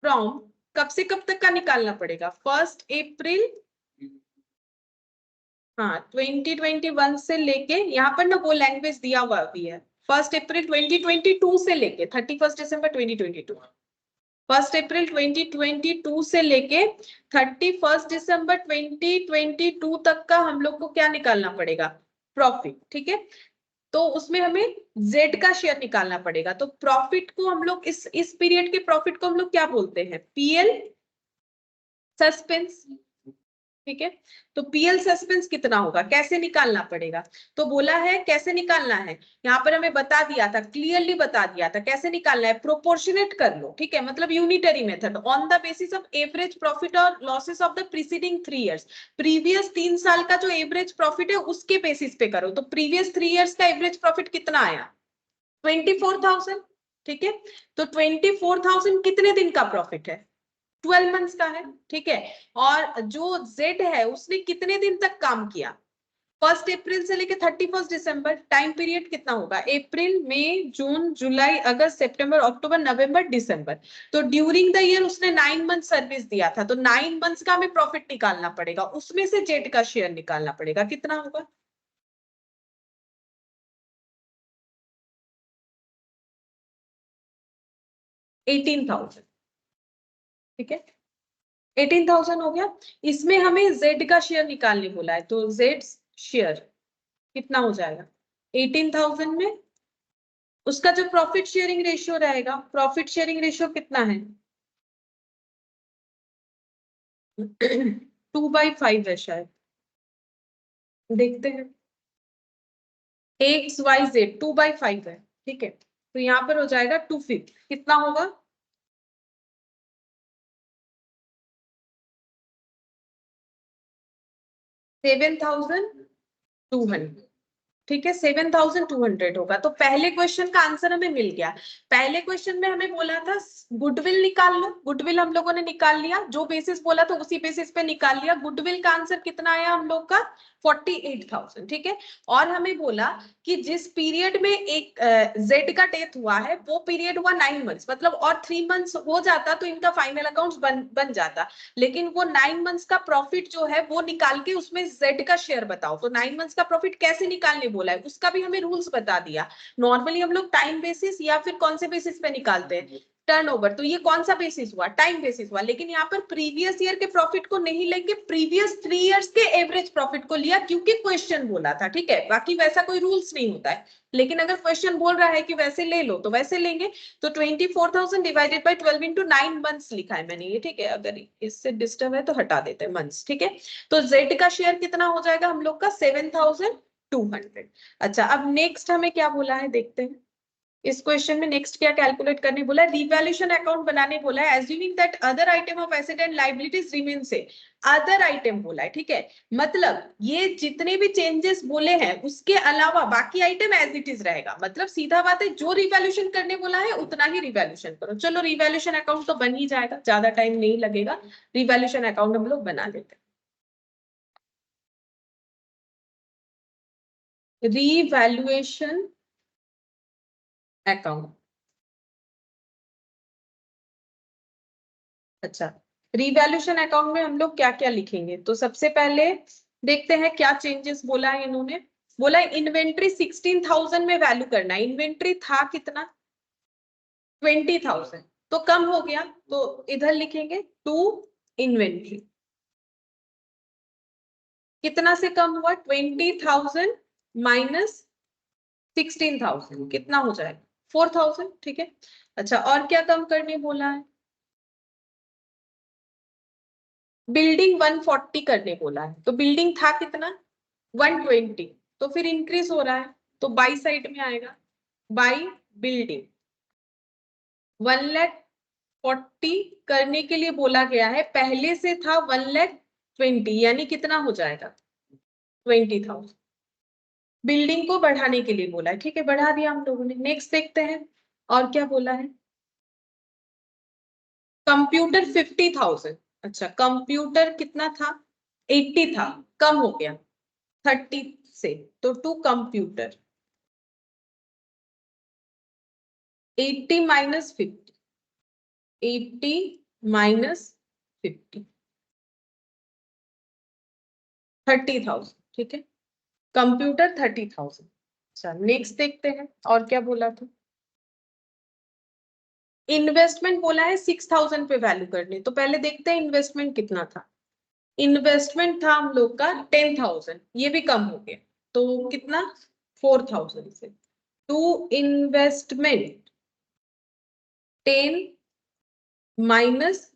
फ्रॉम, कब से कब तक का निकालना पड़ेगा 1 अप्रैल, हाँ 2021 से लेके, यहाँ पर ना वो लैंग्वेज दिया हुआ भी है, 1 अप्रैल 2022 से लेके 31 दिसंबर 2022, 1 अप्रैल 2022 से लेके 31 दिसंबर 2022 तक का हम लोग को क्या निकालना पड़ेगा प्रॉफिट, ठीक है। तो उसमें हमें जेड का शेयर निकालना पड़ेगा। तो प्रॉफिट को हम लोग इस पीरियड के प्रॉफिट को हम लोग क्या बोलते हैं, पीएल सस्पेंस, ठीक है। तो पीएल सस्पेंस कितना होगा, कैसे निकालना पड़ेगा, तो बोला है कैसे निकालना है, यहाँ पर हमें बता दिया था, क्लियरली बता दिया था कैसे निकालना है, प्रोपोर्शनेट कर लो, ठीक है, मतलब unitary method on the basis of average profit और losses of the preceding 3 years, previous 3 साल का जो एवरेज प्रॉफिट है उसके बेसिस पे करो। तो प्रीवियस 3 इयर्स का एवरेज प्रॉफिट कितना आया, 24,000, ठीक है। तो 24,000 कितने दिन का प्रॉफिट है, 12 मंथ्स का है, ठीक है। और जो जेड है उसने कितने दिन तक काम किया, 1 अप्रैल से लेके 31 दिसंबर, टाइम पीरियड कितना होगा, अप्रैल मई जून जुलाई अगस्त सितंबर अक्टूबर नवंबर दिसंबर। तो ड्यूरिंग द ईयर उसने 9 मंथ सर्विस दिया था, तो 9 मंथ्स का हमें प्रॉफिट निकालना पड़ेगा, उसमें से जेड का शेयर निकालना पड़ेगा, कितना होगा, 18,000, ठीक है, 18,000 हो गया। इसमें हमें जेड का शेयर निकालने बोला है, तो जेड शेयर कितना हो जाएगा, 18,000 में उसका जो प्रॉफिट शेयरिंग रेशियो रहेगा, प्रॉफिट शेयरिंग रेशियो कितना है 2/5 है शायद, देखते हैं, एक्स वाई जेड 2/5 है, ठीक है। तो यहाँ पर हो जाएगा 2/5, कितना होगा 7,200, ठीक है, 7,200 होगा। तो पहले क्वेश्चन का आंसर हमें मिल गया। पहले क्वेश्चन में हमें बोला था गुडविल निकाल लो, गुडविल हम लोगों ने निकाल लिया, जो बेसिस बोला था उसी बेसिस पे निकाल लिया। गुडविल का आंसर कितना आया हम लोग का 48,000, ठीक है। और हमें बोला कि जिस पीरियड में एक जेड का डेथ हुआ है वो पीरियड हुआ 9 मंथ्स, मतलब और 3 मंथ्स हो जाता तो इनका फाइनल अकाउंट बन जाता, लेकिन वो 9 मंथ्स का प्रॉफिट जो है वो निकाल के उसमें जेड का शेयर बताओ। तो 9 मंथ्स का प्रॉफिट कैसे निकालने बोला है उसका भी हमें रूल्स बता दिया। नॉर्मली हम लोग टाइम बेसिस या फिर कौन से बेसिस पे निकालते हैं, टर्नओवर, तो ये कौन सा बेसिस हुआ, टाइम बेसिस हुआ, लेकिन यहाँ पर प्रीवियस ईयर के प्रॉफिट को नहीं लेंगे, प्रीवियस 3 इयर्स के एवरेज प्रॉफिट को लिया, क्योंकि क्वेश्चन बोला था, ठीक है। बाकी वैसा कोई रूल्स नहीं होता है, लेकिन अगर क्वेश्चन बोल रहा है कि वैसे ले लो तो वैसे लेंगे। तो 24,000 डिवाइडेड बाय 12 इंटू 9 मंथ्स लिखा है मैंने ये, ठीक है, अगर इससे डिस्टर्ब है तो हटा देते हैं मंथ्स, ठीक है। तो जेड का शेयर कितना हो जाएगा हम लोग का 7,200। अच्छा, अब नेक्स्ट हमें क्या बोला है देखते हैं, इस क्वेश्चन में नेक्स्ट क्या कैलकुलेट करने बोला है, रिवैल्यूएशन अकाउंट बनाने बोला है, assuming that other item of asset and liabilities remain से, अदर आइटम बोला है, ठीक है, मतलब ये जितने भी चेंजेस बोले हैं उसके अलावा बाकी आइटम एज इट इज रहेगा, मतलब सीधा बात है जो रिवैल्यूएशन करने बोला है उतना ही रिवैल्यूएशन करो। चलो रिवैल्यूएशन अकाउंट तो बन ही जाएगा, ज्यादा टाइम नहीं लगेगा, रिवैल्यूएशन अकाउंट हम लोग बना लेते हैं। रिवैल्यूएशन अकाउंट, अच्छा, रिवैल्यूएशन अकाउंट में हम लोग क्या क्या लिखेंगे, तो सबसे पहले देखते हैं क्या चेंजेस बोला है इन्होंने। बोला है इन्वेंट्री 16,000 में वैल्यू करना है, इन्वेंट्री था कितना 20,000, तो कम हो गया, तो इधर लिखेंगे टू इन्वेंट्री, कितना से कम हुआ 20,000 माइनस 16,000 कितना हो जाएगा 4,000, ठीक है। अच्छा, और क्या कम करने बोला है, बिल्डिंग 140 करने बोला है, तो बिल्डिंग था कितना 120, तो फिर इंक्रीज हो रहा है, तो बाई साइड में आएगा, बाई बिल्डिंग 1,40,000 करने के लिए बोला गया है, पहले से था 1,20,000, यानी कितना हो जाएगा 20,000, बिल्डिंग को बढ़ाने के लिए बोला है, ठीक है, बढ़ा दिया हम लोगों ने। नेक्स्ट देखते हैं और क्या बोला है, कंप्यूटर 50,000, अच्छा कंप्यूटर कितना था 80 था, कम हो गया 30 से, तो टू कंप्यूटर 80 माइनस 50, 80 माइनस 50, 30,000, ठीक है, कंप्यूटर 30,000। अच्छा, नेक्स्ट देखते हैं और क्या बोला था, इन्वेस्टमेंट बोला है 6,000 पे वैल्यू करने, तो पहले देखते हैं इन्वेस्टमेंट कितना था, इन्वेस्टमेंट था हम लोग का 10,000, ये भी कम हो गया, तो कितना 4,000 से, टू इन्वेस्टमेंट 10 माइनस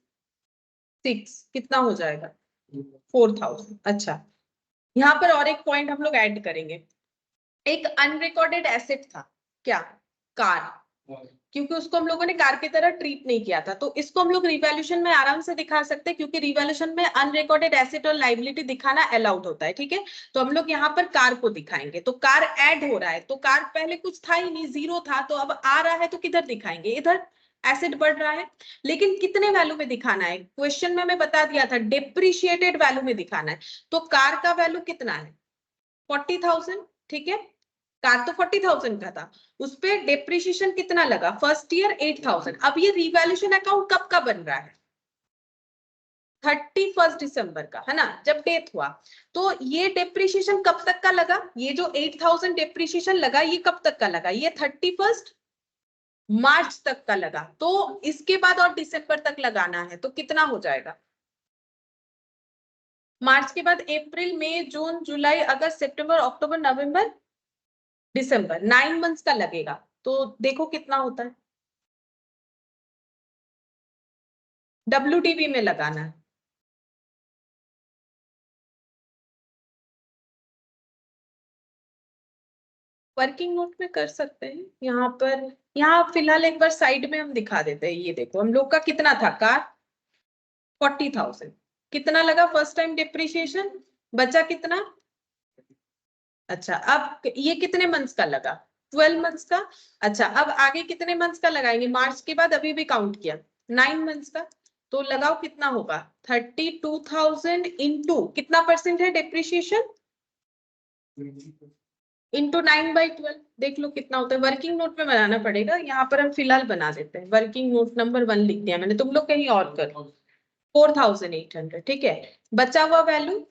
6 कितना हो जाएगा 4000। अच्छा, यहाँ पर और एक पॉइंट हम लोग ऐड करेंगे। एक अनरिकॉर्डेड एसेट था, क्या? कार, क्योंकि उसको हम लोगों ने कार की तरह ट्रीट नहीं किया था, तो इसको हम लोग रिवैल्यूएशन में आराम से दिखा सकते हैं, क्योंकि रिवैल्यूएशन में अनरिकॉर्डेड एसेट और लायबिलिटी दिखाना अलाउड होता है, ठीक है। तो हम लोग यहाँ पर कार को दिखाएंगे, तो कार ऐड हो रहा है, तो कार पहले कुछ था ही नहीं, जीरो था, तो अब आ रहा है तो किधर दिखाएंगे? इधर एसेट बढ़ रहा है, लेकिन कितने वैल्यू में दिखाना है? क्वेश्चन में हमें बता दिया था डिप्रिशिएटेड वैल्यू में दिखाना है। तो कार का वैल्यू कितना है? 40,000, ठीक है। कार तो 40,000 का था, उस पे डेप्रिसिएशन कितना लगा? First year 8,000। अब ये रिवैल्यूएशन अकाउंट कब का बन रहा है? 31 दिसंबर का, है ना, जब डेथ हुआ। तो ये डेप्रिसिएशन कब तक का लगा? ये जो 8,000 डेप्रिसिएशन लगा, ये कब तक का लगा? ये 31 मार्च तक का लगा। तो इसके बाद और दिसंबर तक लगाना है, तो कितना हो जाएगा? मार्च के बाद अप्रैल, मई, जून, जुलाई, अगस्त, सितंबर, अक्टूबर, नवंबर, दिसंबर, 9 मंथ्स का लगेगा। तो देखो कितना होता है, WDV में लगाना है। वर्किंग नोट में कर सकते हैं, यहाँ पर, यहाँ फिलहाल एक बार साइड में हम दिखा देते हैं। ये देखो हम लोग का कितना था? कार 40,000, कितना लगा फर्स्ट टाइम डिप्रिशिएशन, बचा कितना? अच्छा, अब ये कितने मंथ्स का लगा? 12 मंथ्स का। अच्छा, अब आगे कितने मंथ्स का लगाएंगे? मार्च के बाद अभी भी काउंट किया, 9 मंथ्स का। तो लगाओ कितना होगा? 32,000 इंटू कितना परसेंट है डिप्रिशिएशन? इंटू 9/12, देख लो कितना होता है। वर्किंग नोट में बनाना पड़ेगा, यहाँ पर हम फिलहाल बना देते हैं। वर्किंग नोट नंबर 1 लिख दिया मैंने, तुम लोग कहीं और कर। 4,800, ठीक है। बचा हुआ वैल्यू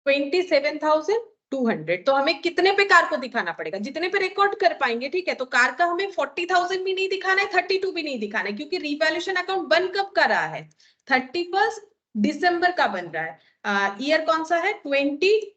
27,200। तो हमें कितने पे कार को दिखाना पड़ेगा? जितने पे रिकॉर्ड कर पाएंगे, ठीक है। तो कार का हमें 40,000 भी नहीं दिखाना है, 32 भी नहीं दिखाना है, क्योंकि रिवैल्यूएशन अकाउंट बन कब का रहा है? 31 दिसंबर का बन रहा है। ईयर कौन सा है? 22,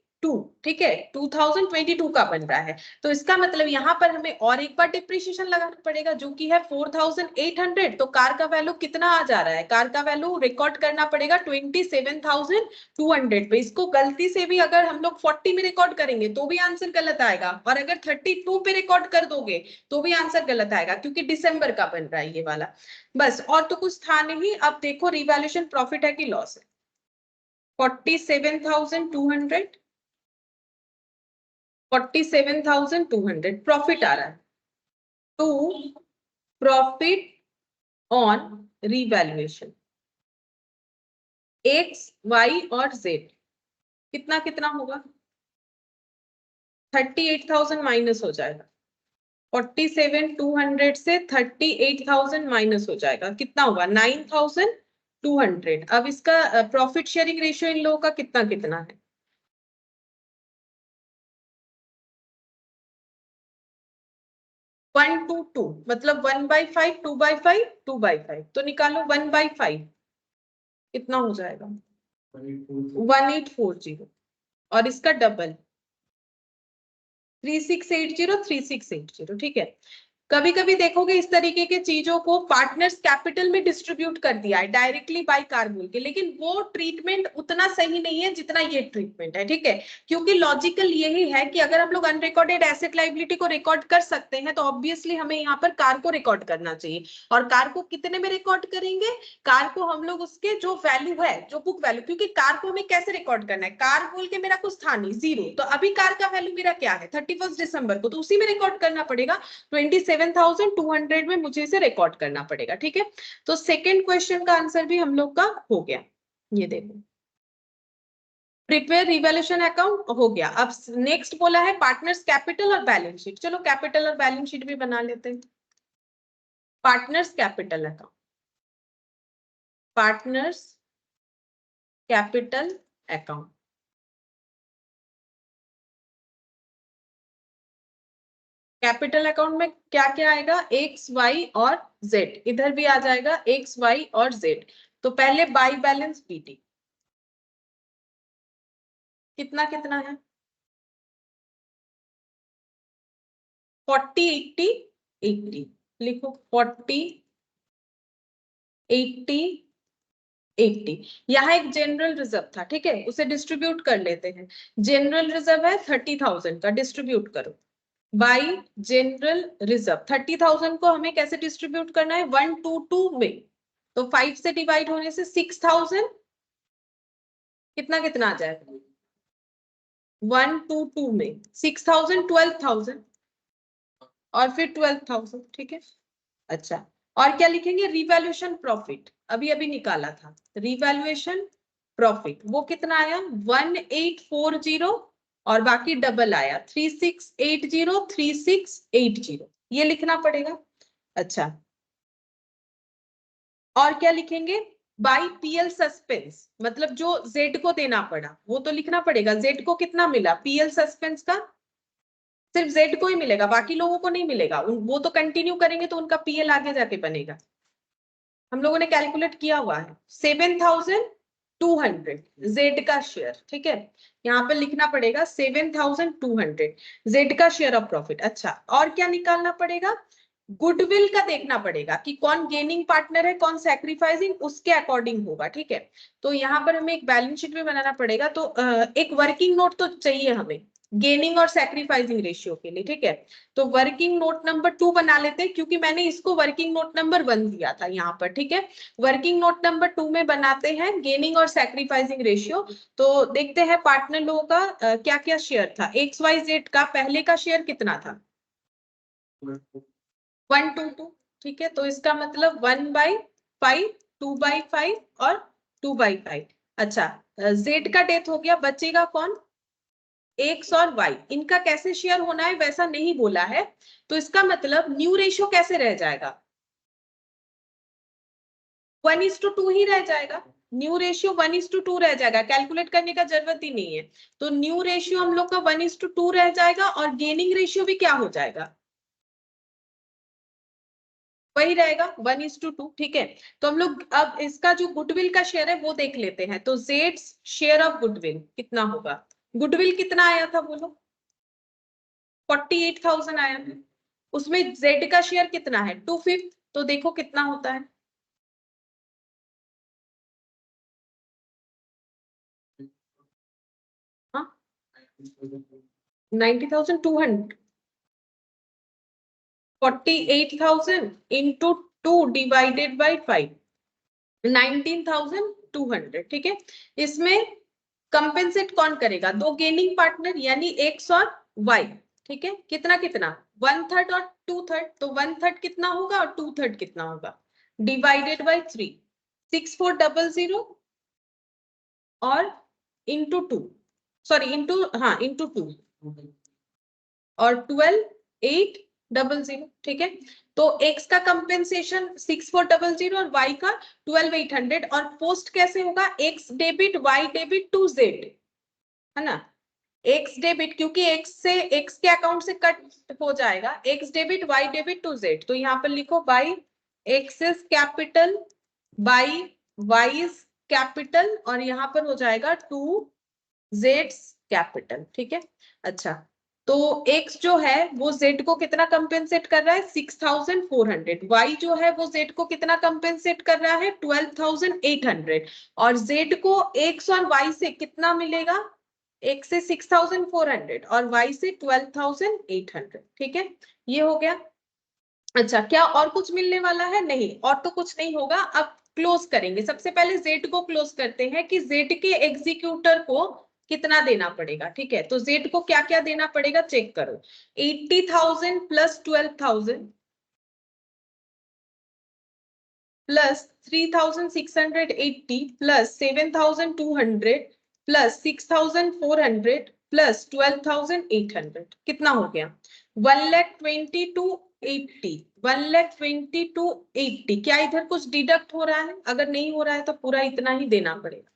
ठीक है, 2022 का बन रहा है। तो इसका मतलब यहाँ पर हमें और एक बार डिप्रिशिएशन लगाना पड़ेगा, जो कि है 4,800। तो कार का वैल्यू कितना आ जा रहा है? कार का वैल्यू रिकॉर्ड करना पड़ेगा 27,200 पे। इसको गलती से भी अगर हम लोग 40 में रिकॉर्ड करेंगे तो भी आंसर गलत आएगा, और अगर 32 पे रिकॉर्ड कर दोगे तो भी आंसर गलत आएगा, क्योंकि दिसंबर का बन रहा है ये वाला। बस, और तो कुछ था नहीं। अब देखो रिवैल्यूएशन प्रॉफिट है कि लॉस है? 47,200, 47,200 प्रॉफिट आ रहा है। To profit on revaluation, X, Y और जेड, कितना कितना होगा? 38,000 माइनस हो जाएगा। 47,200 से 38,000 माइनस हो जाएगा, कितना होगा? 9,200। अब इसका प्रॉफिट शेयरिंग रेशियो इन लोगों का कितना कितना है? 1:2, मतलब 1/5, 2/5, 2/5। तो निकालो 1/5, कितना हो जाएगा? 1840। और इसका डबल 3680, 3680, ठीक है। कभी कभी देखोगे इस तरीके के चीजों को पार्टनर्स कैपिटल में डिस्ट्रीब्यूट कर दिया है डायरेक्टली बाय कार बोल के, लेकिन वो ट्रीटमेंट उतना सही नहीं है जितना ये ट्रीटमेंट है, ठीक है। क्योंकि लॉजिकल यही है कि अगर हम लोग अनरिकॉर्डेड एसेट लायबिलिटी को रिकॉर्ड कर सकते हैं, तो ऑब्वियसली हमें यहाँ पर कार को रिकॉर्ड करना चाहिए। और कार को कितने में रिकॉर्ड करेंगे? कार को हम लोग उसके जो वैल्यू है, जो बुक वैल्यू, क्योंकि कार को हमें कैसे रिकॉर्ड करना है? कार बोल के मेरा कुछ था नहीं, जीरो, तो अभी कार का वैल्यू मेरा क्या है? 31 दिसंबर को, तो उसी में रिकॉर्ड करना पड़ेगा। 27,200 में मुझे इसे रिकॉर्ड करना पड़ेगा, ठीक है। तो सेकेंड क्वेश्चन का आंसर भी हम लोग का हो गया। ये देखो, प्रिपेयर रिवैल्यूएशन अकाउंट हो गया। अब नेक्स्ट बोला है पार्टनर्स कैपिटल और बैलेंस शीट। चलो कैपिटल और बैलेंस शीट भी बना लेते हैं। Partners capital account, partners capital account. Capital account में क्या क्या आएगा? एक्स, वाई और जेड, इधर भी आ जाएगा एक्स, वाई और जेड। तो पहले बाई बैलेंस बीटी, कितना कितना है? 40, 80, 80 लिखो, 40 80 80। यहाँ एक जनरल रिजर्व था, ठीक है, उसे डिस्ट्रीब्यूट कर लेते हैं। जनरल रिजर्व है 30,000 का, डिस्ट्रीब्यूट करो बाई जनरल रिजर्व। 30,000 को हमें कैसे डिस्ट्रीब्यूट करना है, 122 में, तो 5 से डिवाइड होने से 6,000, कितना कितना आ जाएगा, 122 में 6,000 12,000 और फिर 12,000, ठीक है। अच्छा, और क्या लिखेंगे, रिवैल्यूएशन प्रॉफिट, अभी अभी निकाला था, रिवैल्यूएशन प्रॉफिट वो कितना आया 1840 और बाकी डबल आया 3680 3680, ये लिखना पड़ेगा। अच्छा, और क्या लिखेंगे, बाई पीएल सस्पेंस, मतलब जो जेड को देना पड़ा वो तो लिखना पड़ेगा। जेड को कितना मिला पीएल सस्पेंस का, सिर्फ जेड को ही मिलेगा, बाकी लोगों को नहीं मिलेगा, वो तो कंटिन्यू करेंगे तो उनका पीएल आगे जाके बनेगा। हम लोगों ने कैलकुलेट किया हुआ है 7,200 जेड का शेयर, ठीक है, यहाँ पे लिखना पड़ेगा 7,200 जेड का शेयर ऑफ प्रॉफिट। अच्छा, और क्या निकालना पड़ेगा, गुडविल का देखना पड़ेगा कि कौन गेनिंग पार्टनर है कौन सैक्रिफाइसिंग, उसके अकॉर्डिंग होगा, ठीक है। तो यहाँ पर हमें एक बैलेंस शीट भी बनाना पड़ेगा, तो एक वर्किंग नोट तो चाहिए हमें गेनिंग और सैक्रिफाइसिंग रेशियो के लिए, ठीक है। तो वर्किंग नोट नंबर 2 बना लेते हैं, क्योंकि मैंने इसको वर्किंग नोट नंबर 1 दिया था यहाँ पर, ठीक है। वर्किंग नोट नंबर 2 में बनाते हैं गेनिंग और सैक्रिफाइसिंग रेशियो। तो देखते हैं पार्टनर लोगों का क्या क्या शेयर था। XYZ का पहले का शेयर कितना था, 122, ठीक है, तो इसका मतलब 1/5, 2/5 और 2/5। अच्छा, जेड का डेथ हो गया, बचेगा कौन, एक्स और वाई, इनका कैसे शेयर होना है वैसा नहीं बोला है, तो इसका मतलब न्यू रेशियो कैसे रह जाएगा, 1:2 ही रह जाएगा। न्यू रेशियो 1:2 रह जाएगा, कैलकुलेट करने का जरूरत ही नहीं है। तो न्यू रेशियो हम लोग का 1:2 रह जाएगा और गेनिंग रेशियो भी क्या हो जाएगा, वही रहेगा 1:2, ठीक है। तो हम लोग अब इसका जो गुडविल का शेयर है वो देख लेते हैं। तो जेड शेयर ऑफ गुडविल कितना होगा, गुडविल कितना आया था बोलो, 48,000 आया था, उसमें जेड का शेयर कितना है 2/5, तो देखो कितना होता है, हाँ 90,200, 48,000 इंटू 2 डिवाइडेड बाई 5, 19,200, ठीक है। इसमें कंपेंसेट कौन करेगा, दो गेनिंग पार्टनर यानी एक्स और वाई, ठीक है, कितना कितना 1/3 और 2/3, तो 1/3 कितना होगा और 2/3 कितना होगा, डिवाइडेड बाई 3, 6400 और इंटू 2, सॉरी इंटू, हाँ इंटू 2 और 12,800, ठीक है। तो x का कंपेंसेशन 6400 और y का 12,800, और पोस्ट कैसे होगा, x debit y debit to z, है ना, x डेबिट, क्योंकि x से x के अकाउंट से कट हो जाएगा, x debit y debit to z, तो यहाँ पर लिखो by x is capital by y is capital और यहाँ पर हो जाएगा टू z कैपिटल, ठीक है। अच्छा, तो x जो है वो z को कितना कंपेंसेट कर रहा है 6,400, y जो है वो z को कितना कंपेंसेट कर रहा है 12,800, और z को x और y से कितना मिलेगा, x से 6,400 और y से 12,800, ठीक है, ये हो गया। अच्छा, क्या और कुछ मिलने वाला है, नहीं और तो कुछ नहीं होगा। अब क्लोज करेंगे, सबसे पहले जेड को क्लोज करते हैं कि जेड के एग्जीक्यूटर को कितना देना पड़ेगा, ठीक है। तो जेड को क्या क्या देना पड़ेगा चेक करो, 80,000 plus 12,000 plus 3,680 plus 7,200 plus 6,400 plus 12,800, कितना हो गया 1,22,80, 1,22,80। क्या इधर कुछ डिडक्ट हो रहा है, अगर नहीं हो रहा है तो पूरा इतना ही देना पड़ेगा।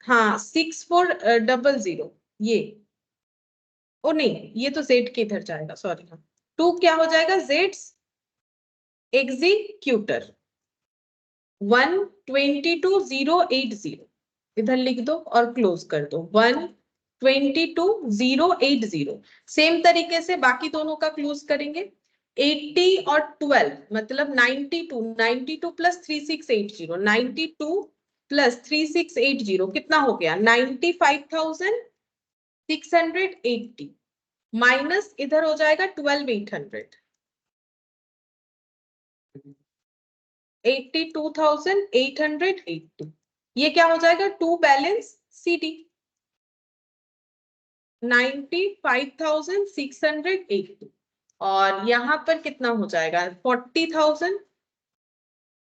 हाँ 6,400, ये ओ नहीं, ये तो जेड के इधर जाएगा, सॉरी, हाँ 2 क्या हो जाएगा जेड्स एग्जीक्यूटर 1,22,080, इधर लिख दो और क्लोज कर दो 1 22,080। सेम तरीके से बाकी दोनों का क्लोज करेंगे। 80 और 12 मतलब 92, 92 प्लस 3680, 92 प्लस 3680 कितना हो गया? 95,680 माइनस इधर हो जाएगा 12,800, 82,880। ये क्या हो जाएगा? To balance CD 95,680। और यहां पर कितना हो जाएगा? 40,000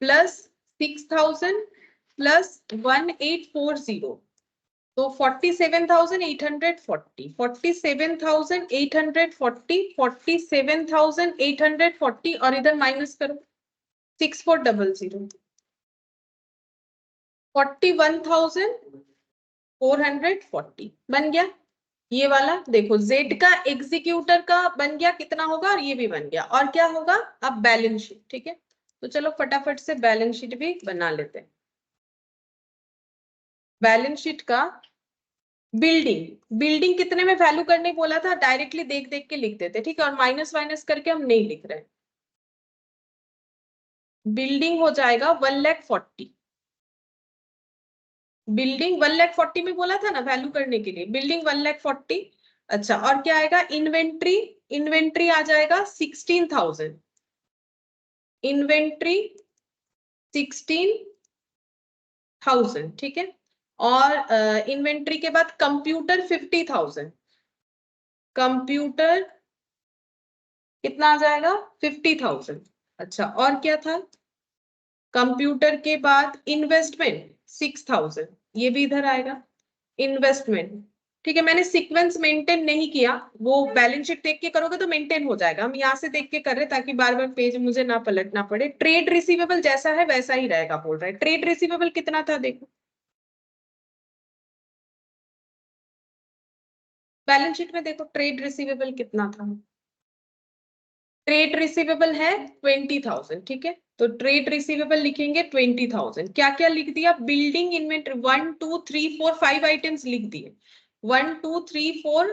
प्लस 6,000 प्लस 1840, तो 47,840, 47,840, 47,840 और इधर माइनस करो 6400, 41,440 बन गया। ये वाला देखो Z का एग्जीक्यूटर का बन गया, कितना होगा? और ये भी बन गया। और क्या होगा? अब बैलेंस शीट। ठीक है, तो चलो फटाफट से बैलेंस शीट भी बना लेते हैं। बैलेंस शीट का बिल्डिंग कितने में वैल्यू करने बोला था? डायरेक्टली देख देख के लिख देते, ठीक है, और माइनस माइनस करके हम नहीं लिख रहे। बिल्डिंग हो जाएगा 1,40,000। बिल्डिंग 1,40,000 में बोला था ना वैल्यू करने के लिए, बिल्डिंग 1,40,000। अच्छा, और क्या आएगा? इन्वेंट्री आ जाएगा 16,000, इन्वेंट्री 16,000, ठीक है। और इन्वेंट्री के बाद कंप्यूटर 50,000, कंप्यूटर कितना आ जाएगा? 50,000। अच्छा, और क्या था? कंप्यूटर के बाद इन्वेस्टमेंट 6,000, ये भी इधर आएगा इन्वेस्टमेंट। ठीक है, मैंने सीक्वेंस मेंटेन नहीं किया, वो बैलेंस शीट देख के करोगे तो मेंटेन हो जाएगा। हम यहाँ से देख के कर रहे ताकि बार बार पेज मुझे ना पलटना पड़े। ट्रेड रिसीवेबल जैसा है वैसा ही रहेगा बोल रहे हैं। ट्रेड रिसीवेबल कितना था देखो, बैलेंस शीट में देखो ट्रेड रिसीवेबल कितना था। ट्रेड रिसीवेबल है 20,000, ठीक है, तो ट्रेड रिसीवेबल लिखेंगे 20,000। क्या क्या लिख दिया? बिल्डिंग इन्वेंटरी 1 2 3 4 5 आइटम्स लिख दिए। 1 2 3 4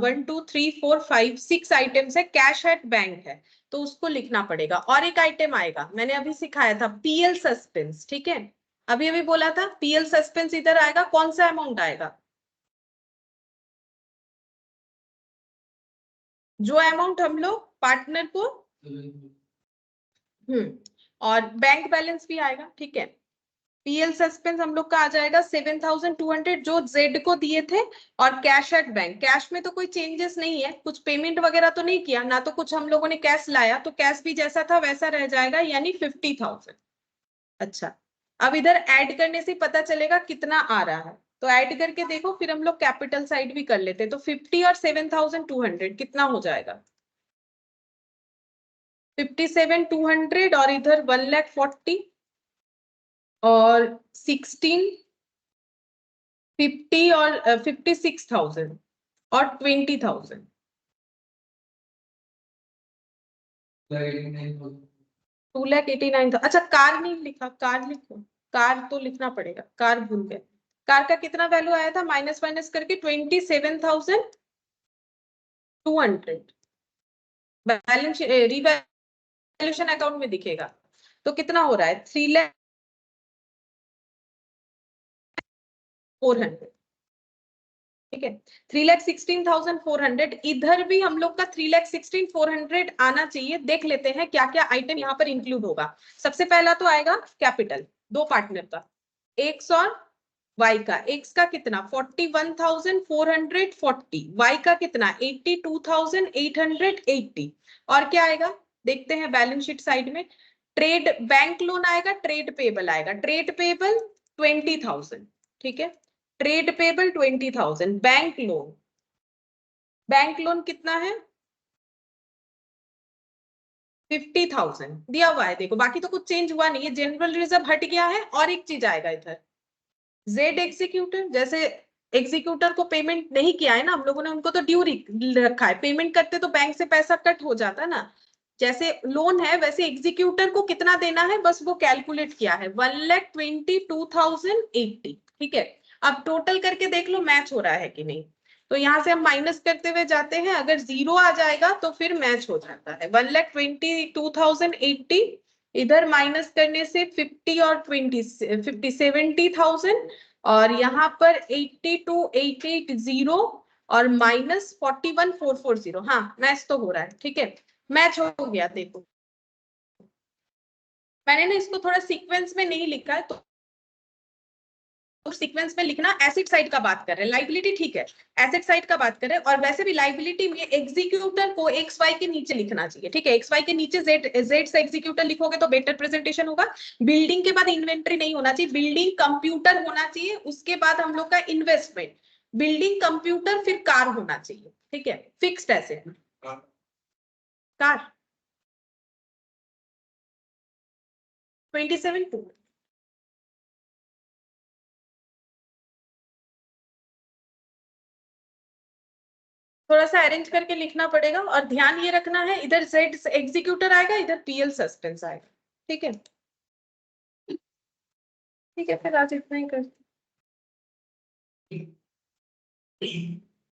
1 2 3 4 5 6 आइटम्स है। कैश एट बैंक है तो उसको लिखना पड़ेगा। और एक आइटम आएगा, मैंने अभी सिखाया था, PL सस्पेंस, ठीक है, अभी अभी बोला था PL सस्पेंस इधर आएगा। कौन सा अमाउंट आएगा? जो अमाउंट हम लोग पार्टनर को और बैंक बैलेंस भी आएगा, ठीक है। PL सस्पेंस हम लोग का आ जाएगा 7,200 जो Z को दिए थे। और कैश एट बैंक, कैश में तो कोई चेंजेस नहीं है, कुछ पेमेंट वगैरह तो नहीं किया ना, तो कुछ हम लोगों ने कैश लाया, तो कैश भी जैसा था वैसा रह जाएगा, यानी 50,000। अच्छा, अब इधर ऐड करने से पता चलेगा कितना आ रहा है, तो ऐड करके देखो, फिर हम लोग कैपिटल साइड भी कर लेते। तो 50 और 7,200 कितना हो जाएगा? 57,200 और इधर 1,40,000 और 16,50 और 56,000 और 20,000। 2,89,000। अच्छा, कार नहीं लिखा, कार लिखो, कार तो लिखना पड़ेगा, कार भूल गए। कार का कितना वैल्यू आया था? माइनस माइनस करके 27,200 बैलेंस रिवैल्यूएशन अकाउंट में दिखेगा। तो कितना हो रहा है? 3,04,000, ठीक है, 3,16,400। इधर भी हम लोग का 3,16,400 आना चाहिए। देख लेते हैं क्या क्या आइटम यहाँ पर इंक्लूड होगा। सबसे पहला तो आएगा कैपिटल, दो पार्टनर का, एक्स और वाई का। एक्स का कितना? 41,440, वाई का कितना? 82,880। और क्या आएगा देखते हैं बैलेंस शीट साइड में। ट्रेड बैंक लोन आएगा, ट्रेड पेबल आएगा। ट्रेड पेबल 20,000, ठीक है, ट्रेड पेबल 20,000। बैंक लोन कितना है? 50,000 दिया हुआ है। देखो बाकी तो कुछ चेंज हुआ नहीं है, जनरल रिजर्व हट गया है। और एक चीज आएगा इधर, जेड एग्जीक्यूटर, जैसे एग्जीक्यूटर को पेमेंट नहीं किया है ना हम लोगों ने, उनको तो ड्यू रखा है। पेमेंट करते तो बैंक से पैसा कट हो जाता ना, जैसे लोन है वैसे एग्जीक्यूटर को कितना देना है बस वो कैलकुलेट किया है, 1,22,080, ठीक है। अब टोटल करके देख लो मैच हो रहा है कि नहीं। तो यहाँ से हम माइनस करते हुए जाते हैं, अगर 0 आ जाएगा तो फिर मैच हो जाता है। 1,22,080 इधर माइनस करने से 50 और 70,000 और यहाँ पर 82,880 और माइनस 41,440। हाँ मैच तो हो रहा है, ठीक है, मैच हो गया। देखो मैंने ना इसको थोड़ा सीक्वेंस में नहीं लिखा है, तो सीक्वेंस में लिखना। एसेट साइड का बात कर रहे हैं, लाइबिलिटी ठीक है, एसेट साइड का बात कर रहे हैं। और वैसे भी लाइबिलिटी में एग्जीक्यूटर को एक्स वाई के नीचे लिखना चाहिए, ठीक है, एक्स वाई के नीचे जेड से एग्जीक्यूटर लिखोगे तो बेटर प्रेजेंटेशन होगा। बिल्डिंग के बाद इन्वेंट्री नहीं होना चाहिए, बिल्डिंग कंप्यूटर होना चाहिए, उसके बाद हम लोग का इन्वेस्टमेंट, बिल्डिंग कंप्यूटर फिर कार होना चाहिए, ठीक है, फिक्स्ड एसेट कार 27 थोड़ा सा अरेंज करके लिखना पड़ेगा। और ध्यान ये रखना है, इधर जेड एग्जीक्यूटर आएगा, इधर पीएल सस्पेंस आएगा, ठीक है। ठीक है, फिर आज इतना ही करते